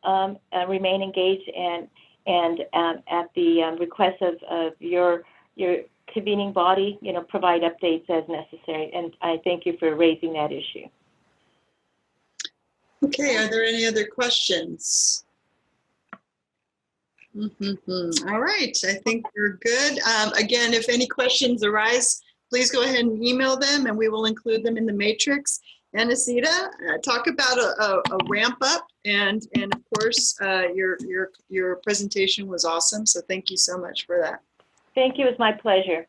remain engaged and at the request of your convening body, provide updates as necessary. And I thank you for raising that issue. Okay, are there any other questions? All right, I think we're good. Again, if any questions arise, please go ahead and email them and we will include them in the matrix. Anacita, talk about a ramp up, and of course, your presentation was awesome, so thank you so much for that. Thank you, it's my pleasure.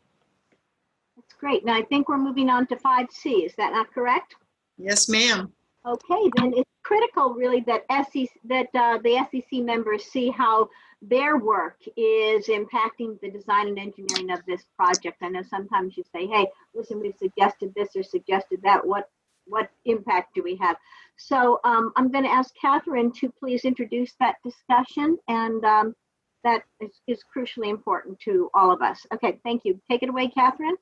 That's great. Now I think we're moving on to 5C, is that not correct? Yes, ma'am. Okay, then it's critical really that the SEC members see how their work is impacting the design and engineering of this project. I know sometimes you say, hey, listen, we've suggested this or suggested that. What impact do we have? So I'm going to ask Catherine to please introduce that discussion, and that is crucially important to all of us. Okay, thank you. Take it away, Catherine.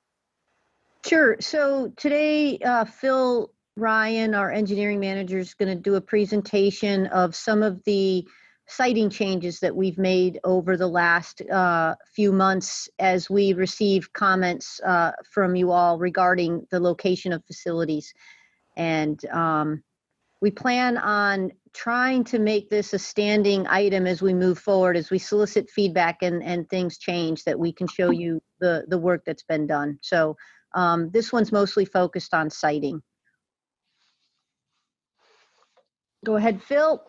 Sure. So today, Phil Ryan, our engineering manager, is going to do a presentation of some of the siting changes that we've made over the last few months as we receive comments from you all regarding the location of facilities. And we plan on trying to make this a standing item as we move forward, as we solicit feedback and things change, that we can show you the work that's been done. So this one's mostly focused on siting. Go ahead, Phil.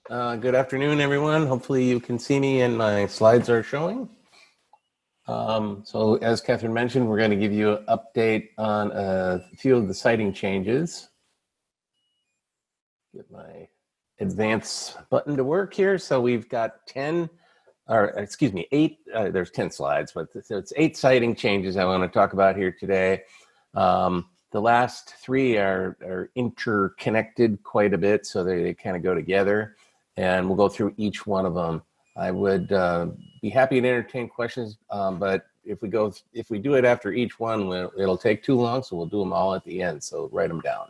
Good afternoon, everyone. Hopefully you can see me and my slides are showing. So as Catherine mentioned, we're going to give you an update on a few of the siting changes. Get my advance button to work here. So we've got 8, there's 10 slides, but it's 8 siting changes I want to talk about here today. The last 3 are interconnected quite a bit, so they kind of go together, and we'll go through each one of them. I would be happy to entertain questions, but if we do it after each one, it'll take too long, so we'll do them all at the end, so write them down.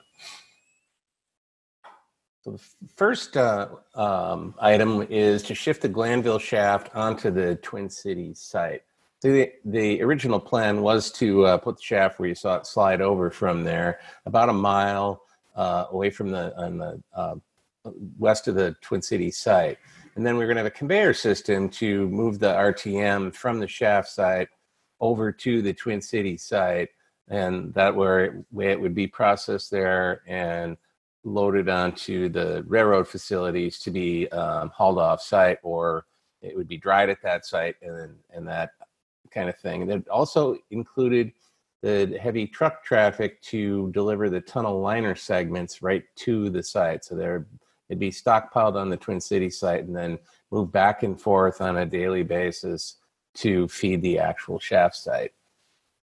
So the first item is to shift the Glanville shaft onto the Twin Cities site. So the original plan was to put the shaft where you saw it slide over from there, about a mile away from the west of the Twin Cities site. And then we're going to have a conveyor system to move the RTM from the shaft site over to the Twin Cities site. And that way it would be processed there and loaded onto the railroad facilities to be hauled off site, or it would be dried at that site and that kind of thing. And it also included the heavy truck traffic to deliver the tunnel liner segments right to the site. So it'd be stockpiled on the Twin Cities site and then moved back and forth on a daily basis to feed the actual shaft site.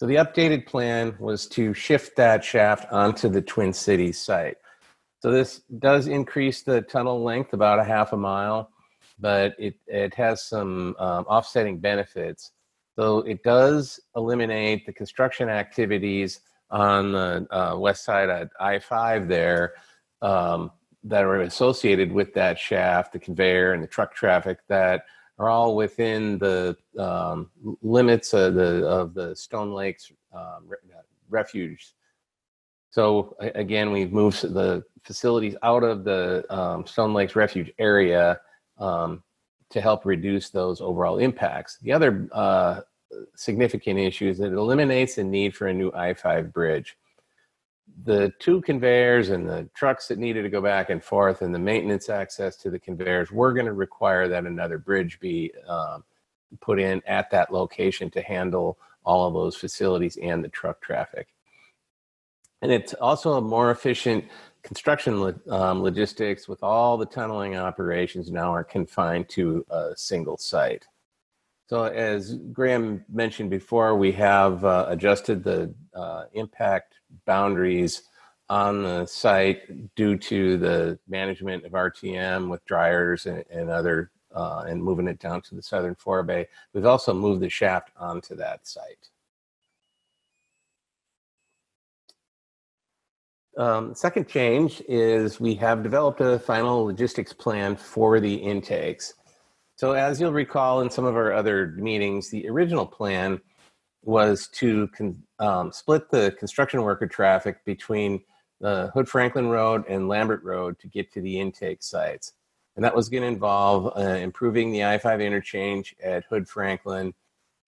So the updated plan was to shift that shaft onto the Twin Cities site. So this does increase the tunnel length about a half a mile, but it has some offsetting benefits. So it does eliminate the construction activities on the west side of I-5 there that are associated with that shaft, the conveyor and the truck traffic that are all within the limits of the Stone Lakes refuge. So again, we've moved the facilities out of the Stone Lakes refuge area to help reduce those overall impacts. The other significant issue is that it eliminates the need for a new I-5 bridge. The two conveyors and the trucks that needed to go back and forth and the maintenance access to the conveyors were going to require that another bridge be put in at that location to handle all of those facilities and the truck traffic. And it's also a more efficient construction logistics, with all the tunneling operations now are confined to a single site. So as Graham mentioned before, we have adjusted the impact boundaries on the site due to the management of RTM with dryers and other, and moving it down to the southern forebay. We've also moved the shaft onto that site. Second change is we have developed a final logistics plan for the intakes. So as you'll recall in some of our other meetings, the original plan was to split the construction worker traffic between Hood Franklin Road and Lambert Road to get to the intake sites. And that was going to involve improving the I-5 interchange at Hood Franklin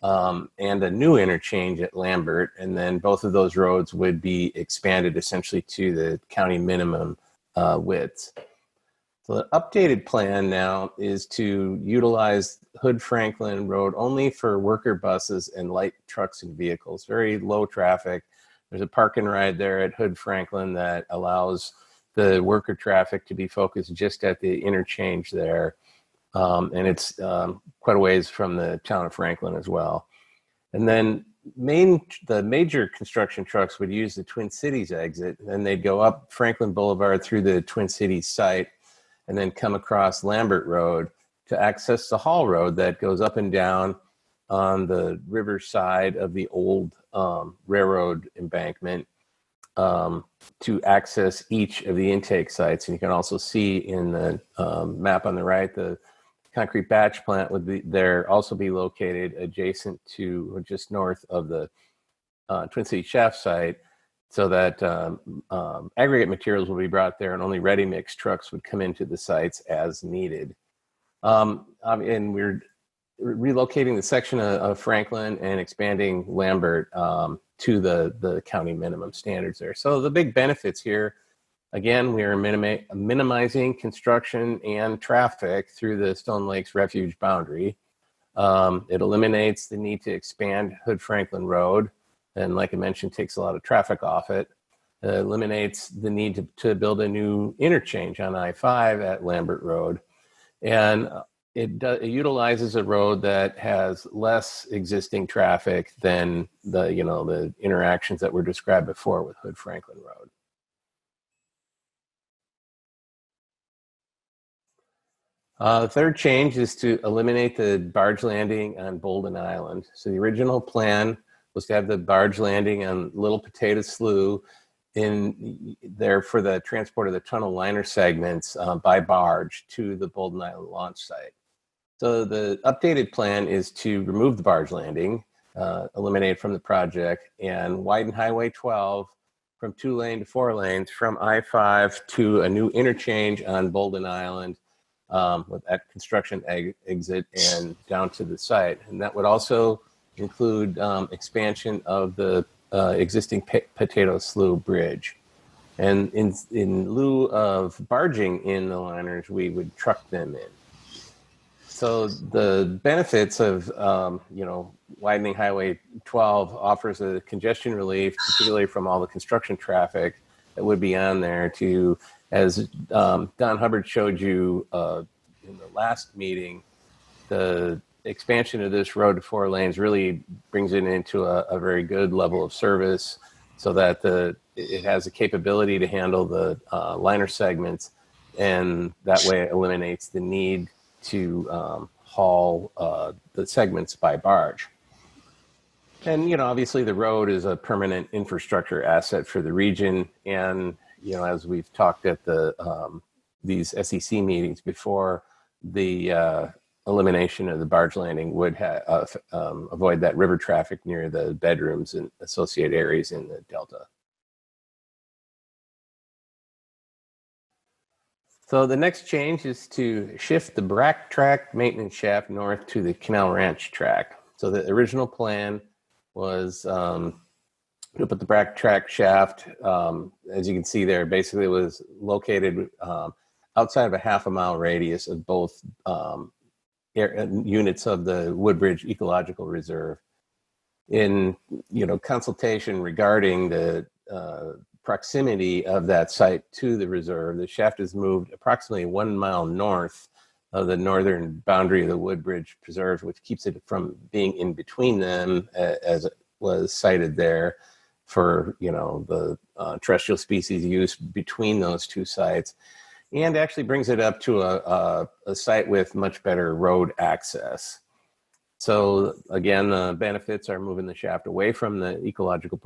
and a new interchange at Lambert. And then both of those roads would be expanded essentially to the county minimum widths. So the updated plan now is to utilize Hood Franklin Road only for worker buses and light trucks and vehicles, very low traffic. There's a park and ride there at Hood Franklin that allows the worker traffic to be focused just at the interchange there. And it's quite a ways from the town of Franklin as well. And then the major construction trucks would use the Twin Cities exit, and they'd go up Franklin Boulevard through the Twin Cities site and then come across Lambert Road to access the haul road that goes up and down on the river side of the old railroad embankment to access each of the intake sites. And you can also see in the map on the right, the concrete batch plant would also be located adjacent to or just north of the Twin Cities shaft site, so that aggregate materials will be brought there and only ready mix trucks would come into the sites as needed. And we're relocating the section of Franklin and expanding Lambert to the county minimum standards there. So the big benefits here, again, we are minimizing construction and traffic through the Stone Lakes refuge boundary. It eliminates the need to expand Hood Franklin Road, and like I mentioned, takes a lot of traffic off it. Eliminates the need to build a new interchange on I-5 at Lambert Road. And it utilizes a road that has less existing traffic than the interactions that were described before with Hood Franklin Road. The third change is to eliminate the barge landing on Bolden Island. So the original plan was to have the barge landing on Little Potato Slough in there for the transport of the tunnel liner segments by barge to the Bolden Island launch site. So the updated plan is to remove the barge landing eliminated from the project, and widen Highway 12 from 2-lane to 4 lanes from I-5 to a new interchange on Bolden Island with that construction exit and down to the site. And that would also include expansion of the existing Potato Slough Bridge. And in lieu of barging in the liners, we would truck them in. So the benefits of widening Highway 12 offers a congestion relief, particularly from all the construction traffic that would be on there. To, as Don Hubbard showed you in the last meeting, the expansion of this road to 4 lanes really brings it into a very good level of service, so that it has the capability to handle the liner segments, and that way it eliminates the need to haul the segments by barge. And, obviously the road is a permanent infrastructure asset for the region. And, as we've talked at these SEC meetings before, the elimination of the barge landing would avoid that river traffic near the bedrooms and associated areas in the Delta. So the next change is to shift the Brack Track maintenance shaft north to the Canal Ranch track. So the original plan was to put the Brack Track shaft, as you can see there, basically was located outside of a half-a-mile radius of both units of the Woodbridge Ecological Reserve. In consultation regarding the proximity of that site to the reserve, the shaft is moved approximately 1 mile north of the northern boundary of the Woodbridge Preserve, which keeps it from being in between them, as it was cited there for the terrestrial species use between those two sites, and actually brings it up to a site with much better road access. So again, the benefits are moving the shaft away from the ecological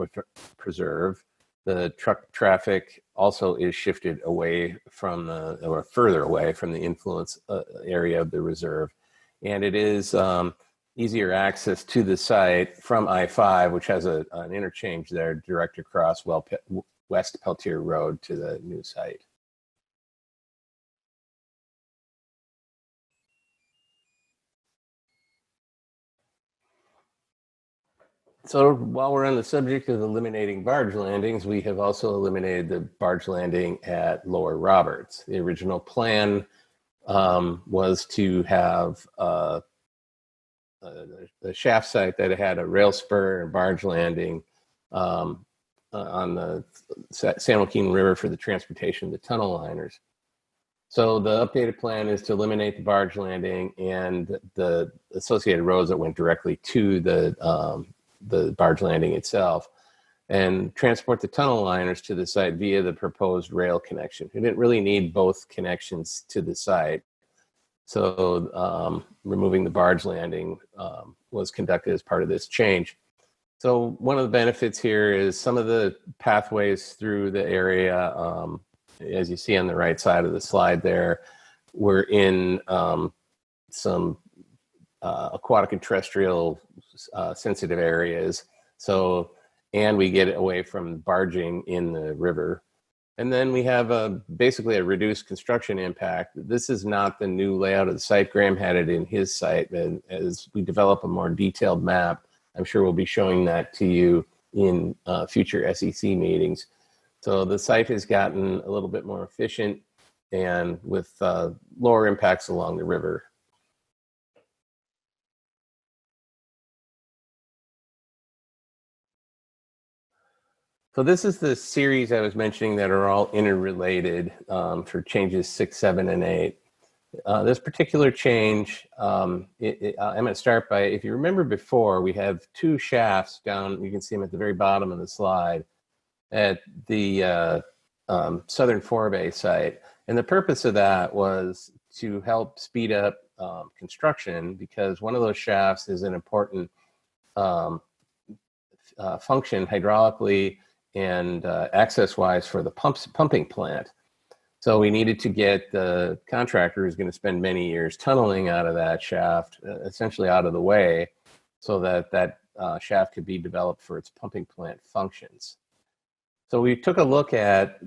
preserve. The truck traffic also is shifted away from or further away from the influence area of the reserve. And it is easier access to the site from I-5, which has an interchange there direct across West Peltier Road to the new site. So while we're on the subject of eliminating barge landings, we have also eliminated the barge landing at Lower Roberts. The original plan was to have a shaft site that had a rail spur and barge landing on the San Joaquin River for the transportation of the tunnel liners. So the updated plan is to eliminate the barge landing and the associated roads that went directly to the barge landing itself, and transport the tunnel liners to the site via the proposed rail connection. We didn't really need both connections to the site, so removing the barge landing was conducted as part of this change. So one of the benefits here is some of the pathways through the area, as you see on the right side of the slide there, were in some aquatic and terrestrial sensitive areas. So, and we get away from barging in the river. And then we have basically a reduced construction impact. This is not the new layout of the site. Graham had it in his site. And as we develop a more detailed map, I'm sure we'll be showing that to you in future SEC meetings. So the site has gotten a little bit more efficient and with lower impacts along the river. So this is the series I was mentioning that are all interrelated for changes 6, 7, and 8. This particular change, I'm going to start by, if you remember before, we have 2 shafts down, you can see them at the very bottom of the slide, at the Southern Forebay site. And the purpose of that was to help speed up construction, because one of those shafts is an important function hydraulically and access-wise for the pumping plant. So we needed to get the contractor who's going to spend many years tunneling out of that shaft, essentially out of the way, so that that shaft could be developed for its pumping plant functions. So we took a look at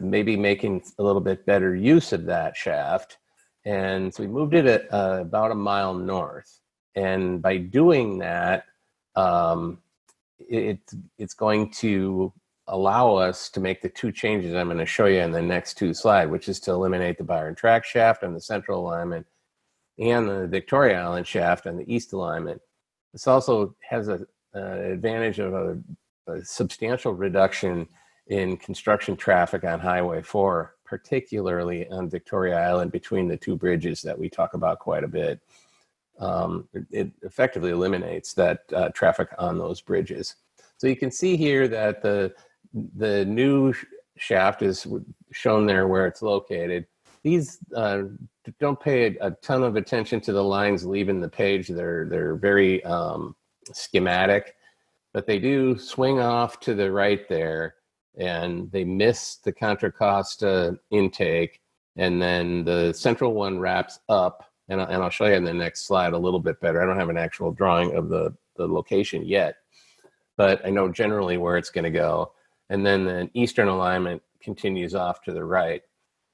maybe making a little bit better use of that shaft. And so we moved it at about a mile north. And by doing that, it's going to allow us to make the two changes I'm going to show you in the next two slides, which is to eliminate the Byron Track shaft on the central alignment and the Victoria Island shaft on the east alignment. This also has an advantage of a substantial reduction in construction traffic on Highway 4, particularly on Victoria Island between the two bridges that we talk about quite a bit. It effectively eliminates that traffic on those bridges. So you can see here that the new shaft is shown there where it's located. These don't pay a ton of attention to the lines leaving the page. They're very schematic, but they do swing off to the right there, and they miss the Contra Costa intake, and then the central one wraps up, and I'll show you in the next slide a little bit better. I don't have an actual drawing of the location yet, but I know generally where it's going to go. And then the eastern alignment continues off to the right.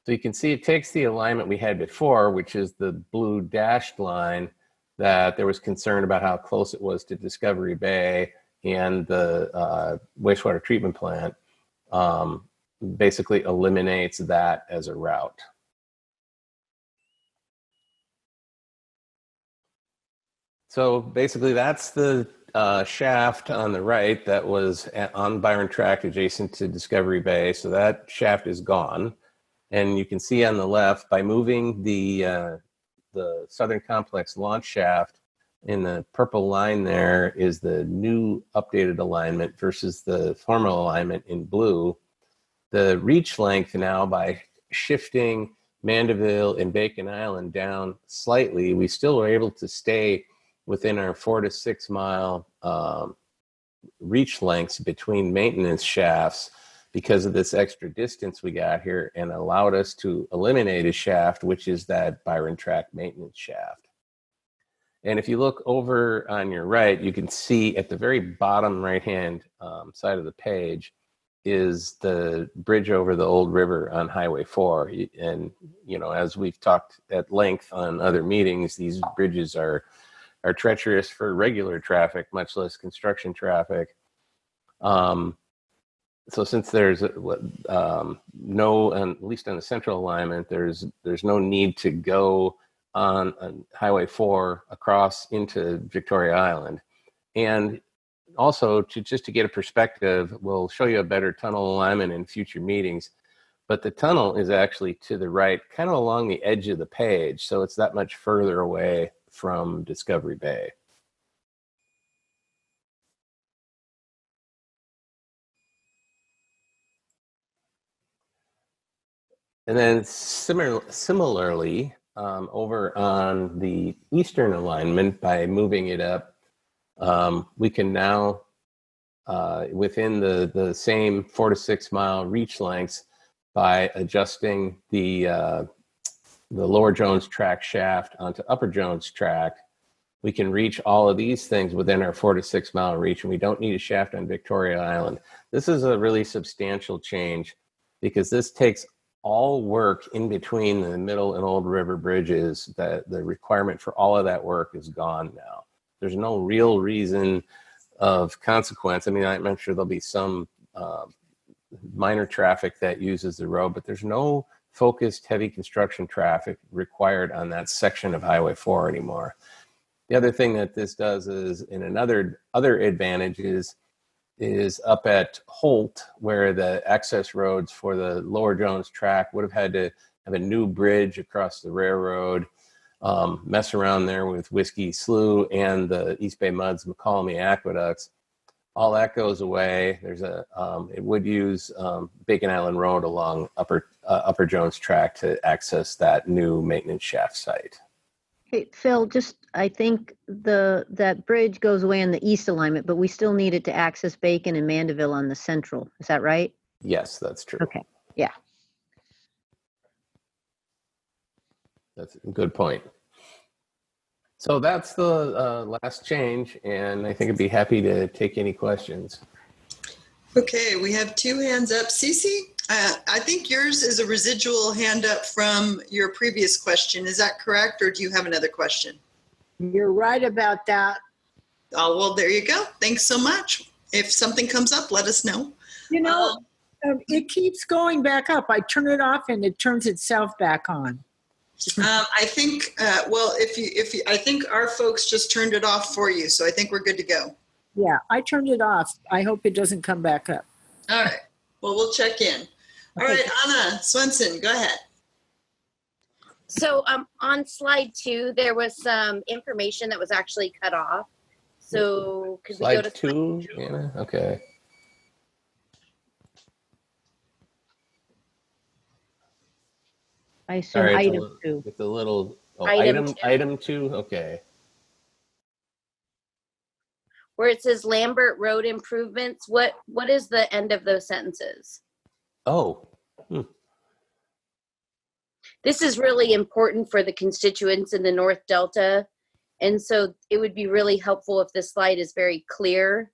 So you can see it takes the alignment we had before, which is the blue dashed line that there was concern about how close it was to Discovery Bay and the wastewater treatment plant, basically eliminates that as a route. So basically that's the shaft on the right that was on Byron Track adjacent to Discovery Bay. So that shaft is gone. And you can see on the left, by moving the Southern Complex launch shaft, in the purple line there is the new updated alignment versus the former alignment in blue. The reach length now, by shifting Mandeville and Bacon Island down slightly, we still are able to stay within our 4 to 6 mile reach lengths between maintenance shafts because of this extra distance we got here, and allowed us to eliminate a shaft, which is that Byron Track maintenance shaft. And if you look over on your right, you can see at the very bottom right-hand side of the page is the bridge over the Old River on Highway 4. And, you know, as we've talked at length on other meetings, these bridges are treacherous for regular traffic, much less construction traffic. So since there's no, at least on the central alignment, there's no need to go on Highway 4 across into Victoria Island. And also, just to get a perspective, we'll show you a better tunnel alignment in future meetings, but the tunnel is actually to the right, kind of along the edge of the page, so it's that much further away from Discovery Bay. And then similarly, over on the eastern alignment, by moving it up, we can now, within the same 4 to 6 mile reach lengths, by adjusting the Lower Jones Track shaft onto Upper Jones Track, we can reach all of these things within our 4 to 6 mile reach, and we don't need a shaft on Victoria Island. This is a really substantial change because this takes all work in between the Middle and Old River bridges. That the requirement for all of that work is gone now. There's no real reason of consequence. I mean, I'm sure there'll be some minor traffic that uses the road, but there's no focused heavy construction traffic required on that section of Highway 4 anymore. The other thing that this does is, in other advantages, is up at Holt, where the access roads for the Lower Jones Track would have had to have a new bridge across the railroad, mess around there with Whiskey Slough and the East Bay Muds, McCallamy Aqueducts. All that goes away. There's it would use Bacon Island Road along Upper Jones Track to access that new maintenance shaft site. Hey, Phil, I think that bridge goes away on the east alignment, but we still need it to access Bacon and Mandeville on the central. Is that right? Yes, that's true. Okay, yeah. That's a good point. So that's the last change, and I think I'd be happy to take any questions. Okay, we have two hands up. Cece, I think yours is a residual hand up from your previous question. Is that correct, or do you have another question? You're right about that. Oh, well, there you go. Thanks so much. If something comes up, let us know. You know, it keeps going back up. I turn it off and it turns itself back on. I think, well, I think our folks just turned it off for you, so I think we're good to go. Yeah, I turned it off. I hope it doesn't come back up. All right. Well, we'll check in. All right, Anna Swenson, go ahead. So on slide 2, there was some information that was actually cut off. So could we go to slide 2, Anna? Okay. I assume Sorry, item 2. With the little Item item 2. Okay. where it says Lambert Road improvements. What is the end of those sentences? Oh. This is really important for the constituents in the North Delta. And so it would be really helpful if this slide is very clear.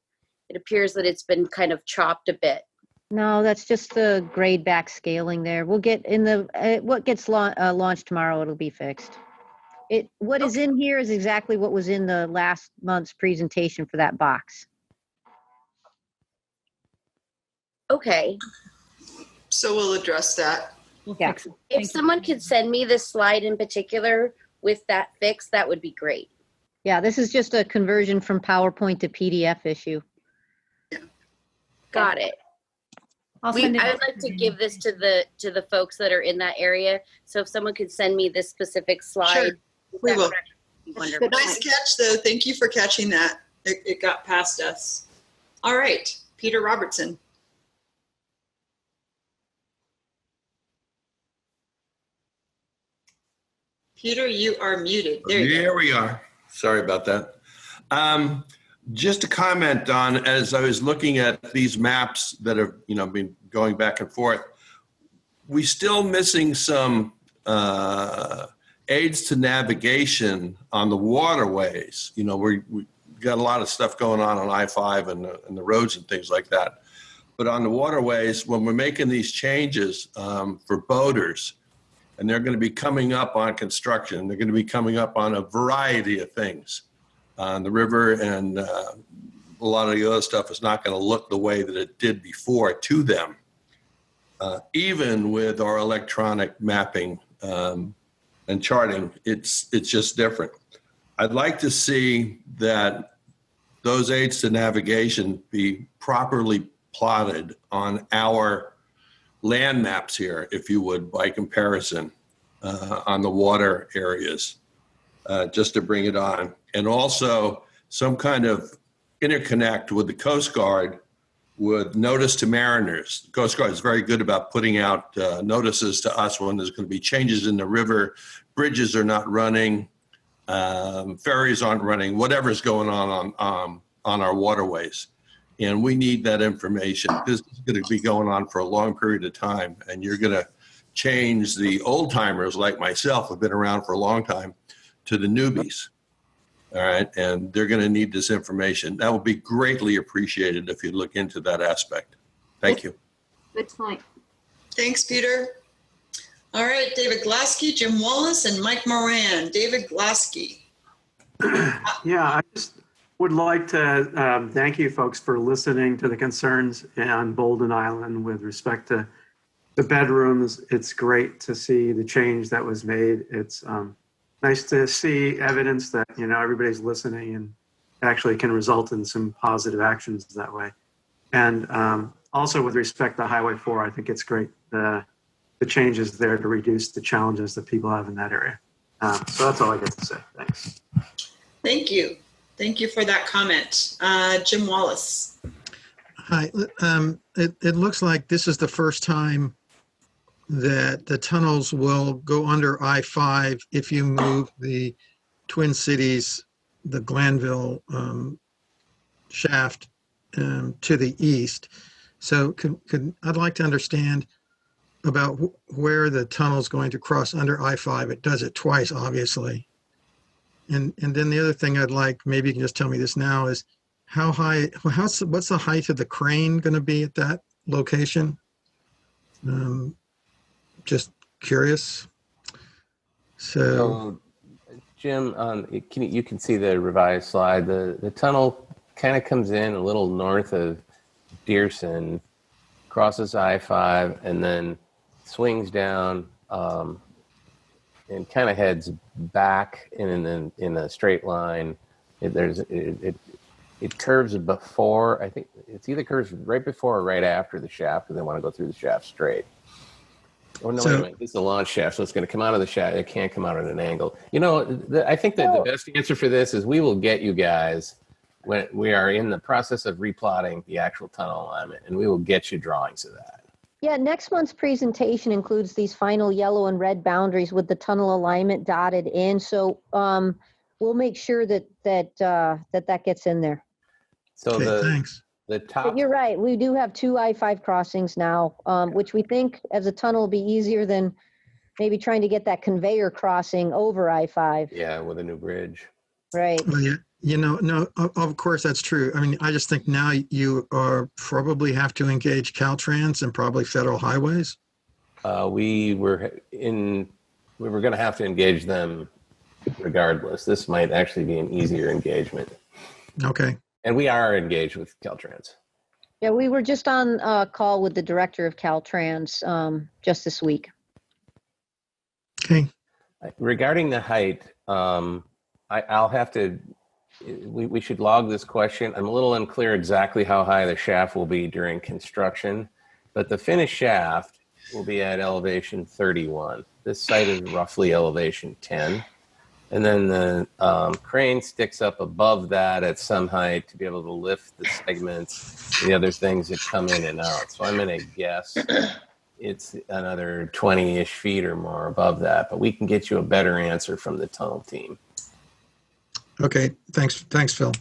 It appears that it's been kind of chopped a bit. No, that's just the grade back scaling there. We'll get in the, what gets launched tomorrow, it'll be fixed. What is in here is exactly what was in the last month's presentation for that box. Okay. So we'll address that. Yeah. If someone could send me this slide in particular with that fix, that would be great. Yeah, this is just a conversion from PowerPoint to PDF issue. Got it. I would like to give this to the folks that are in that area. So if someone could send me this specific slide. Sure. We will. Wonderful. Nice catch, though. Thank you for catching that. It got past us. All right, Peter Robertson. Peter, you are muted. There we are. Sorry about that. Just to comment on, as I was looking at these maps that have, been going back and forth, we still missing some aids to navigation on the waterways. We got a lot of stuff going on I-5 and the roads and things like that. But on the waterways, when we're making these changes for boaters, and they're going to be coming up on construction, they're going to be coming up on a variety of things on the river, and a lot of the other stuff is not going to look the way that it did before to them. Even with our electronic mapping and charting, it's just different. I'd like to see that those aids to navigation be properly plotted on our land maps here, if you would, by comparison, on the water areas, just to bring it on. And also some kind of interconnect with the Coast Guard with notice to mariners. The Coast Guard is very good about putting out notices to us when there's going to be changes in the river, bridges are not running, ferries aren't running, whatever's going on our waterways. And we need that information. This is going to be going on for a long period of time, and you're going to change the old timers like myself, who've been around for a long time, to the newbies. All right, and they're going to need this information. That would be greatly appreciated if you look into that aspect. Thank you. Good point. Thanks, Peter. All right, David Glaske, Jim Wallace, and Mike Moran. David Glaske. Yeah, I just would like to thank you folks for listening to the concerns on Bolden Island with respect to the bedrooms. It's great to see the change that was made. It's nice to see evidence that, everybody's listening and actually can result in some positive actions that way. And also with respect to Highway 4, I think it's great the changes there to reduce the challenges that people have in that area. So that's all I get to say. Thanks. Thank you. Thank you for that comment. Jim Wallace. Hi. It looks like this is the first time that the tunnels will go under I-5 if you move the Twin Cities, the Glanville shaft to the east. So I'd like to understand about where the tunnel is going to cross under I-5. It does it twice, obviously. And then the other thing I'd like, maybe you can just tell me this now, is how high, what's the height of the crane going to be at that location? Just curious. So Jim, you can see the revised slide. The tunnel kind of comes in a little north of Dearson, crosses I-5, and then swings down and kind of heads back in a straight line. It curves before, I think it's either curves right before or right after the shaft, because they want to go through the shaft straight. Oh, no, wait a minute. This is a launch shaft, so it's going to come out of the shaft. It can't come out at an angle. You know, I think that the best answer for this is we will get you guys when we are in the process of replotting the actual tunnel alignment, and we will get you drawings of that. Yeah, next month's presentation includes these final yellow and red boundaries with the tunnel alignment dotted in. So we'll make sure that gets in there. So thanks. The top. But you're right. We do have 2 I-5 crossings now, which we think as a tunnel will be easier than maybe trying to get that conveyor crossing over I-5. Yeah, with a new bridge. Right. Well, yeah, you know, no, of course that's true. I mean, I just think now you are probably have to engage Caltrans and probably federal highways. We were going to have to engage them regardless. This might actually be an easier engagement. Okay. And we are engaged with Caltrans. Yeah, we were just on a call with the director of Caltrans just this week. Okay. Regarding the height, I'll have to, we should log this question. I'm a little unclear exactly how high the shaft will be during construction, but the finished shaft will be at elevation 31. This site is roughly elevation 10. And then the crane sticks up above that at some height to be able to lift the segments and the other things that come in and out. So I'm going to guess it's another 20-ish feet or more above that, but we can get you a better answer from the tunnel team. Okay, thanks, Phil.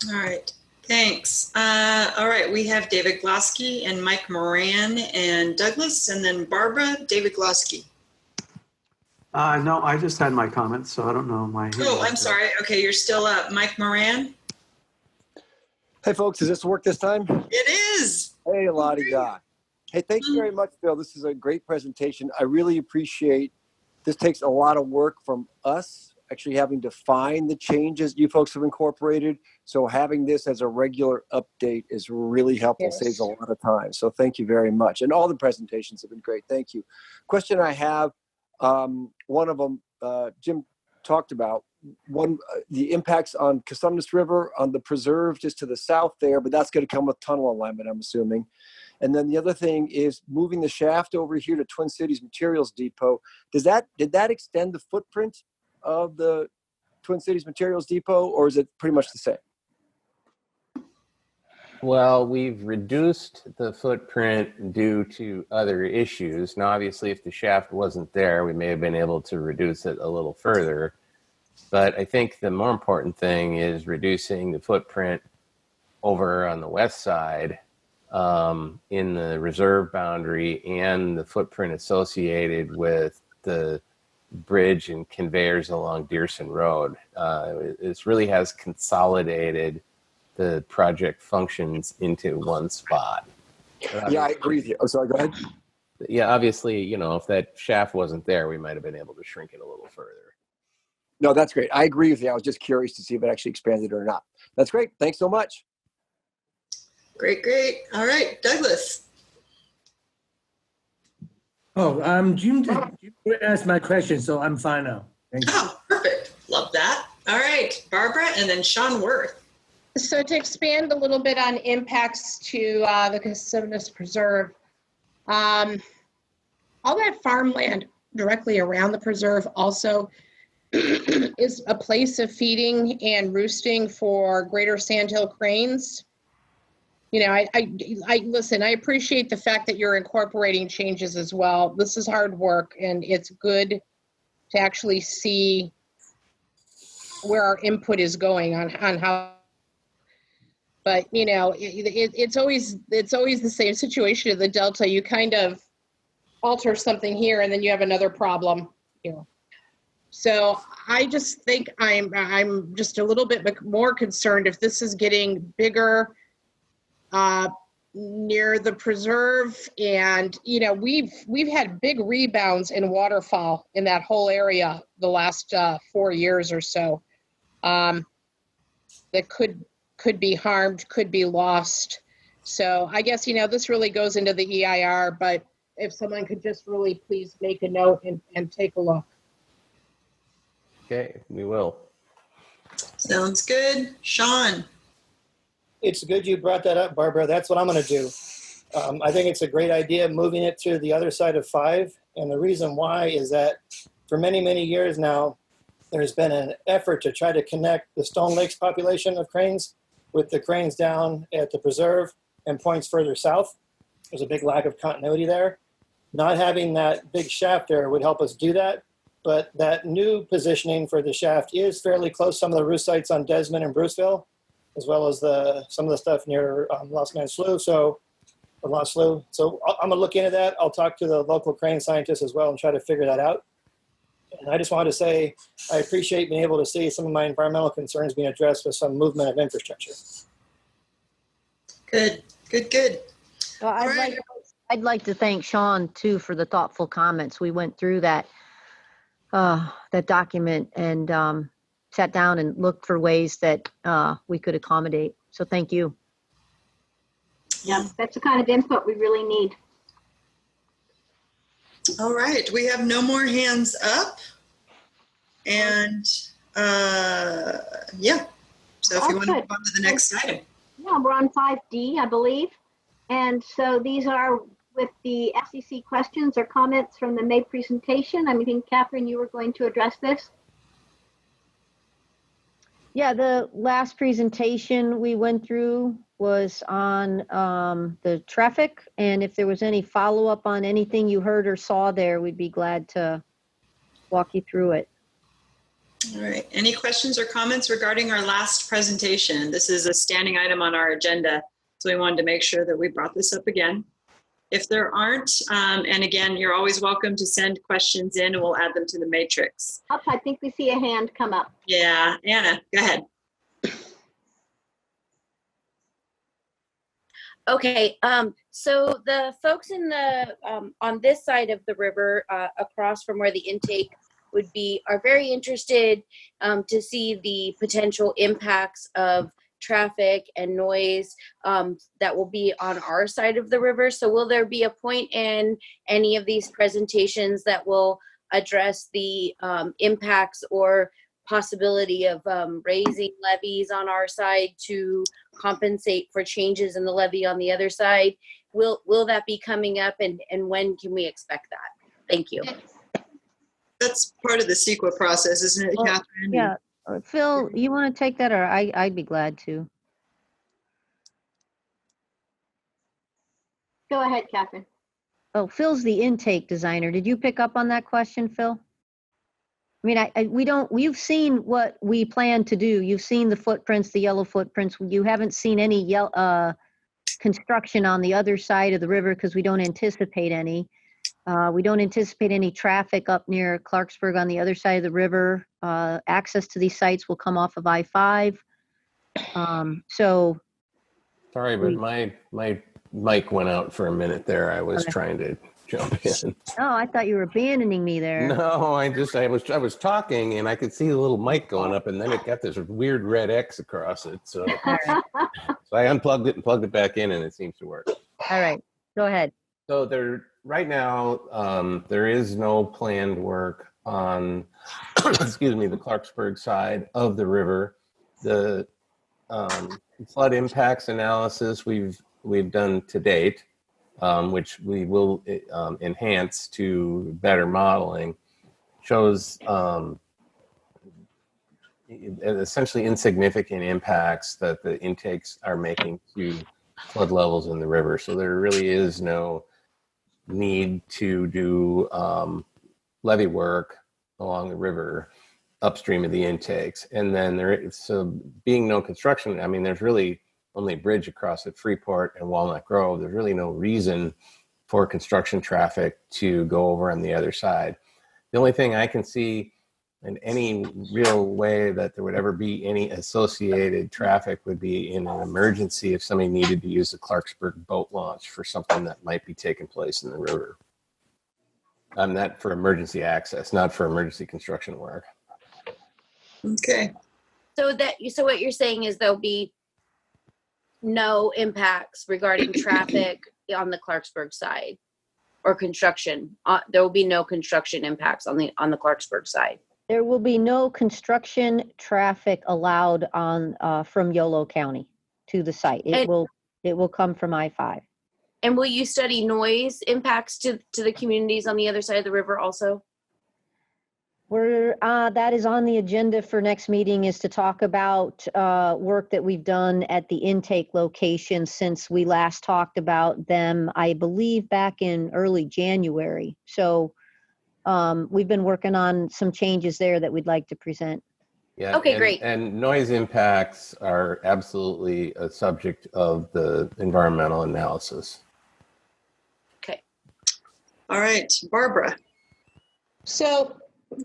All right, thanks. All right, we have David Glosky and Mike Moran and Douglas, and then Barbara. David Glosky. No, I just had my comments, so I don't know my. Oh, I'm sorry. Okay, you're still up. Mike Moran. Hey, folks, does this work this time? It is. Hey, la-di-da. Hey, thank you very much, Phil. This is a great presentation. I really appreciate this. Takes a lot of work from us actually having to find the changes you folks have incorporated. So having this as a regular update is really helpful, saves a lot of time. So thank you very much. And all the presentations have been great. Thank you. Question I have, one of them, Jim talked about, the impacts on Cosumnes River, on the preserve just to the south there, but that's going to come with tunnel alignment, I'm assuming. And then the other thing is moving the shaft over here to Twin Cities Materials Depot. Did that extend the footprint of the Twin Cities Materials Depot, or is it pretty much the same? Well, we've reduced the footprint due to other issues. Now, obviously, if the shaft wasn't there, we may have been able to reduce it a little further. But I think the more important thing is reducing the footprint over on the west side in the reserve boundary and the footprint associated with the bridge and conveyors along Dearson Road. It really has consolidated the project functions into one spot. Yeah, I agree with you. Oh, sorry, go ahead. Yeah, obviously, you know, if that shaft wasn't there, we might have been able to shrink it a little further. No, that's great. I agree with you. I was just curious to see if it actually expanded or not. That's great. Thanks so much. Great, great. All right, Douglas. Oh, Jim asked my question, so I'm fine now. Thank you. Oh, perfect. Love that. All right, Barbara, and then Sean Worth. So to expand a little bit on impacts to the Cosumnes Preserve, all that farmland directly around the preserve also is a place of feeding and roosting for greater sandhill cranes. You know, I listen, I appreciate the fact that you're incorporating changes as well. This is hard work, and it's good to actually see where our input is going on how. But you know, it's always the same situation in the Delta. You kind of alter something here, and then you have another problem. You know, So I just think I'm just a little bit more concerned if this is getting bigger near the preserve, and we've had big rebounds in waterfowl in that whole area the last 4 years or so, that could be harmed, could be lost. So I guess this really goes into the EIR, but if someone could just really please make a note and take a look. Okay, we will. Sounds good. Sean. It's good you brought that up, Barbara. That's what I'm going to do. I think it's a great idea moving it to the other side of 5. And the reason why is that for many, many years now, there's been an effort to try to connect the Stone Lakes population of cranes with the cranes down at the preserve and points further south. There's a big lack of continuity there. Not having that big shaft there would help us do that. But that new positioning for the shaft is fairly close. Some of the roost sites on Desmond and Bruceville, as well as some of the stuff near Lost Man Slough. So I'm going to look into that. I'll talk to the local crane scientists as well and try to figure that out. And I just wanted to say I appreciate being able to see some of my environmental concerns being addressed with some movement of infrastructure. Good. Well, I'd like to thank Sean too for the thoughtful comments. We went through that document and sat down and looked for ways that we could accommodate. So thank you. Yeah, that's the kind of input we really need. All right, we have no more hands up. And yeah, so if you want to move on to the next item. Yeah, we're on 5D, I believe. And so these are with the SEC questions or comments from the May presentation. I think, Catherine, you were going to address this. Yeah, the last presentation we went through was on the traffic. And if there was any follow-up on anything you heard or saw there, we'd be glad to walk you through it. All right. Any questions or comments regarding our last presentation? This is a standing item on our agenda, so we wanted to make sure that we brought this up again. If there aren't, and again, you're always welcome to send questions in and we'll add them to the matrix. Oh, I think we see a hand come up. Yeah, Anna, go ahead. Okay, so the folks in the on this side of the river, across from where the intake would be, are very interested to see the potential impacts of traffic and noise that will be on our side of the river. So will there be a point in any of these presentations that will address the impacts or possibility of raising levies on our side to compensate for changes in the levy on the other side? Will that be coming up, and when can we expect that? Thank you. That's part of the SECReport process, isn't it, Catherine? Yeah. Phil, you want to take that, or I'd be glad to. Go ahead, Catherine. Oh, Phil's the intake designer. Did you pick up on that question, Phil? I mean, you've seen what we plan to do. You've seen the footprints, the yellow footprints. You haven't seen any construction on the other side of the river because we don't anticipate any. We don't anticipate any traffic up near Clarksburg on the other side of the river. Access to these sites will come off of I-5. So. Sorry, but my mic went out for a minute there. I was trying to jump in. Oh, I thought you were abandoning me there. No, I was talking and I could see the little mic going up, and then it got this weird red X across it. So, so I unplugged it and plugged it back in, and it seems to work. All right, go ahead. So right now, there is no planned work on, excuse me, the Clarksburg side of the river. The flood impacts analysis we've done to date, which we will enhance to better modeling, shows essentially insignificant impacts that the intakes are making to flood levels in the river. So there really is no need to do levee work along the river upstream of the intakes. And then so being no construction, I mean, there's really only a bridge across at Freeport and Walnut Grove. There's really no reason for construction traffic to go over on the other side. The only thing I can see And any real way that there would ever be any associated traffic would be in an emergency if somebody needed to use the Clarksburg boat launch for something that might be taking place in the river. Not for emergency access, not for emergency construction work. Okay. So what you're saying is there'll be no impacts regarding traffic on the Clarksburg side or construction. There will be no construction impacts on the Clarksburg side. There will be no construction traffic allowed on from Yolo County to the site. It will come from I-5. And will you study noise impacts to the communities on the other side of the river also? That is on the agenda for next meeting, is to talk about work that we've done at the intake location since we last talked about them, I believe back in early January. So we've been working on some changes there that we'd like to present. Yeah. Okay, great. And noise impacts are absolutely a subject of the environmental analysis. Okay. All right, Barbara. So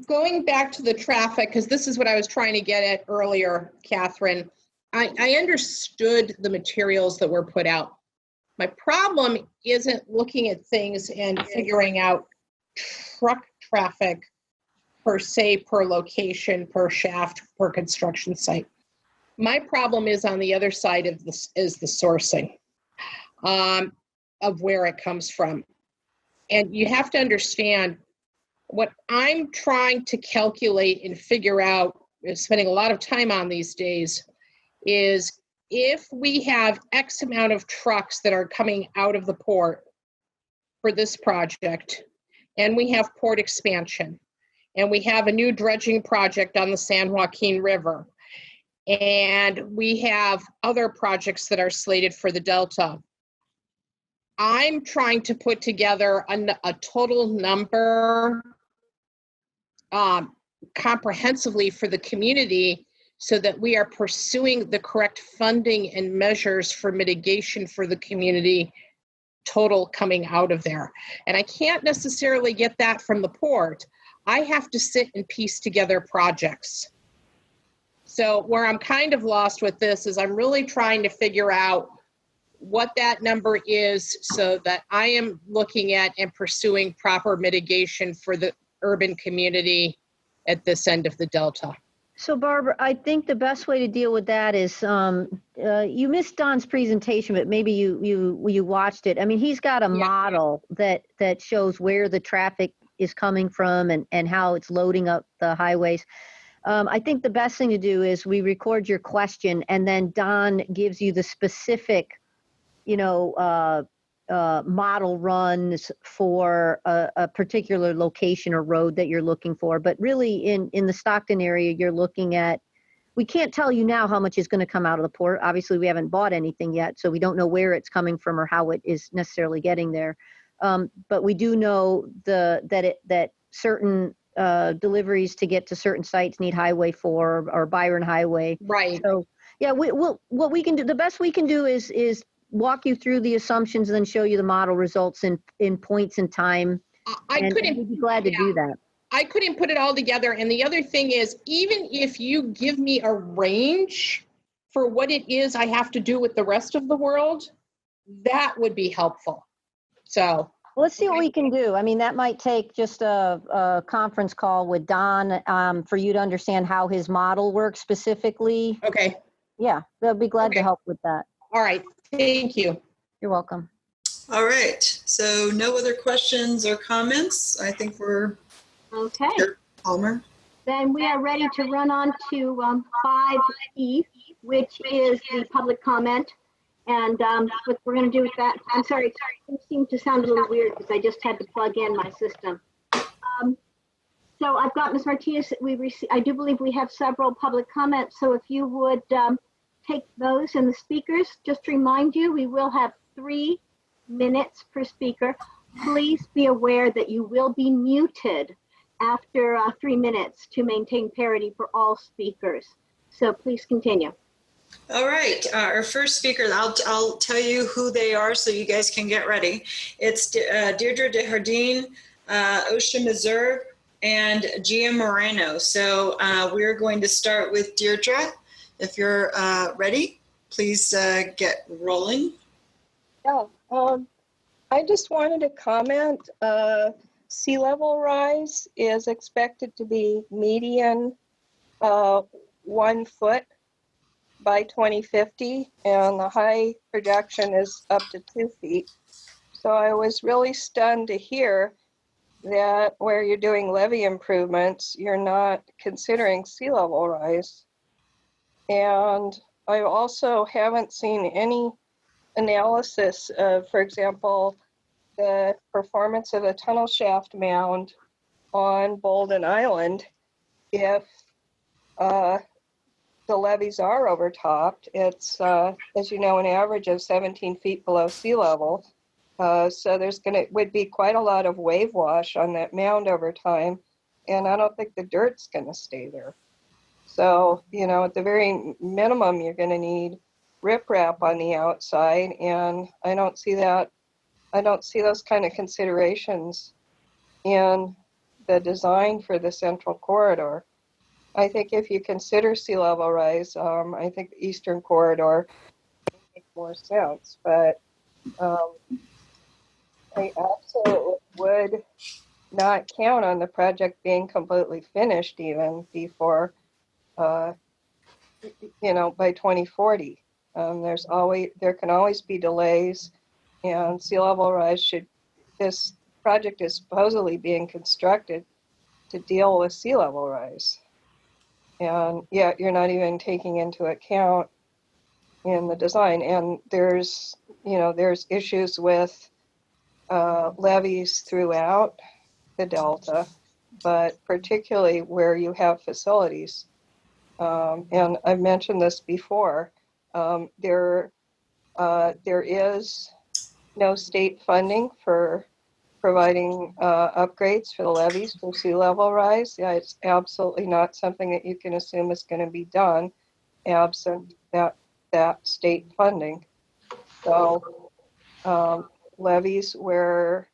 going back to the traffic, because this is what I was trying to get at earlier, Catherine, I understood the materials that were put out. My problem isn't looking at things and figuring out truck traffic per se, per location, per shaft, per construction site. My problem is on the other side of this is the sourcing of where it comes from. And you have to understand what I'm trying to calculate and figure out, spending a lot of time on these days, is if we have X amount of trucks that are coming out of the port for this project, and we have port expansion, and we have a new dredging project on the San Joaquin River, and we have other projects that are slated for the Delta. I'm trying to put together a total number comprehensively for the community so that we are pursuing the correct funding and measures for mitigation for the community total coming out of there. And I can't necessarily get that from the port. I have to sit and piece together projects. So where I'm kind of lost with this is I'm really trying to figure out what that number is so that I am looking at and pursuing proper mitigation for the urban community at this end of the Delta. So Barbara, I think the best way to deal with that is you missed Don's presentation, but maybe you watched it. I mean, he's got a model that shows where the traffic is coming from and how it's loading up the highways. I think the best thing to do is we record your question and then Don gives you the specific, model runs for a particular location or road that you're looking for. But really in the Stockton area, you're looking at, we can't tell you now how much is going to come out of the port. Obviously, we haven't bought anything yet, so we don't know where it's coming from or how it is necessarily getting there. But we do know that certain deliveries to get to certain sites need Highway 4 or Byron Highway. Right. So yeah, what we can do, the best we can do is walk you through the assumptions and then show you the model results in points in time. We'd be glad to do that. I couldn't put it all together. And the other thing is, even if you give me a range for what it is I have to do with the rest of the world, that would be helpful. So let's see what we can do. I mean, that might take just a conference call with Don for you to understand how his model works specifically. Okay. Yeah, they'll be glad to help with that. All right. Thank you. You're welcome. All right. So no other questions or comments. I think we're okay. Palmer. Then we are ready to run on to 5E, which is the public comment. And what we're going to do with that, I'm sorry, it seemed to sound a little weird because I just had to plug in my system. So I've got Ms. Martinez, I do believe we have several public comments. So if you would take those and the speakers, just to remind you, we will have 3 minutes per speaker. Please be aware that you will be muted after 3 minutes to maintain parity for all speakers. So please continue. All right, our first speaker, I'll tell you who they are so you guys can get ready. It's Deirdre Desjardins, OSHA Missouri, and Gia Moreno. So we're going to start with Deirdre. If you're ready, please get rolling. Yeah, I just wanted to comment. Sea level rise is expected to be median 1 foot by 2050, and the high projection is up to 2 feet. So I was really stunned to hear that where you're doing levee improvements, you're not considering sea level rise. And I also haven't seen any analysis of, for example, the performance of a tunnel shaft mound on Bolden Island if the levees are overtopped. It's, as you know, an average of 17 feet below sea level. So there's would be quite a lot of wave wash on that mound over time, and I don't think the dirt's gonna stay there. So, you know, at the very minimum, you're gonna need riprap on the outside, and I don't see those kind of considerations in the design for the central corridor. I think if you consider sea level rise, I think the eastern corridor makes more sense, but I absolutely would not count on the project being completely finished even before, you know, by 2040. There can always be delays, and sea level rise this project is supposedly being constructed to deal with sea level rise. And yet you're not even taking into account in the design. And there's issues with levees throughout the Delta, but particularly where you have facilities. And I've mentioned this before, there is no state funding for providing upgrades for the levees for sea level rise. Yeah, it's absolutely not something that you can assume is going to be done absent that state funding. So levees where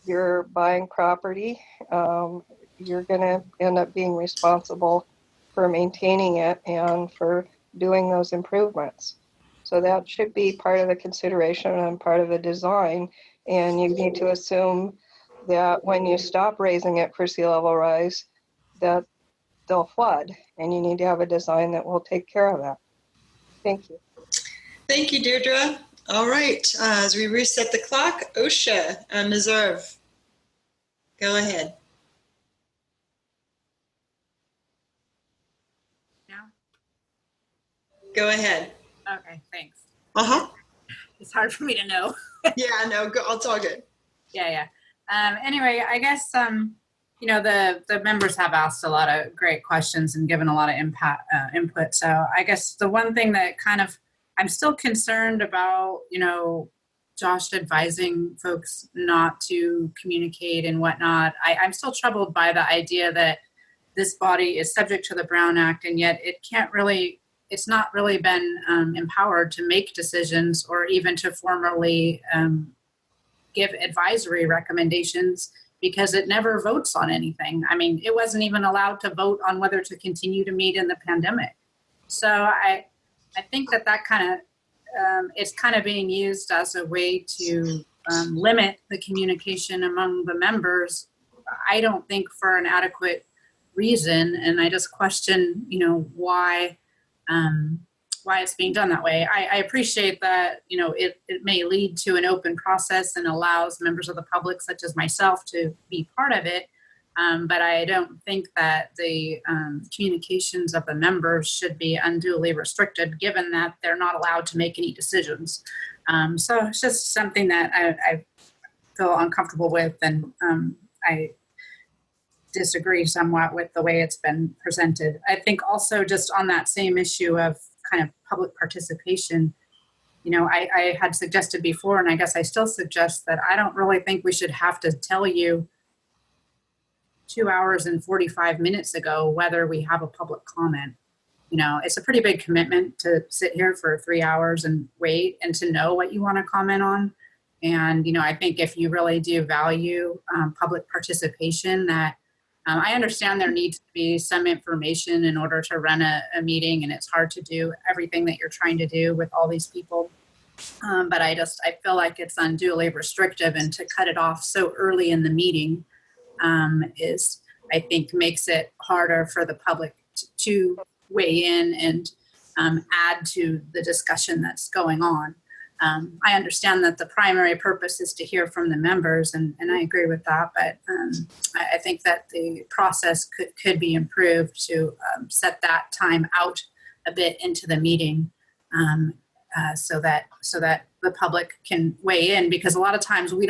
you're buying property, you're going to end up being responsible for maintaining it and for doing those improvements. So that should be part of the consideration and part of the design. And you need to assume that when you stop raising it for sea level rise, that they'll flood, and you need to have a design that will take care of that. Thank you. Thank you, Deirdre. All right, as we reset the clock, OSHA, Ms. Irv, go ahead. Yeah. Go ahead. Okay, thanks. Uh-huh. It's hard for me to know. Yeah, no, it's all good. Yeah. Anyway, I guess, you know, the members have asked a lot of great questions and given a lot of input. So I guess the one thing that kind of, I'm still concerned about, you know, Josh advising folks not to communicate and whatnot. I'm still troubled by the idea that this body is subject to the Brown Act, and yet it's not really been empowered to make decisions or even to formally give advisory recommendations, because it never votes on anything. I mean, it wasn't even allowed to vote on whether to continue to meet in the pandemic. So I think that kind of it's kind of being used as a way to limit the communication among the members. I don't think for an adequate reason, and I just question, you know, why it's being done that way. I appreciate that, you know, it may lead to an open process and allows members of the public, such as myself, to be part of it. But I don't think that the communications of the members should be unduly restricted, given that they're not allowed to make any decisions. So it's just something that I feel uncomfortable with, and I disagree somewhat with the way it's been presented. I think also just on that same issue of kind of public participation, you know, I had suggested before, and I guess I still suggest, that I don't really think we should have to tell you 2 hours and 45 minutes ago whether we have a public comment. You know, it's a pretty big commitment to sit here for 3 hours and wait and to know what you want to comment on. And, you know, I think if you really do value public participation, that I understand there needs to be some information in order to run a meeting, and it's hard to do everything that you're trying to do with all these people. But I feel like it's unduly restrictive, and to cut it off so early in the meeting is, I think, makes it harder for the public to weigh in and add to the discussion that's going on. I understand that the primary purpose is to hear from the members, and I agree with that, but I think that the process could be improved to set that time out a bit into the meeting, so that the public can weigh in, because a lot of times we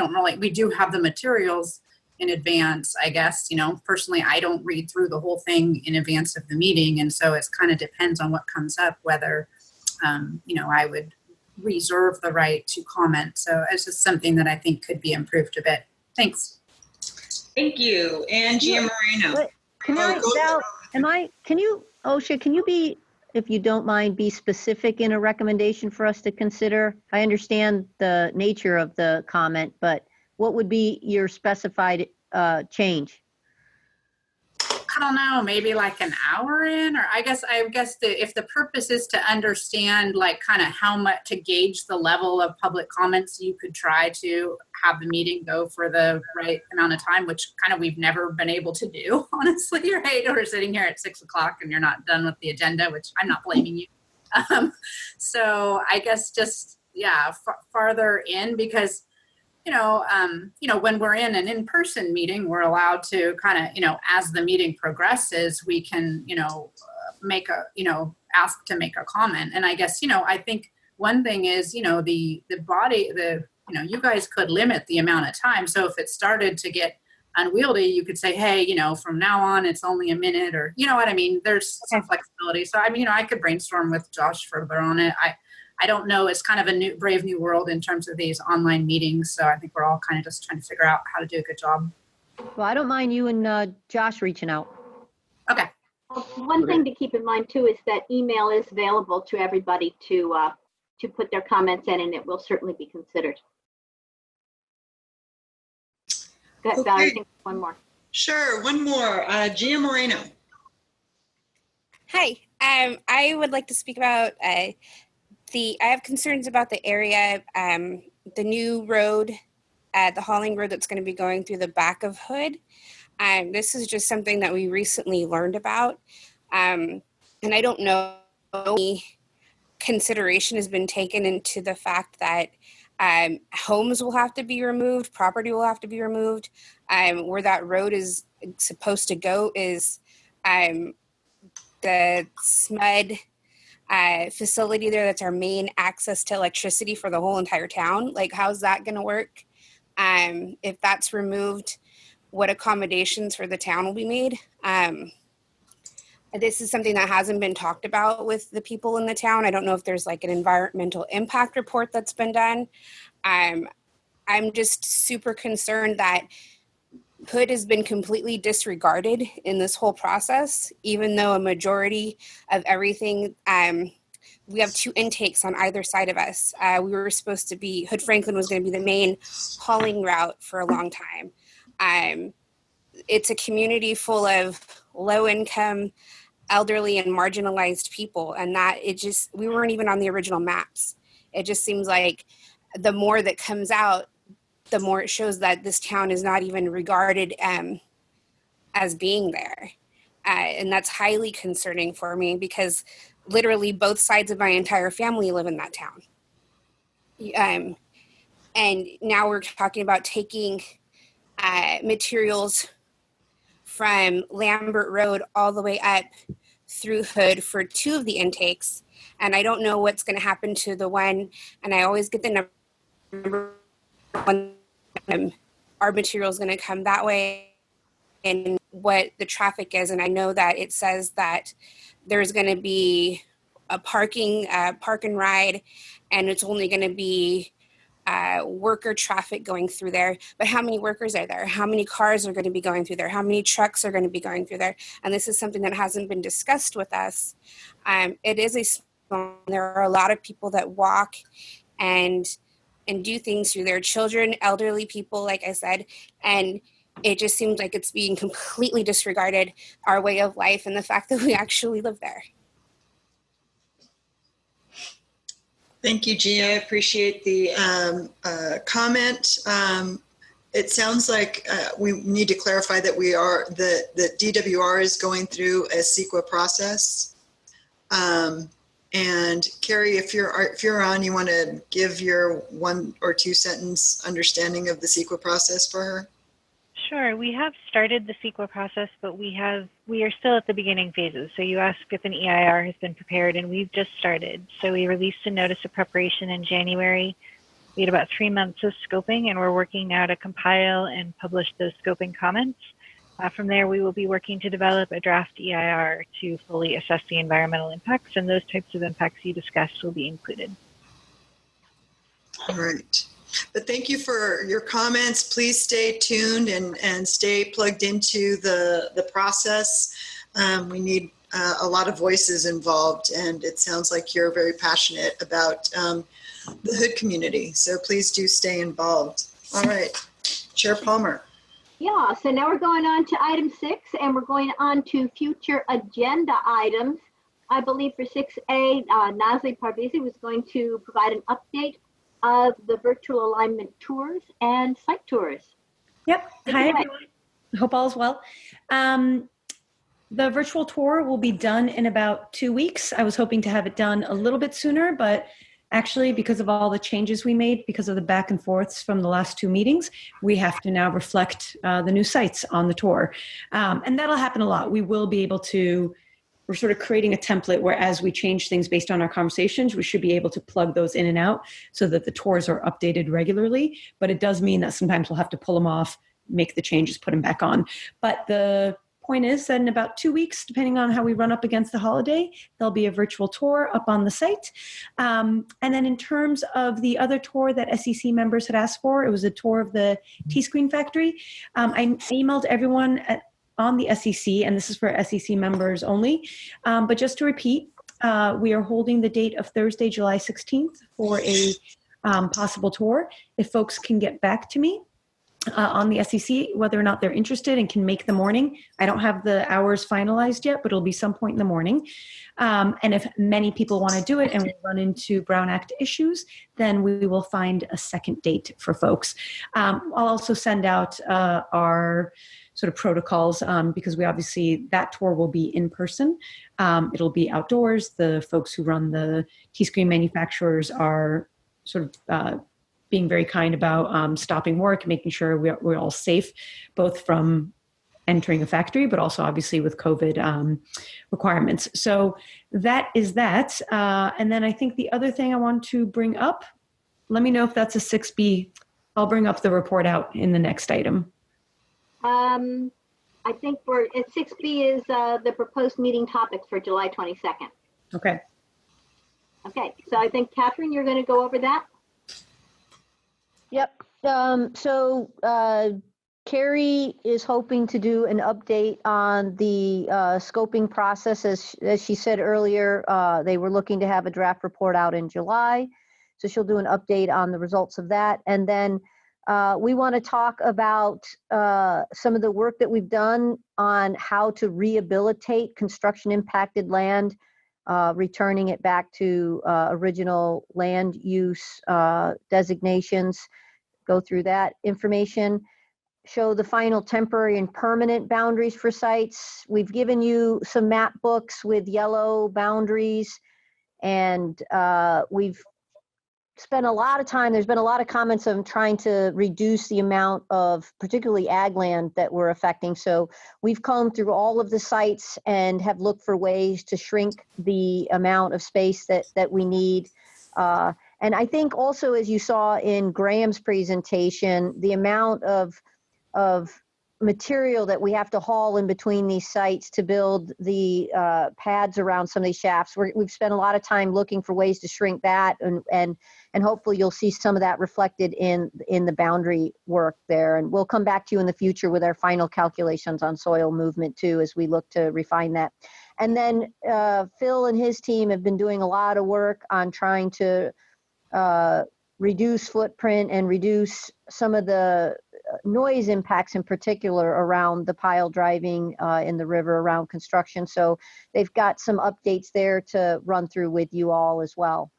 do have the materials in advance, I guess. Personally, I don't read through the whole thing in advance of the meeting, and so it kind of depends on what comes up, whether I would reserve the right to comment. So it's just something that I think could be improved a bit. Thanks. Thank you. And Gia Moreno. OSHA, can you be, if you don't mind, be specific in a recommendation for us to consider? I understand the nature of the comment, but what would be your specified change? I don't know, maybe like an hour in, or I guess if the purpose is to understand like kind of how much to gauge the level of public comments, you could try to have the meeting go for the right amount of time, which kind of we've never been able to do, honestly, right? Or sitting here at 6 o'clock and you're not done with the agenda, which I'm not blaming you. So I guess just, farther in, because when we're in an in-person meeting, we're allowed to kind of, as the meeting progresses, we can, ask to make a comment. And I guess, I think one thing is, the body, you guys could limit the amount of time. So if it started to get unwieldy, you could say, hey, from now on, it's only a minute, or, you know what I mean? There's some flexibility. So, I could brainstorm with Josh further on it. I don't know. It's kind of a brave new world in terms of these online meetings. So I think we're all kind of just trying to figure out how to do a good job. Well, I don't mind you and Josh reaching out. Okay. One thing to keep in mind too is that email is available to everybody to put their comments in, and it will certainly be considered. Go ahead, Valerie, I think one more. Sure, one more. Gia Moreno. Hi, I would like to speak about I have concerns about the area, the new road, the hauling road that's going to be going through the back of Hood. This is just something that we recently learned about. And I don't know if any consideration has been taken into the fact that homes will have to be removed, property will have to be removed. Where that road is supposed to go is the SMUD facility there. That's our main access to electricity for the whole entire town. Like, how's that going to work? If that's removed, what accommodations for the town will be made? This is something that hasn't been talked about with the people in the town. I don't know if there's like an environmental impact report that's been done. I'm just super concerned that Hood has been completely disregarded in this whole process, even though a majority of everything, we have 2 intakes on either side of us. We were supposed to be, Hood Franklin was going to be the main hauling route for a long time. It's a community full of low income, elderly and marginalized people, and that we weren't even on the original maps. It just seems like the more that comes out, the more it shows that this town is not even regarded as being there. And that's highly concerning for me, because literally both sides of my entire family live in that town. And now we're talking about taking materials from Lambert Road all the way up through Hood for 2 of the intakes. And I don't know what's going to happen to the one, and I always get the number when our material is going to come that way and what the traffic is. And I know that it says that there's going to be a park and ride, and it's only going to be worker traffic going through there. But how many workers are there? How many cars are going to be going through there? How many trucks are going to be going through there? And this is something that hasn't been discussed with us. It is there are a lot of people that walk and do things through their children, elderly people, like I said, and it just seems like it's being completely disregarded, our way of life and the fact that we actually live there. Thank you, Gia. I appreciate the comment. It sounds like we need to clarify that that DWR is going through a SECRA process. And Carrie, if you're on, you want to give your 1 or 2 sentence understanding of the SECRA process for her? Sure. We have started the SECRA process, but we are still at the beginning phases. So you asked if an EIR has been prepared, and we've just started. So we released a notice of preparation in January. We had about 3 months of scoping, and we're working now to compile and publish those scoping comments. From there, we will be working to develop a draft EIR to fully assess the environmental impacts, and those types of impacts you discussed will be included. All right. But thank you for your comments. Please stay tuned and stay plugged into the process. We need a lot of voices involved, and it sounds like you're very passionate about the hood community. So please do stay involved. All right, Chair Palmer. Yeah, so now we're going on to item 6, and we're going on to future agenda items. I believe for 6A, Nazli Parvizi was going to provide an update of the virtual alignment tours and site tours. Yep. Hi, everyone. Hope all is well. The virtual tour will be done in about 2 weeks. I was hoping to have it done a little bit sooner, but actually, because of all the changes we made, because of the back and forths from the last 2 meetings, we have to now reflect the new sites on the tour. And that'll happen a lot. We will be able to, we're sort of creating a template where as we change things based on our conversations, we should be able to plug those in and out so that the tours are updated regularly. But it does mean that sometimes we'll have to pull them off, make the changes, put them back on. But the point is that in about 2 weeks, depending on how we run up against the holiday, there'll be a virtual tour up on the site. And then in terms of the other tour that SEC members had asked for, it was a tour of the T-Screen factory. I emailed everyone on the SEC, and this is for SEC members only. But just to repeat, we are holding the date of Thursday, July 16th for a possible tour. If folks can get back to me on the SEC, whether or not they're interested and can make the morning. I don't have the hours finalized yet, but it'll be some point in the morning. And if many people want to do it and we run into Brown Act issues, then we will find a second date for folks. I'll also send out our sort of protocols because we obviously, that tour will be in person. It'll be outdoors. The folks who run the T-Screen manufacturers are sort of being very kind about stopping work, making sure we're all safe, both from entering a factory, but also obviously with COVID requirements. So that is that. And then I think the other thing I want to bring up, let me know if that's a 6B. I'll bring up the report out in the next item. I think we're at 6B is the proposed meeting topics for July 22nd. Okay. Okay, so I think Catherine, you're going to go over that. Yep. So Carrie is hoping to do an update on the scoping process. As she said earlier, they were looking to have a draft report out in July. So she'll do an update on the results of that. And then we want to talk about some of the work that we've done on how to rehabilitate construction impacted land, returning it back to original land use designations, go through that information, show the final temporary and permanent boundaries for sites. We've given you some map books with yellow boundaries, and we've spent a lot of time, there's been a lot of comments on trying to reduce the amount of particularly ag land that we're affecting. So we've combed through all of the sites and have looked for ways to shrink the amount of space that we need. And I think also, as you saw in Graham's presentation, the amount of material that we have to haul in between these sites to build the pads around some of these shafts. We've spent a lot of time looking for ways to shrink that, and hopefully you'll see some of that reflected in the boundary work there. And we'll come back to you in the future with our final calculations on soil movement too, as we look to refine that. And then Phil and his team have been doing a lot of work on trying to reduce footprint and reduce some of the noise impacts in particular around the pile driving in the river around construction. So they've got some updates there to run through with you all as well.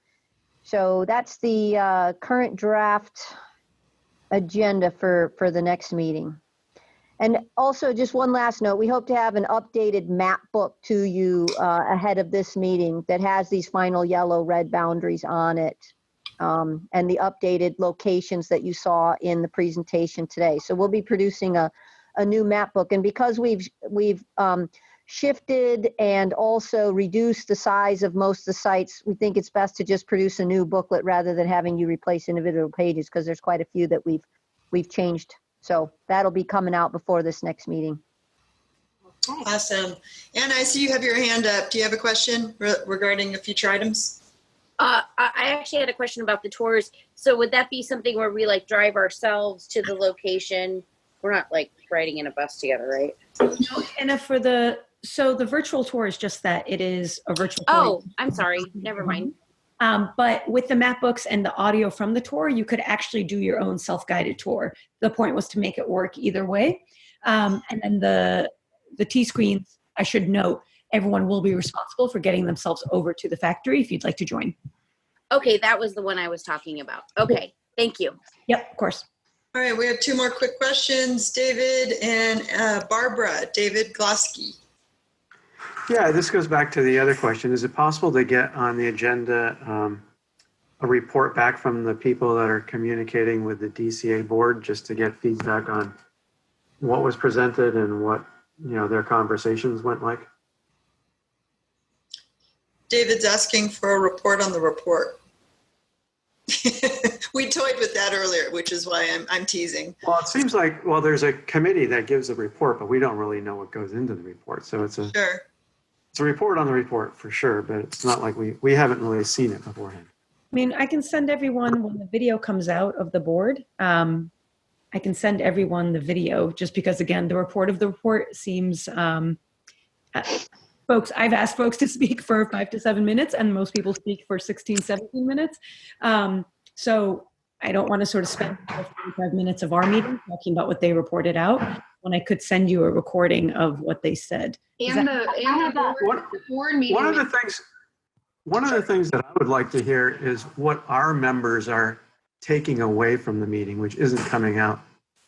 So that's the current draft agenda for the next meeting. And also, just one last note, we hope to have an updated map book to you ahead of this meeting that has these final yellow red boundaries on it, and the updated locations that you saw in the presentation today. So we'll be producing a new map book. And because we've shifted and also reduced the size of most of the sites, we think it's best to just produce a new booklet rather than having you replace individual pages, because there's quite a few that we've changed. So that'll be coming out before this next meeting. Awesome. Anna, I see you have your hand up. Do you have a question regarding the future items? I actually had a question about the tours. So would that be something where we like drive ourselves to the location? We're not like riding in a bus together, right? No, and for the virtual tour is just that it is a virtual tour. Oh, I'm sorry. Never mind. But with the map books and the audio from the tour, you could actually do your own self-guided tour. The point was to make it work either way. And then the T-screens, I should note, everyone will be responsible for getting themselves over to the factory if you'd like to join. Okay, that was the one I was talking about. Okay, thank you. Yep, of course. All right, we have two more quick questions. David and Barbara. David Glosky. Yeah, this goes back to the other question. Is it possible to get on the agenda a report back from the people that are communicating with the DCA board, just to get feedback on what was presented and what, their conversations went like? David's asking for a report on the report. We toyed with that earlier, which is why I'm teasing. Well, it seems like, there's a committee that gives a report, but we don't really know what goes into the report. So it's a report on the report for sure, but it's not like we haven't really seen it beforehand. I mean, I can send everyone, when the video comes out of the board, I can send everyone the video, just because, again, the report of the report seems, folks, I've asked folks to speak for 5 to 7 minutes, and most people speak for 16, 17 minutes. So I don't want to sort of spend 45 minutes of our meeting talking about what they reported out, when I could send you a recording of what they said. And the board meeting. One of the things that I would like to hear is what our members are taking away from the meeting, which isn't coming out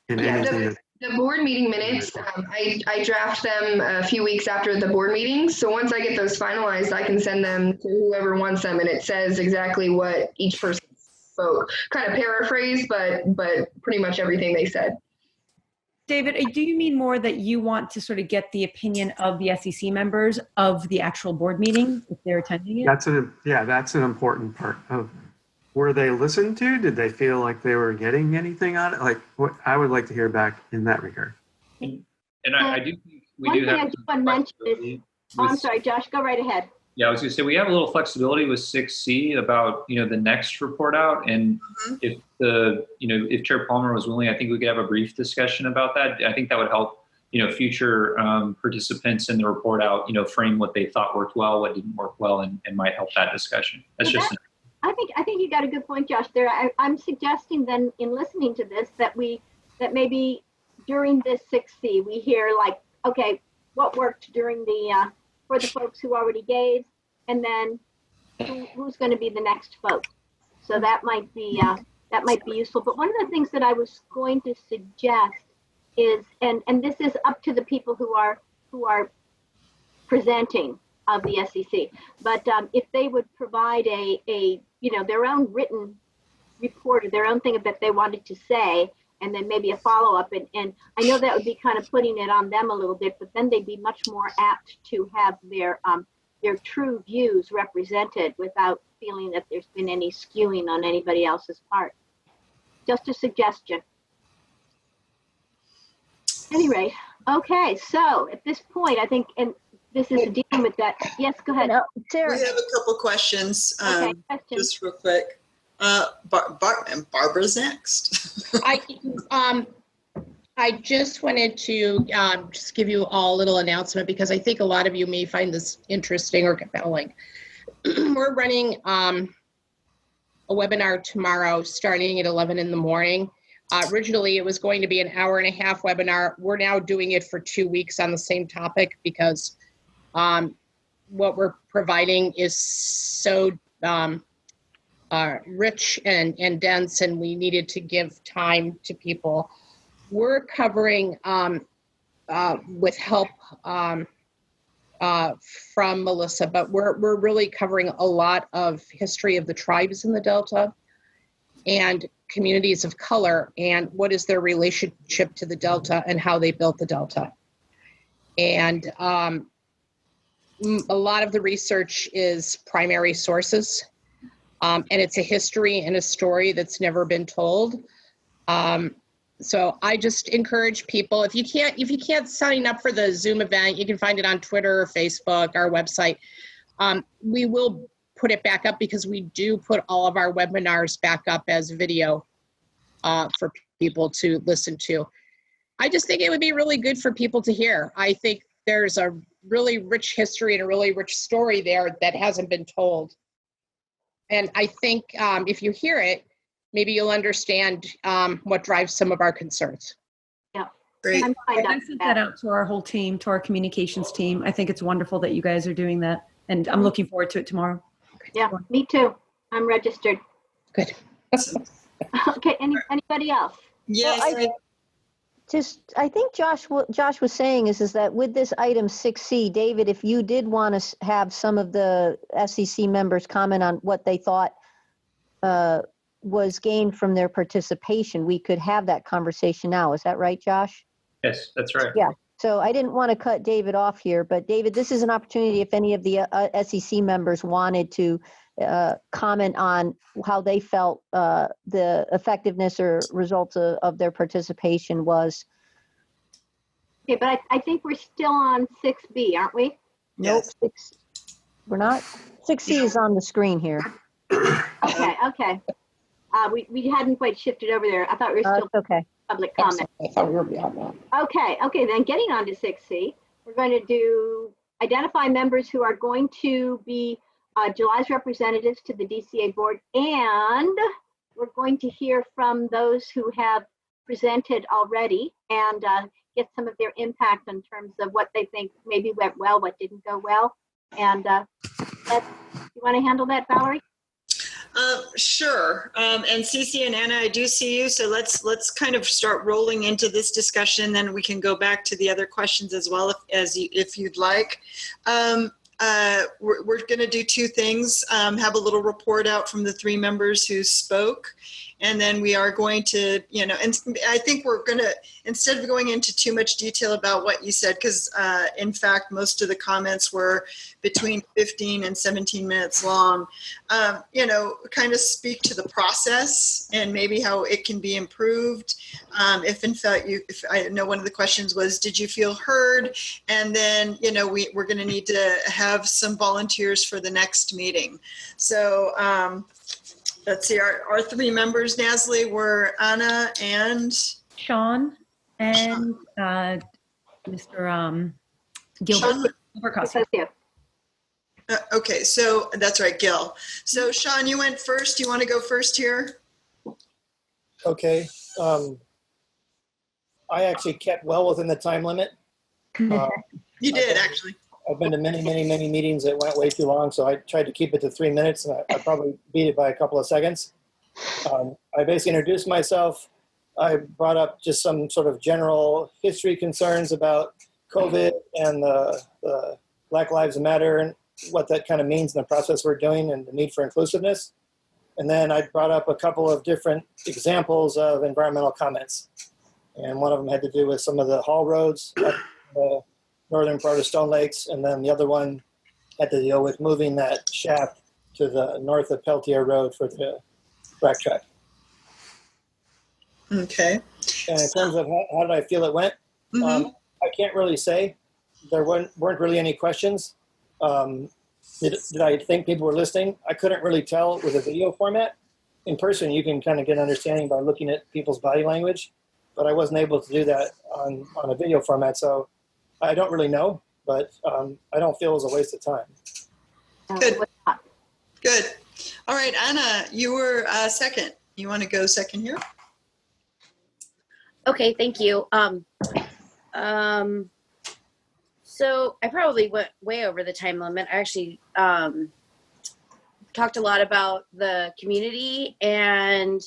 in anything. The board meeting minutes, I draft them a few weeks after the board meeting. So once I get those finalized, I can send them to whoever wants them, and it says exactly what each person spoke. Kind of paraphrase, but pretty much everything they said. David, do you mean more that you want to sort of get the opinion of the SEC members of the actual board meeting if they're attending it? That's an important part of. Were they listened to? Did they feel like they were getting anything out of it? Like, what I would like to hear back in that regard. And I do think we One do thing have. I just want to mention is, I'm sorry, Josh, go right ahead. Yeah, I was going to say we have a little flexibility with 6C about the next report out, and if if Chair Palmer was willing, I think we could have a brief discussion about that. I think that would help future participants in the report out frame what they thought worked well, what didn't work well, and might help that discussion. That's just. I think you got a good point, Josh. There, I'm suggesting then, in listening to this, that maybe during this 6C we hear like, okay, what worked during the for the folks who already gave, and then who's going to be the next vote. So that might be useful. But one of the things that I was going to suggest is, and this is up to the people who are presenting of the SEC, but if they would provide a their own written report or their own thing that they wanted to say, and then maybe a follow-up, and I know that would be kind of putting it on them a little bit, but then they'd be much more apt to have their true views represented without feeling that there's been any skewing on anybody else's part. Just a suggestion. Anyway, okay, so at this point, I think, and this is dealing with that. Yes, go ahead. Sarah. We have a couple questions, just real quick. And Barbara's next. I just wanted to just give you all a little announcement, because I think a lot of you may find this interesting or compelling. We're running a webinar tomorrow starting at 11 in the morning Originally, it was going to be an hour-and-a-half webinar. We're now doing it for 2 weeks on the same topic because what we're providing is so rich and dense, and we needed to give time to people. We're covering, with help from Melissa, but we're really covering a lot of history of the tribes in the Delta and communities of color and what is their relationship to the Delta and how they built the Delta. And a lot of the research is primary sources, and it's a history and a story that's never been told. So I just encourage people, if you can't sign up for the Zoom event, you can find it on Twitter or Facebook, our website. We will put it back up because we do put all of our webinars back up as video for people to listen to. I just think it would be really good for people to hear. I think there's a really rich history and a really rich story there that hasn't been told. And I think if you hear it, maybe you'll understand what drives some of our concerns. Yeah, great. I sent that out to our whole team, to our communications team. I think it's wonderful that you guys are doing that, and I'm looking forward to it tomorrow. Yeah, me too. I'm registered. Good. Okay, anybody else? Yes. Well, I think Josh was saying is that with this item 6C, David, if you did want to have some of the SEC members comment on what they thought was gained from their participation, we could have that conversation now. Is that right, Josh? Yes, that's right. Yeah. So I didn't want to cut David off here, but David, this is an opportunity if any of the SEC members wanted to comment on how they felt the effectiveness or results of their participation was. Okay, but I think we're still on 6B, aren't we? Nope. We're not. 6C is on the screen here. Okay. We hadn't quite shifted over there. I thought we were still public comment. I thought we were beyond that. Okay, then getting on to 6C, we're going to do identify members who are going to be July's representatives to the DCA board, and we're going to hear from those who have presented already and get some of their impact in terms of what they think maybe went well, what didn't go well. And you want to handle that, Valerie? Sure. And Cece and Anna, I do see you. So let's kind of start rolling into this discussion. Then we can go back to the other questions as well, if you'd like. We're going to do two things. Have a little report out from the three members who spoke. And then we are going to, and I think we're going to, instead of going into too much detail about what you said, because in fact, most of the comments were between 15 and 17 minutes long, kind of speak to the process and maybe how it can be improved. If in fact, if I know one of the questions was, did you feel heard? And then, we're going to need to have some volunteers for the next meeting. So, let's see, our three members, Nasli, were Anna and Sean and Mr. Gilbert. Okay, so that's right, Gil. So Sean, you went first. You want to go first here? Okay. I actually kept well within the time limit. You did, actually. I've been to many meetings that went way too long, so I tried to keep it to 3 minutes, and I probably beat it by a couple of seconds. I basically introduced myself. I brought up just some sort of general history concerns about COVID and the Black Lives Matter and what that kind of means in the process we're doing and the need for inclusiveness. And then I brought up a couple of different examples of environmental comments. And one of them had to do with some of the haul roads up the northern part of Stone Lakes, and then the other one had to deal with moving that shaft to the north of Peltier Road for the rack track. Okay. And in terms of how did I feel it went, I can't really say. There weren't really any questions. Did I think people were listening? I couldn't really tell with a video format. In person, you can kind of get an understanding by looking at people's body language, but I wasn't able to do that on a video format, so I don't really know, but I don't feel it was a waste of time. Good. All right, Anna, you were second. You want to go second here? Okay, thank you. So I probably went way over the time limit. I actually talked a lot about the community and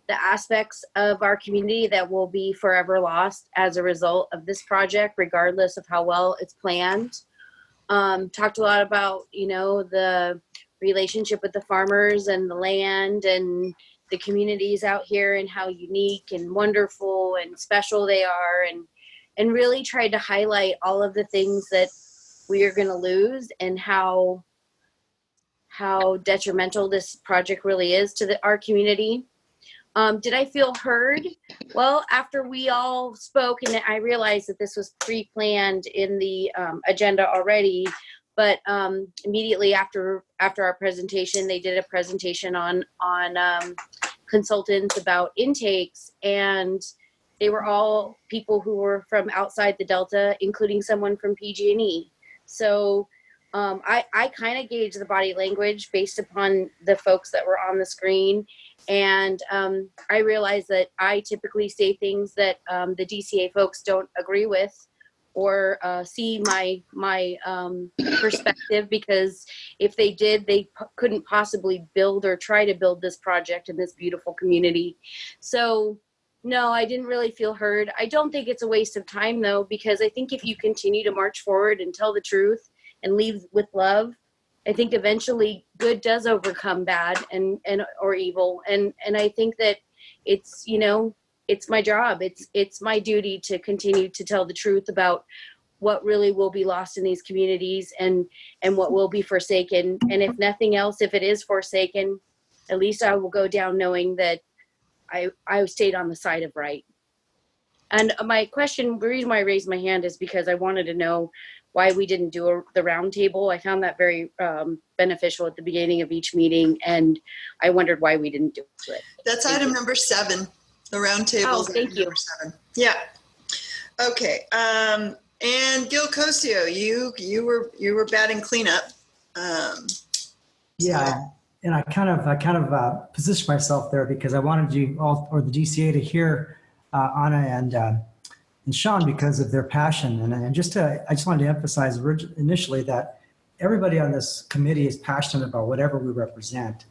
the aspects of our community that will be forever lost as a result of this project, regardless of how well it's planned. Talked a lot about, the relationship with the farmers and the land and the communities out here and how unique and wonderful and special they are, and really tried to highlight all of the things that we are going to lose and how detrimental this project really is to our community. Did I feel heard? Well, after we all spoke, and I realized that this was pre-planned in the agenda already, but immediately after our presentation, they did a presentation on consultants about intakes, and they were all people who were from outside the Delta, including someone from PG&E. So I kind of gauged the body language based upon the folks that were on the screen. And I realized that I typically say things that the DCA folks don't agree with or see my perspective, because if they did, they couldn't possibly build or try to build this project in this beautiful community. So no, I didn't really feel heard. I don't think it's a waste of time, though, because I think if you continue to march forward and tell the truth and lead with love, I think eventually good does overcome bad and or evil. And I think that it's, it's my job. It's my duty to continue to tell the truth about what really will be lost in these communities and what will be forsaken. And if nothing else, if it is forsaken, at least I will go down knowing that I stayed on the side of right. And my question, the reason why I raised my hand is because I wanted to know why we didn't do the roundtable. I found that very beneficial at the beginning of each meeting, and I wondered why we didn't do it. That's item number 7, the roundtable. Oh, thank you. Number 7. Yeah. Okay. And Gil Cosio, you were batting cleanup. Yeah, and I kind of positioned myself there because I wanted you all, or the DCA, to hear Anna and Sean because of their passion. And I just wanted to emphasize initially that everybody on this committee is passionate about whatever we represent.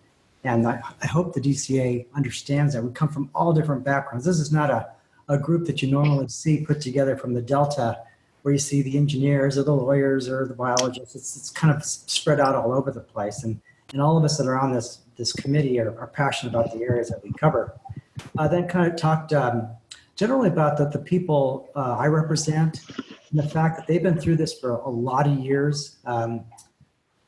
And I hope the DCA understands that. We come from all different backgrounds. This is not a group that you normally see put together from the Delta, where you see the engineers or the lawyers or the biologists. It's kind of spread out all over the place. And all of us that are on this committee are passionate about the areas that we cover. Then kind of talked generally about the people I represent and the fact that they've been through this for a lot of years.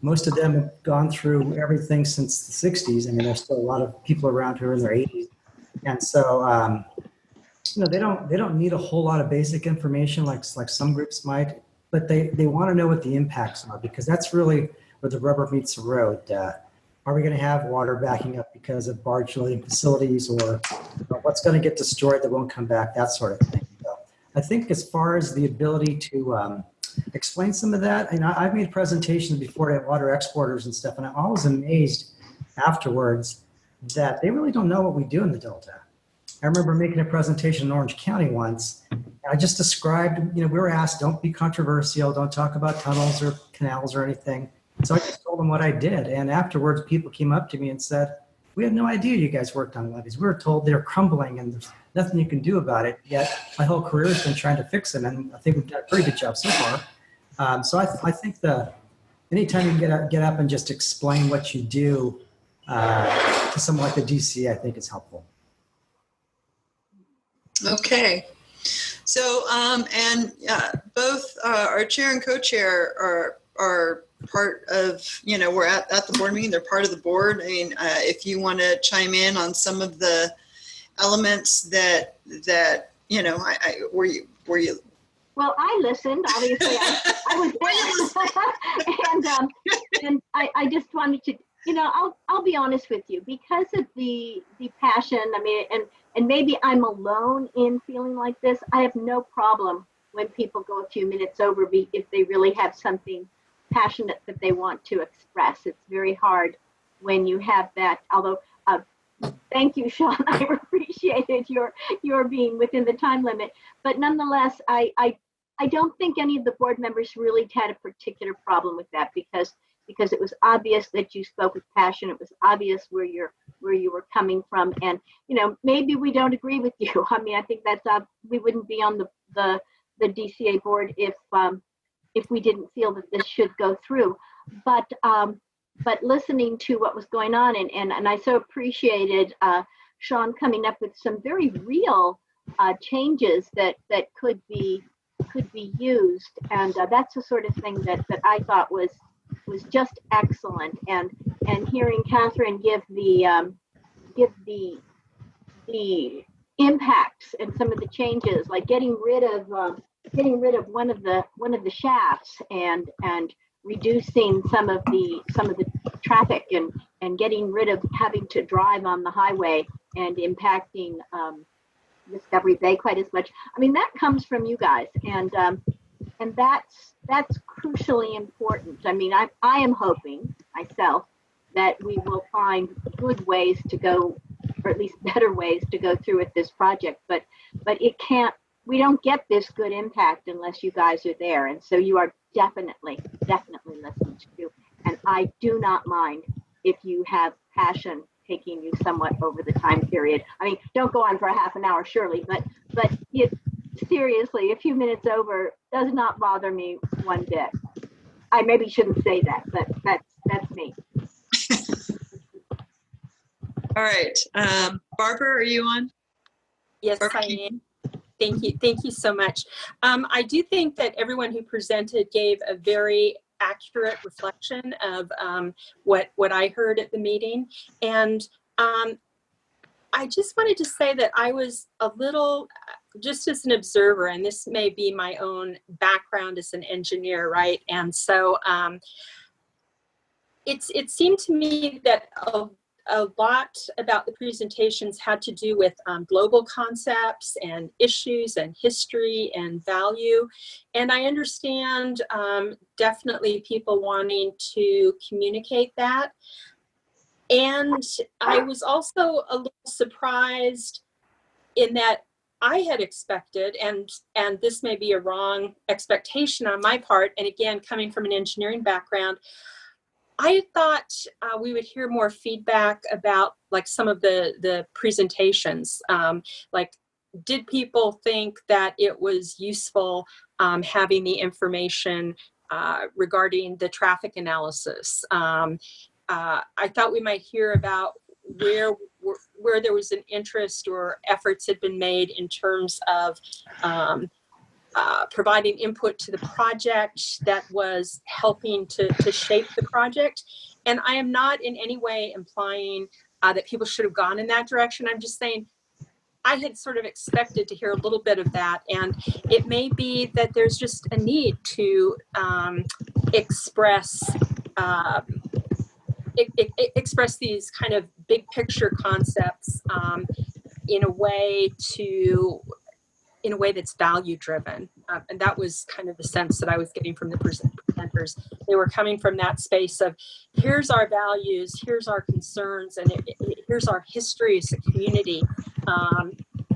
Most of them have gone through everything since the 60s. I mean, there's still a lot of people around who are in their 80s. And so, they don't need a whole lot of basic information like some groups might, but they want to know what the impacts are, because that's really where the rubber meets the road. Are we going to have water backing up because of barge loading facilities, or what's going to get destroyed that won't come back, that sort of thing. So I think as far as the ability to explain some of that, I've made presentations before to water exporters and stuff, and I'm always amazed afterwards that they really don't know what we do in the Delta. I remember making a presentation in Orange County once. I just described, we were asked, don't be controversial, don't talk about tunnels or canals or anything. So I just told them what I did. And afterwards, people came up to me and said, we had no idea you guys worked on levees. We were told they're crumbling and there's nothing you can do about it. Yet my whole career has been trying to fix them. And I think we've done a pretty good job so far. So I think anytime you can get up and just explain what you do to someone like the DC, I think is helpful. Okay. So, both our chair and co-chair are part of, we're at the board meeting. They're part of the board. I mean, if you want to chime in on some of the elements that were you? Well, I listened. Obviously, I was there, and I just wanted to. I'll be honest with you, because of the passion. I mean, and maybe I'm alone in feeling like this. I have no problem when people go a few minutes over if they really have something passionate that they want to express. It's very hard when you have that, although Thank you, Sean. I appreciated your being within the time limit. But nonetheless, I don't think any of the board members really had a particular problem with that because it was obvious that you spoke with passion. It was obvious where you were coming from. And, you know, maybe we don't agree with you. I mean, I think that's we wouldn't be on the DCA board if we didn't feel that this should go through. But listening to what was going on and I so appreciated Sean coming up with some very real changes that could be used, and that's the sort of thing that I thought was just excellent. And hearing Catherine give the impacts and some of the changes, like getting rid of one of the shafts and reducing some of the traffic and getting rid of having to drive on the highway and impacting Discovery Bay quite as much. I mean, that comes from you guys, and that's crucially important. I mean, I am hoping myself that we will find good ways to go, or at least better ways to go through with this project. But we don't get this good impact unless you guys are there, and so you are definitely listened to. And I do not mind if you have passion taking you somewhat over the time period. I mean, don't go on for a half an hour, surely, but it seriously, a few minutes over does not bother me one bit. I maybe shouldn't say that, but that's me. All right, Barbara, are you on? Yes, I am. Thank you so much. I do think that everyone who presented gave a very accurate reflection of what I heard at the meeting. And I just wanted to say that I was a little, just as an observer, and this may be my own background as an engineer, right? And so it seemed to me that a lot about the presentations had to do with global concepts and issues and history and value. And I understand definitely people wanting to communicate that. And I was also a little surprised in that I had expected, and this may be a wrong expectation on my part, and again, coming from an engineering background, I thought we would hear more feedback about like some of the presentations. Like, did people think that it was useful having the information regarding the traffic analysis? I thought we might hear about where there was an interest or efforts had been made in terms of providing input to the project that was helping to shape the project. And I am not in any way implying that people should have gone in that direction. I'm just saying I had sort of expected to hear a little bit of that. And it may be that there's just a need to express these kind of big picture concepts in a way that's value driven. And that was kind of the sense that I was getting from the presenters. They were coming from that space of, here's our values, here's our concerns, and here's our history as a community,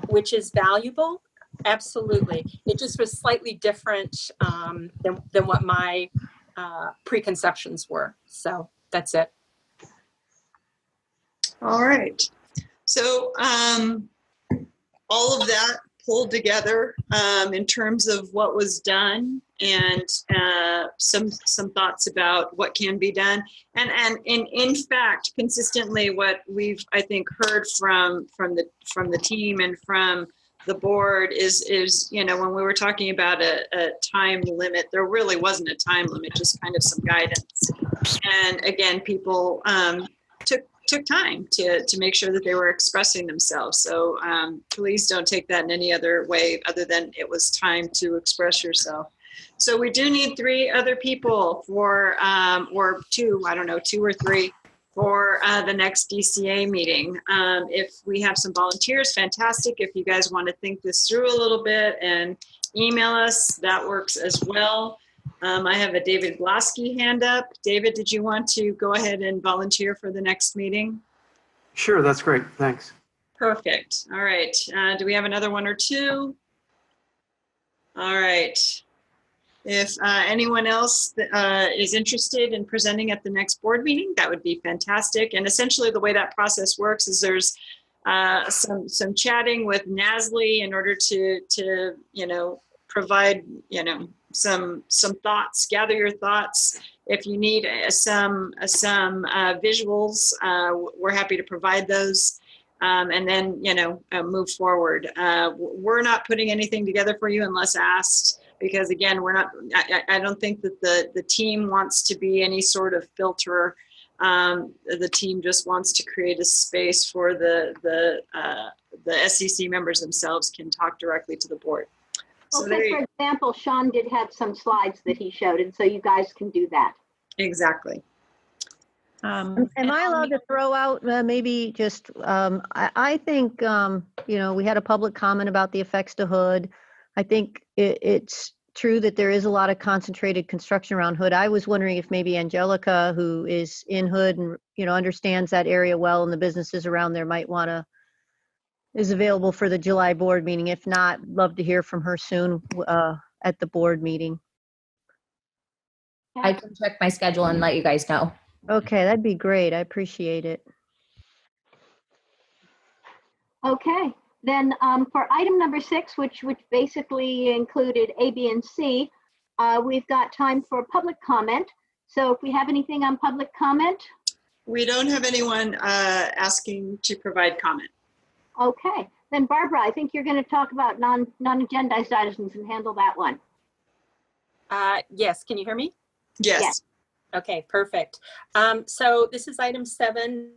which is valuable. Absolutely. It just was slightly different than what my preconceptions were. So that's it. All right. So all of that pulled together in terms of what was done and some thoughts about what can be done. And in fact, consistently what we've, I think, heard from the team and from the board is, you know, when we were talking about a time limit, there really wasn't a time limit, just kind of some guidance. And again, people took time to make sure that they were expressing themselves. So please don't take that in any other way other than it was time to express yourself. So we do need 3 other people for, or 2, I don't know, 2 or 3 for the next DCA meeting. If we have some volunteers, fantastic. If you guys want to think this through a little bit and email us, that works as well. I have a David Glosky hand up. David, did you want to go ahead and volunteer for the next meeting? Sure, that's great. Thanks. Perfect. All right. Do we have another one or two? All right. If anyone else is interested in presenting at the next board meeting, that would be fantastic. And essentially the way that process works is there's some chatting with Nasli in order to provide some thoughts, gather your thoughts. If you need some visuals, we're happy to provide those. And then move forward. We're not putting anything together for you unless asked, because again, we're not. I don't think that the team wants to be any sort of filter. The team just wants to create a space for the SEC members themselves can talk directly to the board. Well, So for example, Sean did have some slides that he showed, and so you guys can do that. Exactly. Am I allowed to throw out maybe just, I think, we had a public comment about the effects to Hood. I think it's true that there is a lot of concentrated construction around Hood. I was wondering if maybe Angelica, who is in Hood and, understands that area well and the businesses around there is available for the July board meeting. If not, love to hear from her soon at the board meeting. I can check my schedule and let you guys know. Okay, that'd be great. I appreciate it. Okay, then for item number 6, which basically included A, B, and C, we've got time for public comment. So if we have anything on public comment? We don't have anyone asking to provide comment. Okay, then Barbara, I think you're going to talk about non-agendized items and handle that one. Yes, can you hear me? Yes. Okay, perfect. So this is item 7,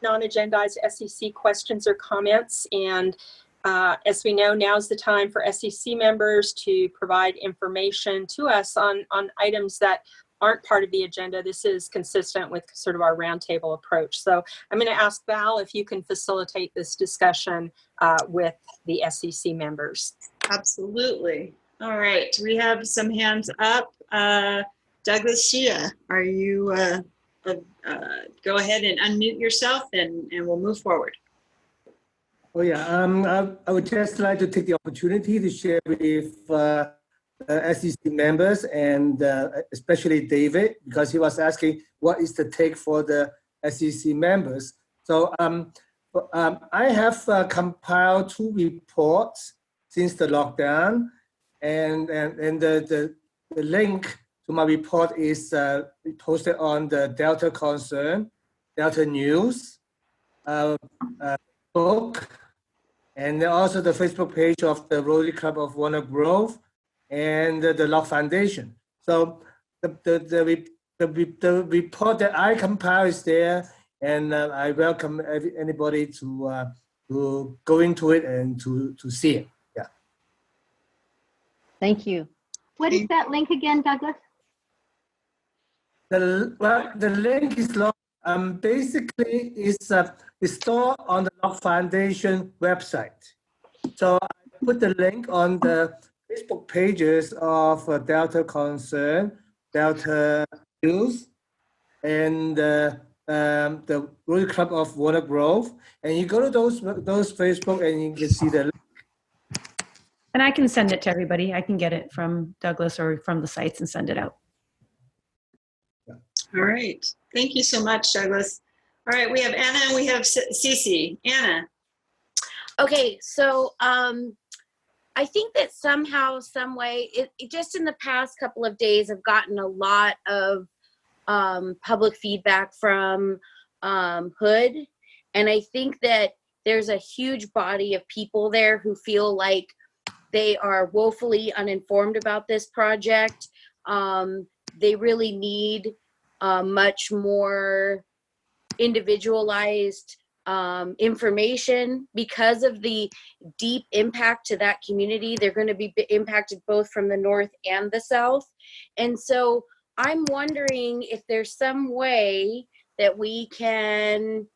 non-agendized SEC questions or comments. And as we know, now's the time for SEC members to provide information to us on items that aren't part of the agenda. This is consistent with sort of our roundtable approach. So I'm going to ask Val if you can facilitate this discussion with the SEC members. Absolutely. All right, we have some hands up. Douglas Shia, are you, go ahead and unmute yourself and we'll move forward. Oh yeah, I would just like to take the opportunity to share with SEC members and especially David, because he was asking what is the take for the SEC members. So I have compiled 2 reports since the lockdown, and the link to my report is posted on the Delta Concern, Delta News book, and also the Facebook page of the Rotary Club of Warner Grove and the Locke Foundation. So the report that I compile is there, and I welcome anybody to go into it and to see it. Yeah. Thank you. What is that link again, Douglas? The link is basically it's stored on the Locke Foundation website. So I put the link on the Facebook pages of Delta Concern, Delta News, and the Rotary Club of Warner Grove, and you go to those Facebook and you can see the link. And I can send it to everybody. I can get it from Douglas or from the sites and send it out. All right. Thank you so much, Douglas. All right, we have Anna and we have Cece. Anna. Okay, so I think that somehow, some way, it just in the past couple of days, I've gotten a lot of public feedback from Hood. And I think that there's a huge body of people there who feel like they are woefully uninformed about this project. They really need much more individualized information because of the deep impact to that community. They're going to be impacted both from the north and the south. And so I'm wondering if there's some way that we can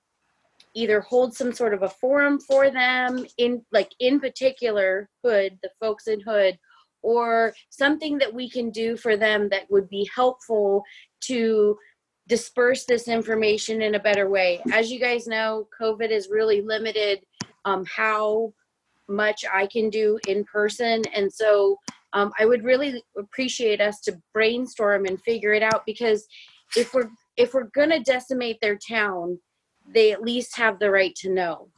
either hold some sort of a forum for them in particular Hood, the folks in Hood, or something that we can do for them that would be helpful to disperse this information in a better way. As you guys know, COVID has really limited how much I can do in person. And so I would really appreciate us to brainstorm and figure it out, because if we're going to decimate their town, they at least have the right to know,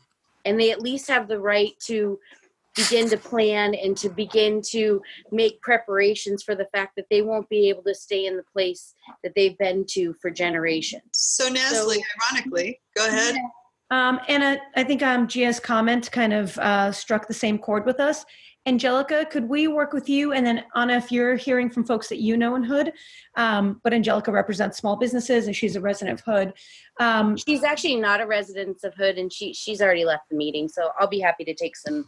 and they at least have the right to begin to plan and to begin to make preparations for the fact that they won't be able to stay in the place that they've been to for generations. So Nasli, ironically, go ahead. And I think Gia's comment kind of struck the same chord with us. Angelica, could we work with you? And then Anna, if you're hearing from folks that you know in Hood, but Angelica represents small businesses and she's a resident of Hood. She's actually not a resident of Hood, and she's already left the meeting. So I'll be happy to take some.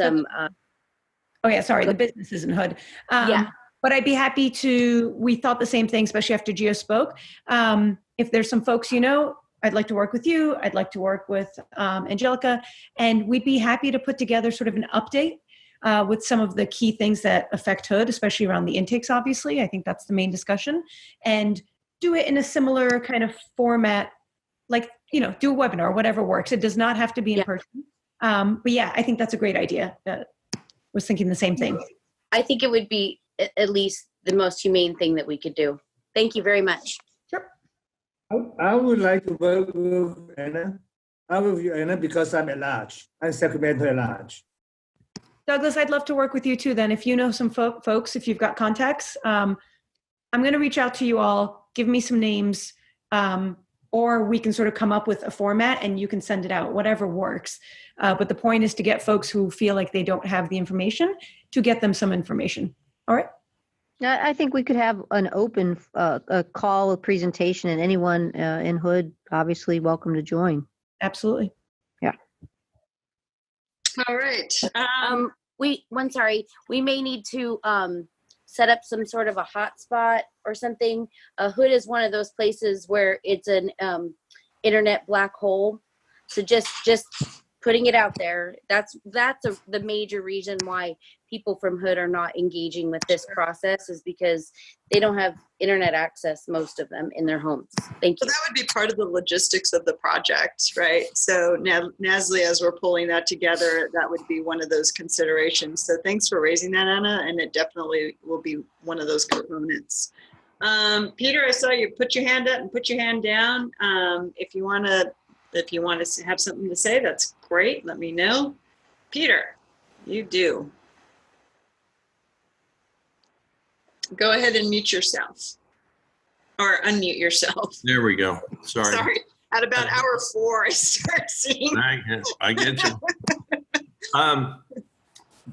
Oh yeah, sorry, the businesses in Hood. Yeah. But I'd be happy to. We thought the same thing, especially after Gia spoke. If there's some folks you know, I'd like to work with you. I'd like to work with Angelica, and we'd be happy to put together sort of an update with some of the key things that affect Hood, especially around the intakes, obviously. I think that's the main discussion. And do it in a similar kind of format, like, do a webinar, whatever works. It does not have to be in person. But yeah, I think that's a great idea. Was thinking the same thing. I think it would be at least the most humane thing that we could do. Thank you very much. Sure. I would like to work with Anna. I will with Anna because I'm at large. I'm Sacramento at large. Douglas, I'd love to work with you too then. If you know some folks, if you've got contacts, I'm going to reach out to you all, give me some names, or we can sort of come up with a format and you can send it out, whatever works. But the point is to get folks who feel like they don't have the information, to get them some information. All right? I think we could have an open a call, a presentation, and anyone in Hood, obviously welcome to join. Absolutely. Yeah. All right. We may need to set up some sort of a hotspot or something. Hood is one of those places where it's an internet black hole. So just putting it out there, that's the major reason why people from Hood are not engaging with this process, is because they don't have internet access, most of them, in their homes. Thank you. Well, that would be part of the logistics of the project, right? So Nasli, as we're pulling that together, that would be one of those considerations. So thanks for raising that, Anna, and it definitely will be one of those components. Peter, I saw you put your hand up and put your hand down. If you want to have something to say, that's great. Let me know. Peter, you do. Go ahead and mute yourself, or unmute yourself. There we go. Sorry. Sorry. At about hour 4, I start seeing. I get you.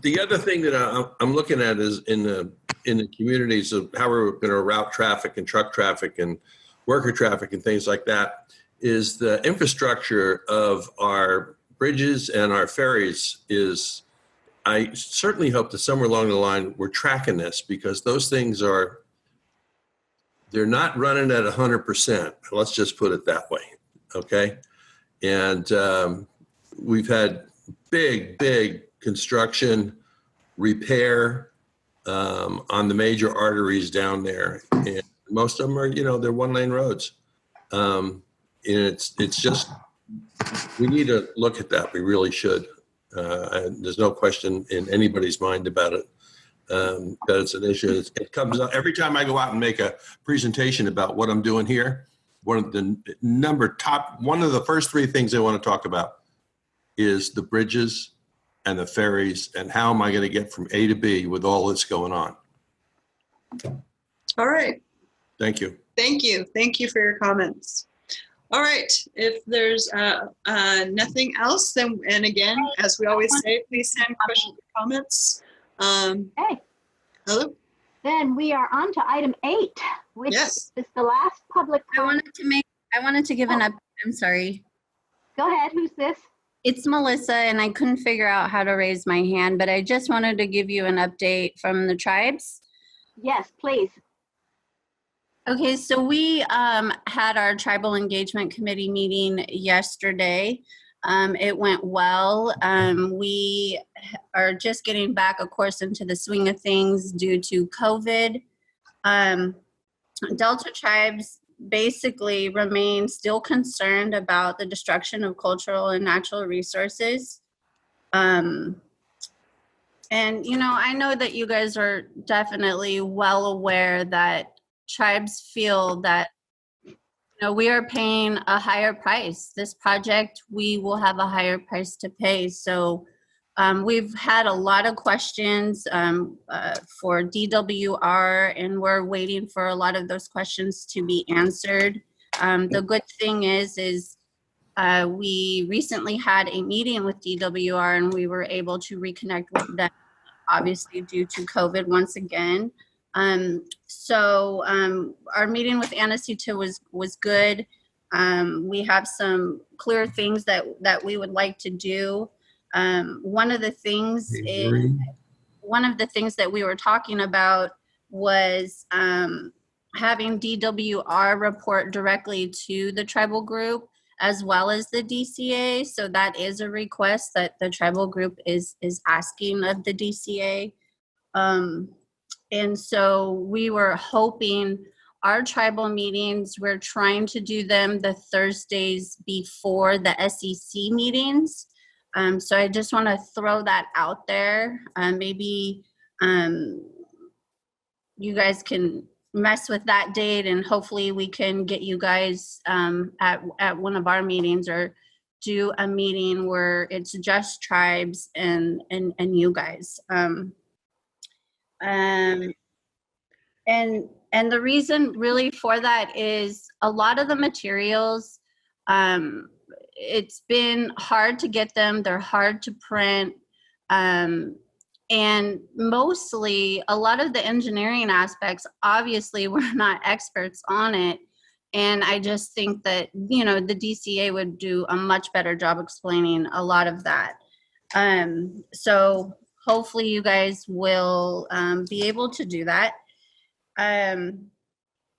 The other thing that I'm looking at is in the communities of how we're going to route traffic and truck traffic and worker traffic and things like that, is the infrastructure of our bridges and our ferries is, I certainly hope that somewhere along the line we're tracking this, because those things they're not running at 100%. Let's just put it that way. Okay. And we've had big construction, repair on the major arteries down there. And most of them are, they're 1-lane roads. And it's just, we need to look at that. We really should. And there's no question in anybody's mind about it, that it's an issue. It comes up every time I go out and make a presentation about what I'm doing here. One of the first 3 things I want to talk about is the bridges and the ferries, and how am I going to get from A to B with all this going on. All right. Thank you. Thank you. Thank you for your comments. All right. If there's nothing else, then, and again, as we always say, please send questions or comments. Hey. Hello. Then we are on to item 8, which is the last public comment. I wanted to give an update. I'm sorry. Go ahead. Who's this? It's Melissa, and I couldn't figure out how to raise my hand, but I just wanted to give you an update from the tribes. Yes, please. Okay, so we had our Tribal Engagement Committee meeting yesterday. It went well. We are just getting back, of course, into the swing of things due to COVID. Delta tribes basically remain still concerned about the destruction of cultural and natural resources. And, you know, I know that you guys are definitely well aware that tribes feel that, you know, we are paying a higher price. This project, we will have a higher price to pay. So we've had a lot of questions for DWR, and we're waiting for a lot of those questions to be answered. The good thing is we recently had a meeting with DWR, and we were able to reconnect with them, obviously due to COVID once again. So our meeting with Anacita was good. We have some clear things that we would like to do. One of the things that we were talking about was having DWR report directly to the tribal group as well as the DCA. So that is a request that the tribal group is asking of the DCA. And so we were hoping our tribal meetings, we're trying to do them the Thursdays before the SEC meetings. So I just want to throw that out there. Maybe you guys can mess with that date, and hopefully we can get you guys at one of our meetings, or do a meeting where it's just tribes and you guys. And the reason really for that is a lot of the materials, it's been hard to get them. They're hard to print. And mostly a lot of the engineering aspects, obviously we're not experts on it. And I just think that, you know, the DCA would do a much better job explaining a lot of that. So hopefully you guys will be able to do that.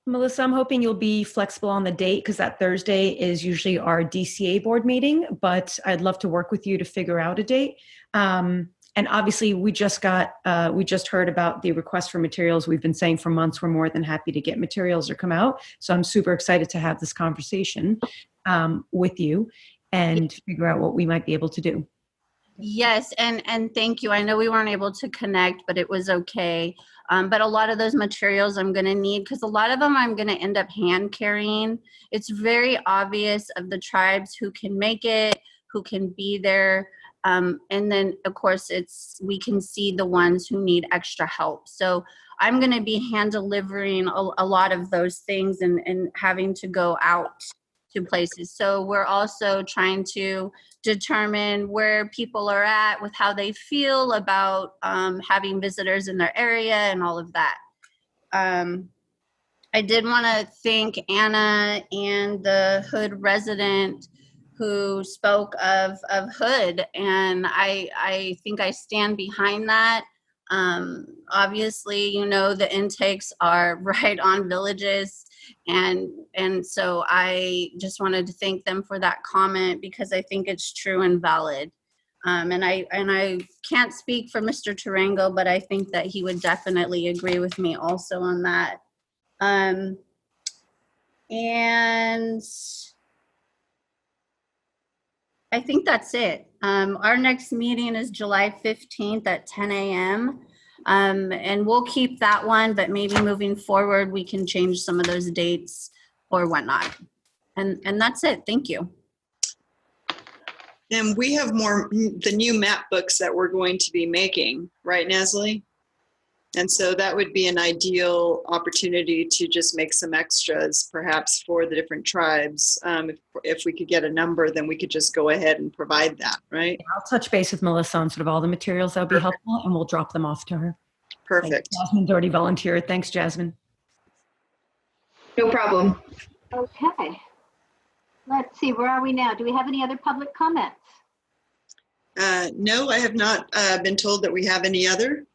Melissa, I'm hoping you'll be flexible on the date, because that Thursday is usually our DCA board meeting, but I'd love to work with you to figure out a date. And obviously we just heard about the request for materials. We've been saying for months, we're more than happy to get materials or come out. So I'm super excited to have this conversation with you and figure out what we might be able to do. Yes, and thank you. I know we weren't able to connect, but it was okay. But a lot of those materials I'm going to need, because a lot of them I'm going to end up hand carrying. It's very obvious of the tribes who can make it, who can be there. And then, of course, we can see the ones who need extra help. So I'm going to be hand delivering a lot of those things and having to go out to places. So we're also trying to determine where people are at with how they feel about having visitors in their area and all of that. I did want to thank Anna and the Hood resident who spoke of Hood, and I think I stand behind that. Obviously, you know, the intakes are right on villages, and so I just wanted to thank them for that comment, because I think it's true and valid. And I can't speak for Mr. Tarango, but I think that he would definitely agree with me also on that. And I think that's it. Our next meeting is July 15th at 10 a.m. And we'll keep that one, but maybe moving forward, we can change some of those dates or whatnot. And that's it. Thank you. And we have the new map books that we're going to be making, right, Nasli? And so that would be an ideal opportunity to just make some extras, perhaps for the different tribes. If we could get a number, then we could just go ahead and provide that, right? I'll touch base with Melissa on sort of all the materials that would be helpful, and we'll drop them off to her. Perfect. Jasmine's already volunteered. Thanks, Jasmine. No problem. Okay. Let's see, where are we now? Do we have any other public comments? No, I have not been told that we have any other.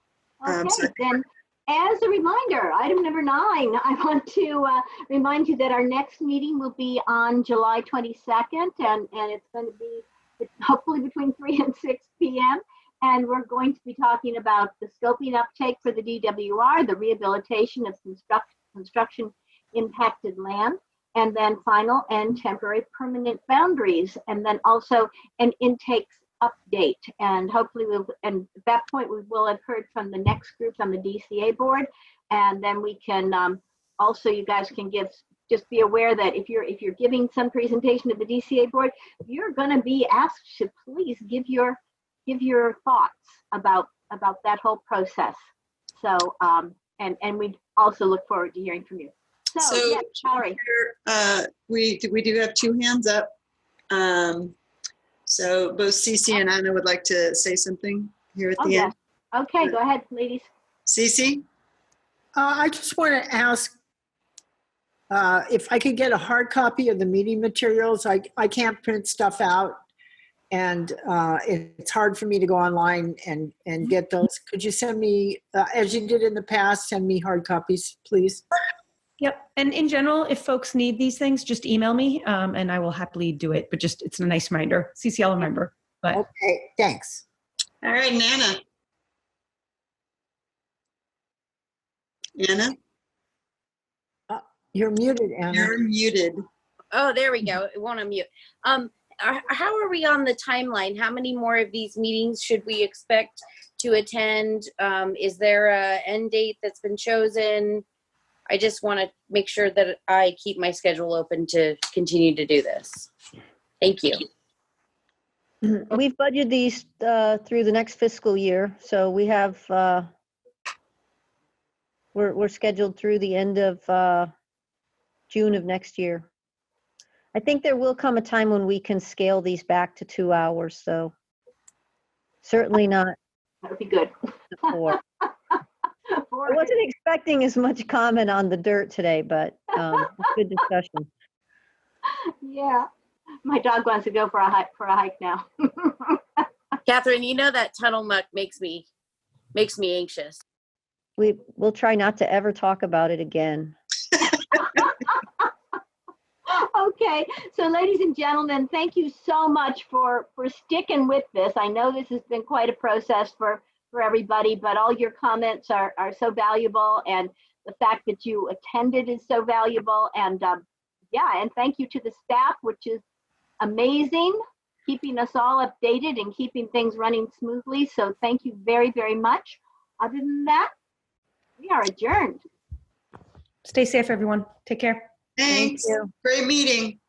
Okay, then as a reminder, item number 9, I want to remind you that our next meeting will be on July 22nd, and it's going to be hopefully between 3 and 6 p.m. And we're going to be talking about the scoping uptake for the DWR, the rehabilitation of construction impacted land. and then final and temporary permanent boundaries, and then also an intakes update. And hopefully and at that point we will have heard from the next groups on the DCA board, and then we can also, you guys can just be aware that if you're giving some presentation to the DCA board, you're going to be asked to please give your thoughts about that whole process. So and we also look forward to hearing from you. So yeah, Valerie. We do have two hands up. So both Cece and Anna would like to say something here at the end. Okay, go ahead, ladies. Cece? I just want to ask if I could get a hard copy of the meeting materials. I can't print stuff out, and it's hard for me to go online and get those. Could you send me, as you did in the past, send me hard copies, please? Yep. And in general, if folks need these things, just email me and I will happily do it. But just, it's a nice reminder. Cece, I'll remember. But okay, thanks. All right, Nana. Anna? You're muted, Anna. You're muted. Oh, there we go. It won't unmute. How are we on the timeline? How many more of these meetings should we expect to attend? Is there a end date that's been chosen? I just want to make sure that I keep my schedule open to continue to do this. Thank you. We've budgeted these through the next fiscal year, so we have we're scheduled through the end of June of next year. I think there will come a time when we can scale these back to 2 hours, so certainly not. That would be good. 4. I wasn't expecting as much comment on the dirt today, but good discussion. Yeah, my dog wants to go for a hike now. Catherine, you know that tunnel muck makes me anxious. We'll try not to ever talk about it again. Okay, so ladies and gentlemen, thank you so much for sticking with this. I know this has been quite a process for everybody, but all your comments are so valuable, and the fact that you attended is so valuable. And yeah, and thank you to the staff, which is amazing, keeping us all updated and keeping things running smoothly. So thank you very, very much. Other than that, we are adjourned. stay safe, everyone. Take care. Thanks. Thank you. Great meeting.